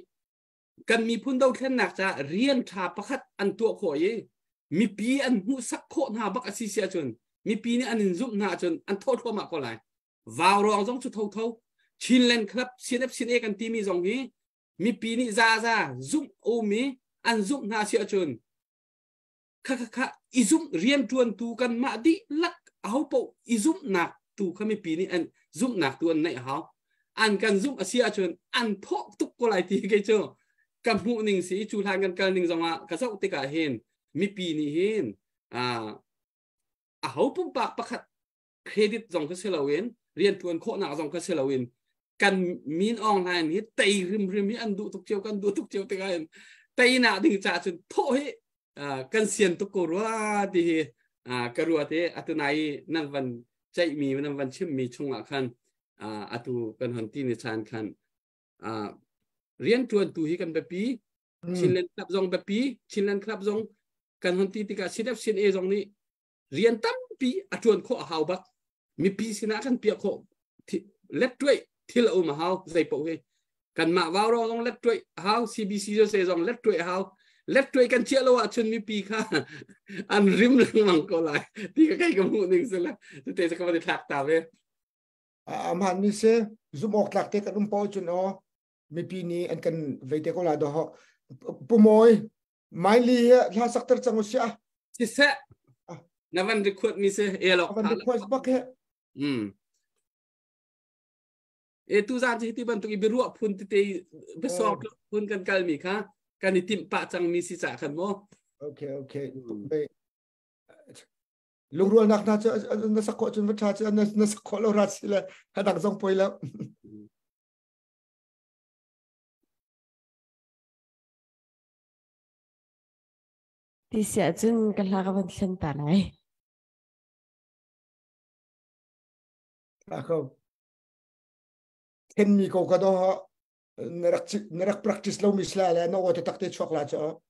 กันมีผู้ดาวแค่หนักจะเรียนชาประคัดอันตัวข่อยมีปีอันหูสักโคหาบักอสิเสียจนมีปีนี้อันนินซุ่มหน้าจนอันโทษทั่วมาก็ไหลวาวรองจงจุดเท่าชินเลนครับซีเอฟซีเอกันทีมีจงนี้มีปีนี้ซาซุ่มโอมีอันซุ่มหน้าเสียจนค่ะอีซุ่มเรียนทวนตูกันมาดิลักเอาเปอีซุ่มหนักตูเขามีปีนี้อันซุ่มหนักตัวไหนเขาอันกันซุ่มเสียจนอันโทษทุกคนไหลทีกันเจ้ากับหูหนึ่งสีจูทางกันหนึ่งจงอ่ะกระเซาติกาเห็นมีปีนี้เห็นเอาปุ่มปากประคัดเครดิตจงก็เซลวินเรียนทวนโคหนักจงก็เซลวินกันมีนออนไลน์นี้ตีริมมีอันดูทุกเจียวกันดูทุกเจียวติกันตีหน้าดึงจ่าจนโทษกันเสียนตุกรัวดีกรัวเตอัตุนายนั่นวันใจมีนั่นวันชิมมีช่วงละคันอัตุกันหันที่นิชานคันเรียนทวนตูฮีกันแบบปีชินเลนครับจงแบบปีชินเลนครับจงกันหันที่ติกาซีเอฟซีเอจงนี้เรียนตั้มปีอัจวนโคหาวบักมีปีสินะกันเปียโคเล็ดด้วยที่เรามาหาวใจโปะกันมาวาวรองเล็ดด้วยหาว CBC จะเซจงเล็ดด้วยหาวเล็ดด้วยกันเชี่ยวว่าชนมีปีค่ะอันริมเรื่องมังก็ไหลที่ก็ใกล้กับหูหนึ่งสิละจะเตะจะเข้ามาในทักตาเว้ยมันนี่เสซุมออกหลักเตะกันปอจุนอ๋อมีปีนี้อันกันเวทก็ลาดอปุ่มอยไม่ลีลาสักตร์จังวะเสียที่เสนับวันรีควดมีเสหรอกวันรีควดบักเหตุจานที่บันทุกอิบรัวพุ่นที่ไปสอบพุ่นกันกัลมีค่ะการที่ติมปะจังมีสิจ่าขันโมโอเคไปลุงรัวนักน่าจะน่าสักคนจนวัชชาจะน่าสักคนเรารัดสิเลยให้ดังส่งไปแล้วที่เสียจนกันลากบันเซนตาไหนครับเห็นมีก็ต้องنرك براكتيس لو مثلا لانه هو تقطيع شوكولاته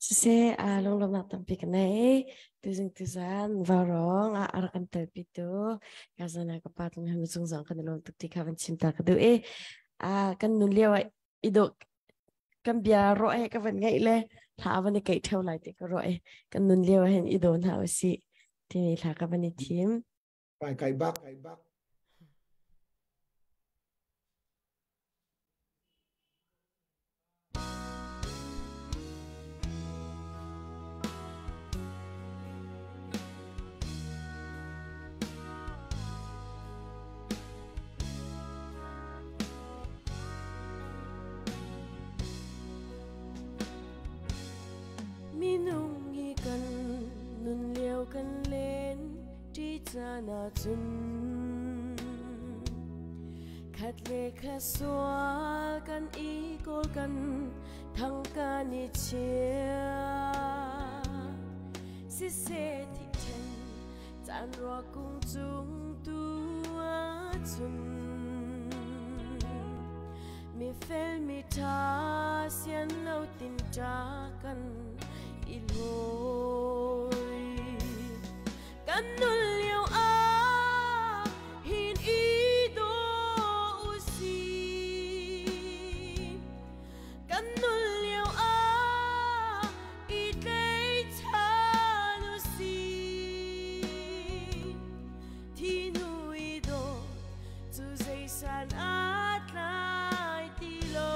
Sese long long nak tampi kenai tuzan varong arakan terpitu kasana kapatung ham sungsang kan long tukti kawan cinta kadu kan nulia wa idok kan bia roe kawan ngai le thawan ni kai thau lai te ka roe kan nulia wa hen idon ha si tini tha kawan ni team kai bakกันเล่นที่จะน่าจุนขัดเลขัดสวากันอีกอลกันทั้งการนิเชียสิเสที่เทนจานรอกุ้งจุงตัวจุน mi fel mi ta sian lau tin cha kan ilhoi kan nul liao a hin i do usi kan nul liao a i dei cha nu si thi nui do tu dei san at lai ti lo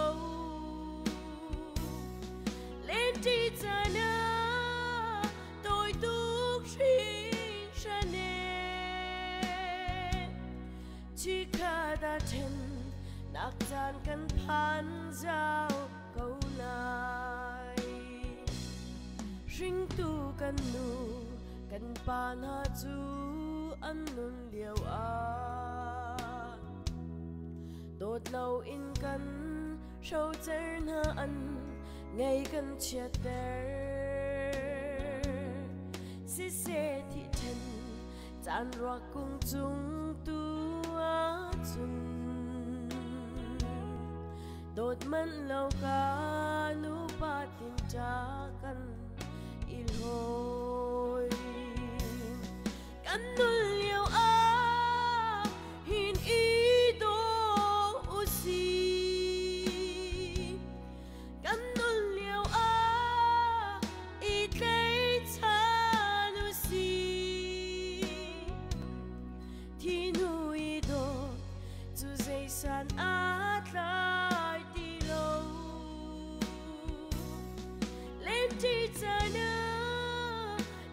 lên ti ta na tôi tuk riêng shane chỉ cả đã thân nạc gian căn phan giao câu lại riêng tu căn nu căn pan ha chu an nun liao a đột lâu in căn sâu chân ha an ngày căn chia ter si se thị thân chan roa cung chung tu a chun đột man lâu ca nu pa tin cha kan ilhoi kan nul liao a hin i do usi kan nul liao a i dei cha nu si thi nui do tu dei san at lai ti lo lên ti cha na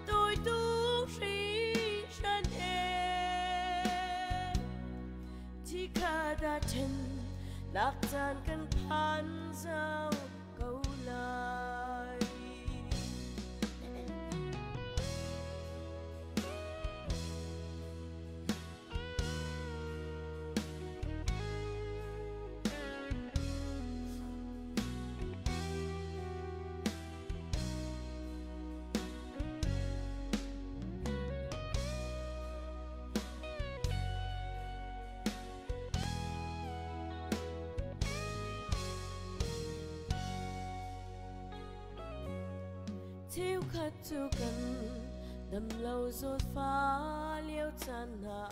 tôi tuk riêng shane chỉ cả đã chân lạc gian căn phan giao câu lại thiếu khát tu cần đầm lâu rốt phá liêu chan hạ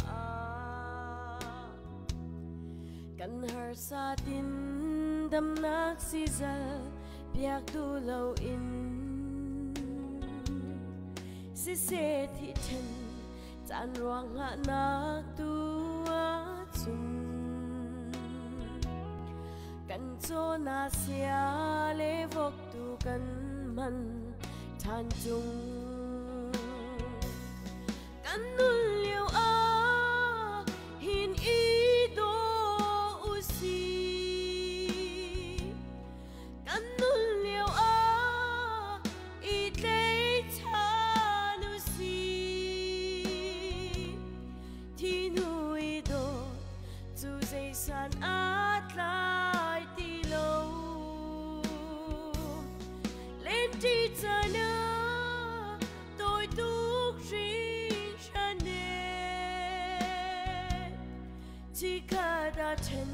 cần har sa tin đầm nak si zal piak tu lâu in si se thị thân chan ruang hạ nak tu a chung cần cho na sia le vok tu cần man than chung kan nul liao a hin i do usi kan nul liao a i dei cha nu si thi nui do tu dei san at lai ti lo lên ti cha na tôi tuk riêng shane chỉ cả đã thân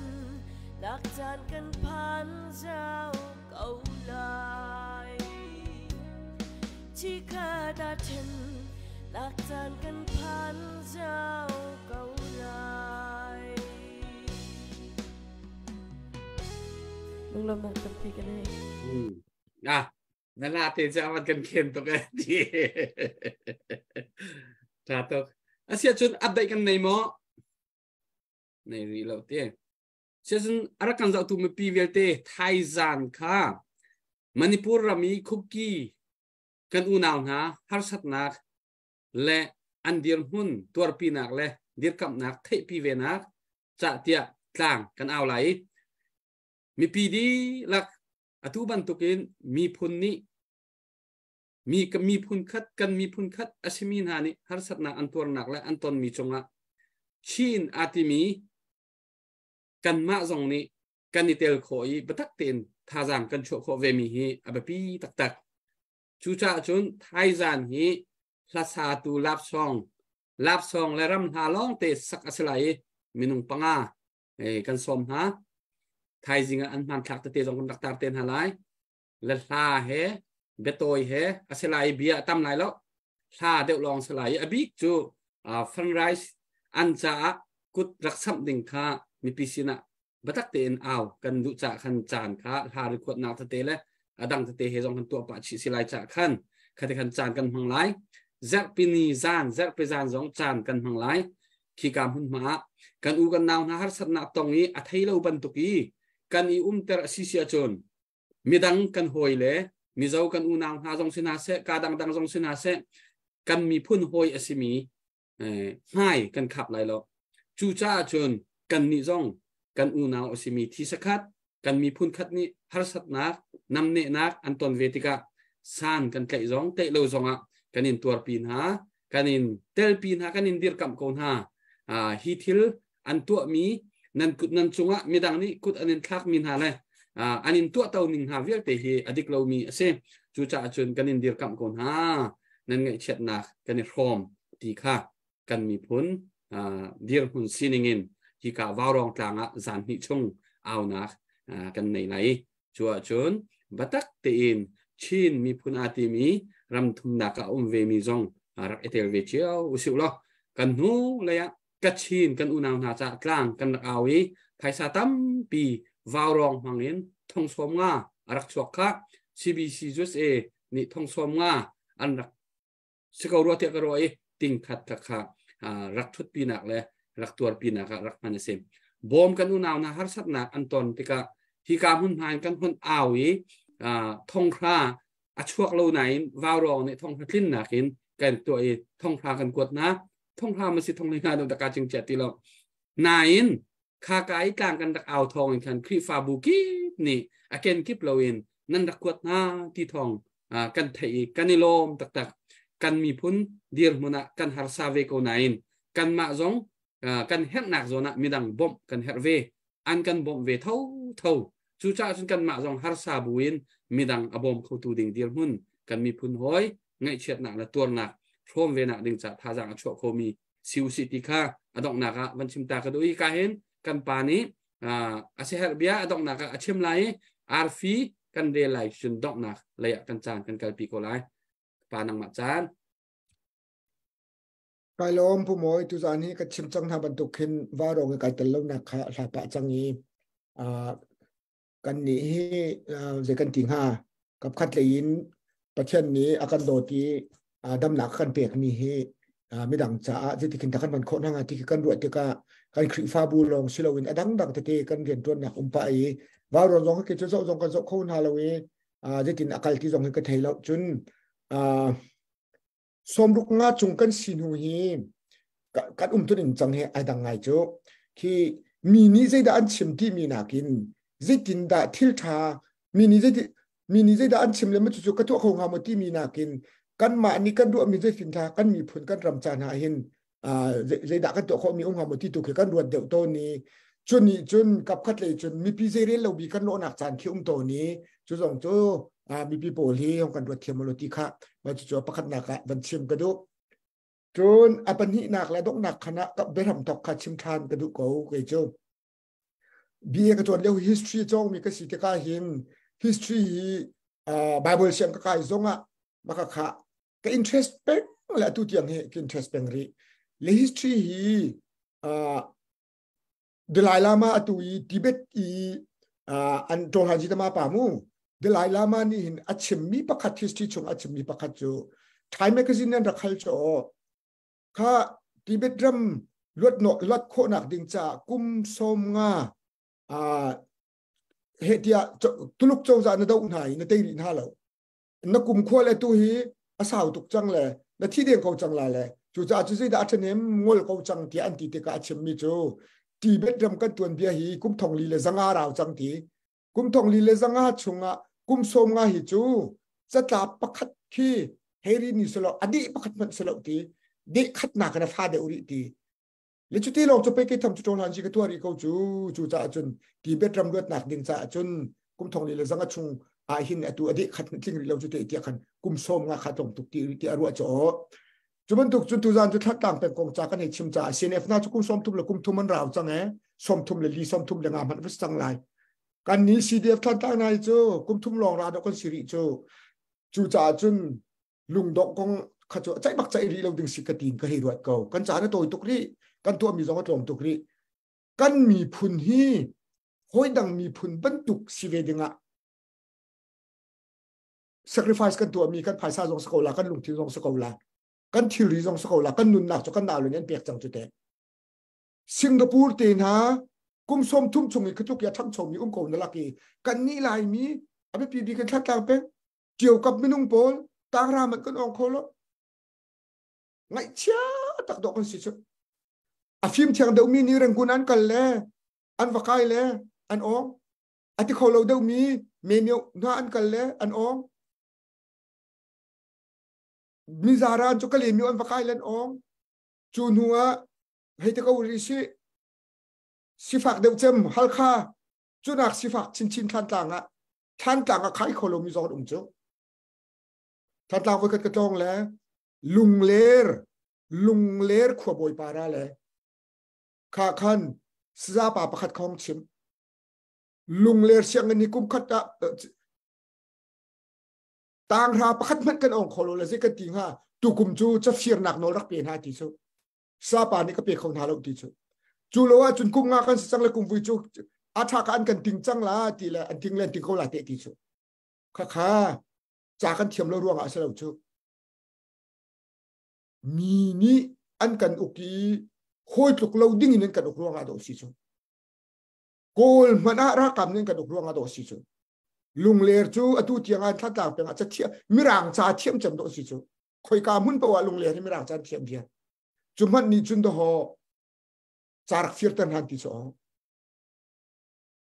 lạc gian căn phan giao câu lại chỉ cả đã thân lạc gian căn phan giao câu lại mừng lắm bạn tập thì cái nàyนั่นล่ะที่จะมันกันเข็นตัวกันที่ถ้าตัวอาเซียจุนอัปเดตกันในหม้อในรีโหลดเต้เช่นอะไรกันจะตัวมีปีเวลเต้ไทยจานค่ะมณิปุรมีคุกกี้กันอุณาวนะฮาร์สัตนักและอันเดียร์หุ่นตัวปีนักและเดียร์กับนักเทปีเวนักจะเตียกลางกันเอาไหลมีปีดีหลักอตุบันตุกินมีพุนนี้มีพุนคัดกันมีพุนคัดอาชิมินหานี่ฮาร์สัตนักอันตัวนักและอันตนมีจงะชีนอาติมีกันมาจงนี้กันนิเตลโคอีบัตักเต็นท่าจางกันโชโคเวมีฮีอับปีตักชูชาจุนไทยจานฮีลาซาตูลาบซองและรำหาลองเตสักอสไลมินุงปังอากันสมฮะ ไทยจริงอันมันทักเตะจงคนดักตาเต้นหาไลและลาเฮเบตอยเฮอาศัยเบียตั้มไหนแล้วลาเดือดลองสลายอบิกจูฟันไรส์อันจะกุดรักษาดิ่งค่ามีพิสินะบัตักเต้นเอากันดูจากขันจานค่าลาหรือขวดนาเตะและดังเตะเฮจงคนตัวปะชิสลายจากขันขัดขันจานกันพังไลเซร์ปินีจานเซร์ปิจานจงจานกันพังไลขี้กามหุ่นมากันอูกันนาวนาฮาร์สัตนาตรงนี้อัฐิเลวบันตุกีกันอีเตอร์ซิเซียจนมีดังกันหอยเลยมีเจ้ากันอูนาวนาจงสินาเสกาดังจงสินาเสกันมีพุ่นหอยอสิมีให้กันขับไหลแล้วจูจ้าจนกันนิจงกันอูนาวอสิมีที่สกัดกันมีพุ่นคัดนี้ฮาร์สัตนักนำเนนักอันตอนเวติกาสานกันเตะจงเตะเลวจงอ่ะกันอินตัวปีนหากันอินเตลปีนหากันอินดีร์กับคนหาฮิทิลอันตัวมีนันจุงะมีดังนี้กุดอันนี้ทักมินหาเลยอันนี้ตัวเต่านิงหาเวียกเตะอดีตเรามีเสจูจ่าจนกันอินเดียร์กับคนหานั่นไงเช็ดนักกันอินพร้อมตีค่ะกันมีผลเดียร์หุ่นซีนิงินที่กะวาวรองกลางอ่ะจานนิชงเอานักกันไหนจัวจนบัตักเตียนชินมีผลอาติมีรำทุนนักเวมีจงรักเอเทลเวเชียวอุสิวล้อกันหูเลยอะกัดชินกันอุณาวนาจากกลางกันเอาไว้ไทยสาตัมปีวาวรองมังเงินทองสวมงารักชวกค่ะ CBC จุดนี่ทองสวมงาอันรักสกอรัวเทียกรัวติงขัดตะค่ะรักทุดปีนักเลยรักตัวปีนักรักมันเสมบอมกันอุณาวนาฮาร์สัตนักอันตอนที่กะที่การหุ่นหานกันหุ่นเอาไว้ทองคราอช่วงเราไหนวาวรองเนี่ยทองคลิ้นนักเห็นกันตัวทองครากันกดนะทองครามันสิทองในงานดวงตาจึงเจ็ดที่เรานายนคาไกกลางกันดักเอาทองกันครีฟาบุกินี่อาเกนกิปเราเองนั่นดักกดนะที่ทองกันไทยกันนิลมตักกันมีพุนเดียร์มุนะกันฮาร์ซาเวโกนายนกันมาจงกันเฮดนักโซนะมีดังบอมกันเฮดเวอันกันบอมเวเท่าจูจ่าจนกันมาจงฮาร์ซาบุวินมีดังอบอมเขาตูดิ่งเดียร์มุนกันมีพุนหอยไงเช็ดหนักและตัวหนักพร้อมเวนักดิ่งจากท่าจางชั่วโคมีซิวสิติค่ะอดอกนักวันชิมตากระดูอีกาเห็นกันปานี้อาเซียเบียอดอกนักอาเชิมไลอาร์ฟีกันเดลัยจนดอกนักเลยกันจานกันกัลปีโกไลปานังมาจานไกลอมผู้มวยตุจานี้ก็ชิมจังทาบรรทุกขึ้นว่าโรงไก่ตะลุนักค่ะลาปะจังนี้กันนี้เจกันติงห้ากับคัดเลยยินประเทศนี้อาการโดดีดำหนักกันเปียกนี้ไม่ดังจ้าจะติดกันตะกันมันโคตรห่างที่กันรวดที่กันคริฟาบูลงสิลวินดังที่กันเรียนตัวหนักไปว่าเราลองให้กิจวัตรลงกันโซโคนฮาโลวีจะติดอาการที่ลงให้กันเทลจุนสมรุกงาจงกันสินหูฮีกันตัวหนึ่งจังให้ดังไงโจที่มีนิสัยด้านชิมที่มีนักินจิตินดาทิลทามีนิสัยด้านชิมเลยมันจุกกระตัวของหามที่มีนักินกันมาอันนี้กันดูมีใจสินทากันมีผลกันรำจานหาเห็นใจด่ากันตัวเขามีองค์หามที่ตัวกันรวดเดี่ยวตัวนี้จนกับคัดเลยจนมีพิเศษเรื่องเราบีกันโลนักจานคิ้วตัวนี้จุดสองจุดมีปีโป้ที่ของกันรวดเทียมมลติค่ะมาจุดประคัดนักบันชิมกระดูจนอปันหินักและดอกนักคณะกับเบรมตอกขัดชิมทานกระดูเขาเกยโจเบียกระตัวเรียก history จงมีกสิทธิ์การเห็น history Bible เสียงก็กายจงอ่ะมาค่ะก็ interest เป็นและทุกอย่างเหตุ interest เป็นรีเลย history เดลัยลามาตุยทิเบตอันโจฮันจิตมาปามูเดลัยลามานี่เห็นอัจฉริประคัด history ชงอัจฉริประคัดโจไทยแมกกาซีนนั่นรักใครโจข้าทิเบตรัมลดโนลดโคนักดิ่งจากกุมสมงาเฮติยาตุลุกโจจานดาวน์ไห้นเตยรินฮาโลนักกุมขั้วเลยตัวฮีอาสาวตุกจังเลยและที่เดียงเขาจังเลยจู่จะจุดที่ดัชนีมงลเขาจังที่อันติเตกาเชมิโจที่เบ็ดรำกันตัวเบียฮีกุมทองลีเลจังอาเราจังที่กุมทองลีเลจังอาชงะกุมสมงาฮิจูจะตาปักขัดที่เฮรินิสโลอดีปักขัดมันสโลที่เด็กขัดหนักนะฟาเดอุริตีเลจุดที่เราจะไปกิทำจุดโจรหันจิกตัวรีเขาจู่จะจนที่เบ็ดรำรวดหนักดิ่งจะจนกุมทองลีเลจังอาชงหินตัวอดีขัดจริงเราจุดเดียกันกุมสมงาขัดตรงตุกที่อรัวโจจุบันตุกจุดตุจานจุดทัดต่างเป็นกองจากกันให้ชิมจ่าเซียนเอฟน่าจะกุมสมทุมเลยกุมทุมมันราวจังไงสมทุมเลยลีสมทุมเลยงามมันวิสังไล กันนี้ CDF ท่านตั้งนายจูกุมทุ่มลองราดกันสิริจูจ่าจุนลุงดอกกงขจรใจบักใจรีเราดึงสิกตีนก็ให้รวดเก่ากันจ่าเนี่ยตัวตุกรีกันตัวมีสองตัวตุกรีกันมีพุนฮีห้อยดังมีพุนบรรทุกสิเวดิงะ sacrifice กันตัวมีกันภายซาจงสกอลากันลุงที่จงสกอลากันทิรีจงสกอลากันนุนหนักจกันดาวเลยเนี่ยเปียกจังจุดเดสิงคโปร์ตีนฮะกุมส้มทุ่มชงอีกทุกอย่างทั้งชงมีโกนนั่นละกีกันนี่ลายมีอภิปีดีกันทัดต่างเป็นเกี่ยวกับมินุ่งโปลต่างรามันกันองโคโลไงเชี่ยตักดอกกันสิจุอาฟิมเชียงเดามีนี่เรื่องกุนันกันเลยอันวักายเลยอันองอาทิเขาเราเดามีเมนิวน่าอันกันเลยอันองมิซารันจุกเลมิวอันวักายเล่นองจูนัวให้ที่เขาริชิสิฟักเดวเจมฮัลคาจุนักสิฟักชินทันต่างอ่ะใครเขาเรามีสององค์จุทันต่างไว้กันกระจองแล้วลุงเลร์ขวบบอยปาราเลยข้าขันสซาปาประคัดของชิมลุงเลร์เสียงเงินนี่กุมขัดต่างราประคัดมันกันองค์เขาเราเลยสิกันจริงฮะตุกุมจูจะเฟียร์หนักโนรักเปลี่ยนหาทีสุซาปานี่ก็เปลี่ยนของทาเราทีสุจูเลว่าจุนกุมงากันสังเลยกุมวิจูอาชากันกันติงจังละทีละอันติงเล่นติงเขาละเตะทีสุข้าจากกันเทียมเราร่วงอาเสเราจูมีนี่อันกันอุกีห้อยตุกเราดิ้งนั่นกันอุกร่วงอาโดสิจูโกลมันอารักกรรมนั่นกันอุกร่วงอาโดสิจูลุงเลร์จูอตุเทียงอันทัดต่างเป็นอาจจะเทียมมิรังจ่าเทียมจำโดสิจูคอยการมุ่นประวัติลุงเลร์ที่มิรังจ่าเทียมเดียจุมันนี่จุนดอจารักฟิร์ตันฮันติโซ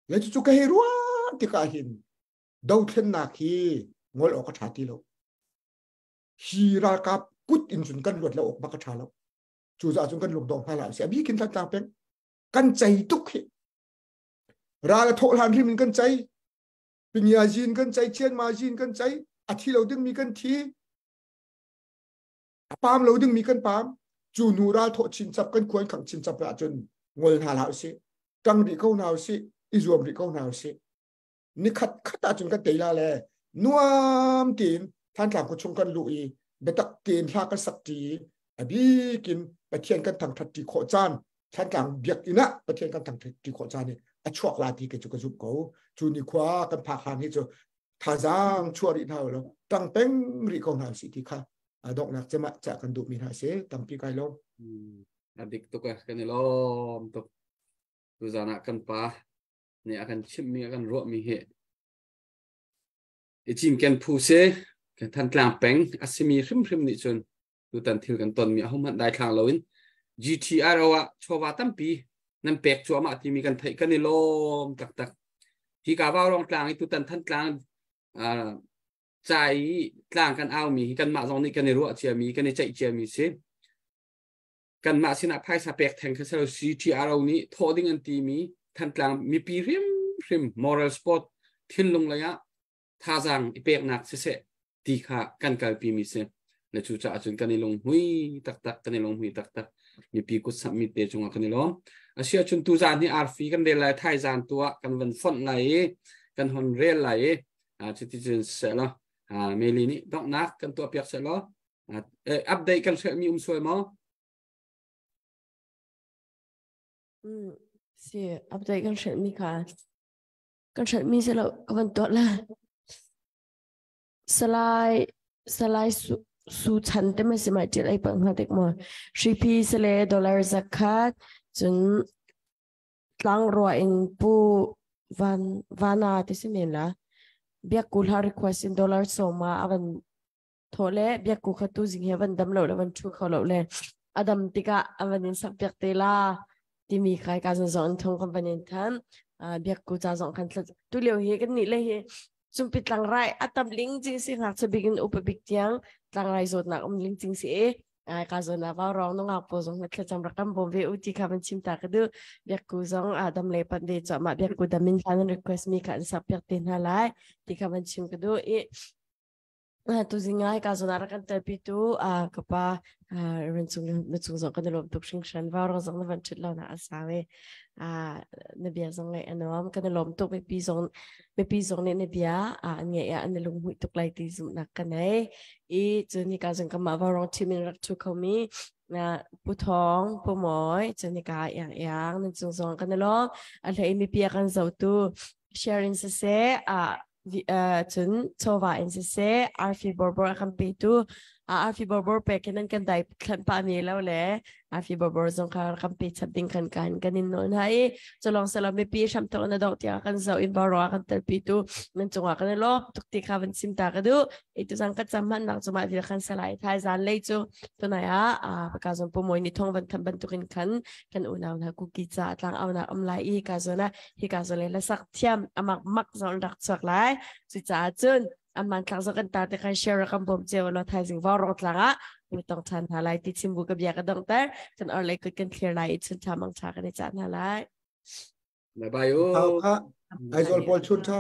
แล้วจู่ๆก็เฮรัวที่กาหินดาวเทนนาคีงอลออกกระชาติโลฮีรากับกุดอินสุนกันหลวดแล้วออกมากระชาแล้วจู่ๆจุนกันหลงดองพาลาเสียบีกินทัดต่างเป็นกันใจทุกข์ราละโทหันที่มันกันใจปิญญาจีนกันใจเชียนมาจีนกันใจอาทิเราดึงมีกันทีปามเราดึงมีกันปามจูนูราโทชินจับกันควรขังชินจับจนงลหาลาวสิกังริเข้าหนาวสิอิจวมริเข้าหนาวสินี่ขัดจนกันเตยละเลยนัวมตีนท่านหลังก็ชงกันลุยเบตักตีนลากันสักทีอบีกินไปเทียนกันทางทัดตีโคจานท่านหลังเบียกอินะไปเทียนกันทางตีโคจานนี่อชวกลาตีกันจุกจุบเขาจูนี่คว้ากันพาหางนี่จะท่าจางชัวริเท่าแล้วตั้งเป็นริเข้าหนาวสิที่ค่ะดอกนักจะมาจากกันดูมีหาเสตั้งปีไกลลงadik tu kan lom tu zana kan pa ni akan chim mi akan ro mi he ichin kan phu se kan than tlang peng asimi hrim ni chun tu tan thil kan ton mi hom han dai thang loin GTR awa chowa tampi nan pek chu ma ti mi kan thai kan lom tak hi ka ba rong tlang tu tan than tlangใจกลางกันเอามีกันมาตรงนี้กันในรั้วเชียมีกันในใจเชียมีเช่กันมาสินะไพ่สเปกแทงคือเราซีทีอาร์เอานี้ทอดิ้งอันตีมีทันกลางมีปีริมมอรัลสปอร์ตทิ้งลงระยะท่าจังอีเปกหนักเสียตีขากันกลายปีมีเช่และจู่ๆจนกันในลงหุยตักกันในลงหุยตักมีปีกุศลมีเตจงกันในลงอาเซียจนตูจานนี่อาร์ฟีกันเดลไลไทยจานตัวกันวันฟอนไหลกันฮอนเรลไหลจิตจินเสร็จแล้วเมลีนี่ต้องนักกันตัวเปียกเสร็จแล้วอัปเดตกันเสร็จมีสวยมั้งสิอัปเดตกันเสร็จมีค่ะกันเสร็จมีเสร็จแล้วก็วันตัวละสไลด์สูชันแต่ไม่สมัยเจริญปังหาเด็กมั้งชีเสร็จดอลลาร์สักขาดจนตั้งรออินปูวานาที่สิเมนละเบียกูหา request in dollar ส่งมาอวันโทรเลยเบียกูขัดตู้สิงเหวันดำเหล่าแล้ววันชูเขาเหล่าเลยอดัมติกะอวันนี้สักเบียกเตล่าที่มีใครการสอนทงคอมพานีทันเบียกูจะส่งคันตุเลียวเฮกันนี่เลยจุ่มปิดหลังไรอดัมลิงจริงสิหากจะบินอุปบิกเตียงหลังไรสดนักลิงจริงสิการสอนว่าร้องน้องอาปส่งนักจำรักกันบ่มเวอุติคามันชิมตากระดูเบียกูส่งอดัมเลยปันเดจมาเบียกูดามินทัน request มีการสับเบียกเต็นหาไลที่คามันชิมกระดู tu zingai ka zonara kan terpitu kapa rensung zong kan lom tuk sing shan va ro zong na van chit lo na asawe na bia zong ngai anom kan lom tuk me pi zong ne bia nge ya an lung hui tuk lai ti zum na kan ai I chu ni ka zong ka ma va rong chi min rak chu khomi na pu thong pu moi chu ni ka yang nen chung zong kan lom an thai mi pia kan zo tu sharing se chun chowa in se arfi borbor akan petu arfi borbor pekenan kan dai kan pa mi lo le arfi borbor zong kan pe chatting kan kanin non hai cholong salam me pi sham to na dot ya kan zo in baro kan tel pitu nan chunga kan lo tuk ti ka van sim ta ka du itu sang ka chamman nak chuma di kan salai thai zan le chu to na ya ka zon pu moi ni thong van tham ban tukin kan unaw na ku ki cha tlang aw na am lai I ka zona hi ka zole la sak thiam amak mak zon dak chak laiสุดจ้าจุนอันมันครั้งสักตาแต่ใครแชร์กันผมเจอว่าเราไทยสิ่งว่ารถละไม่ต้องทันหาอะไรติดชิมบุกับยากันตั้งแต่จนอะไรก็กันเคลียร์ไลท์ชุนทามังชากันในจานหาอะไรบายบายโอ้ไอ้โซลบอลชุนเท้า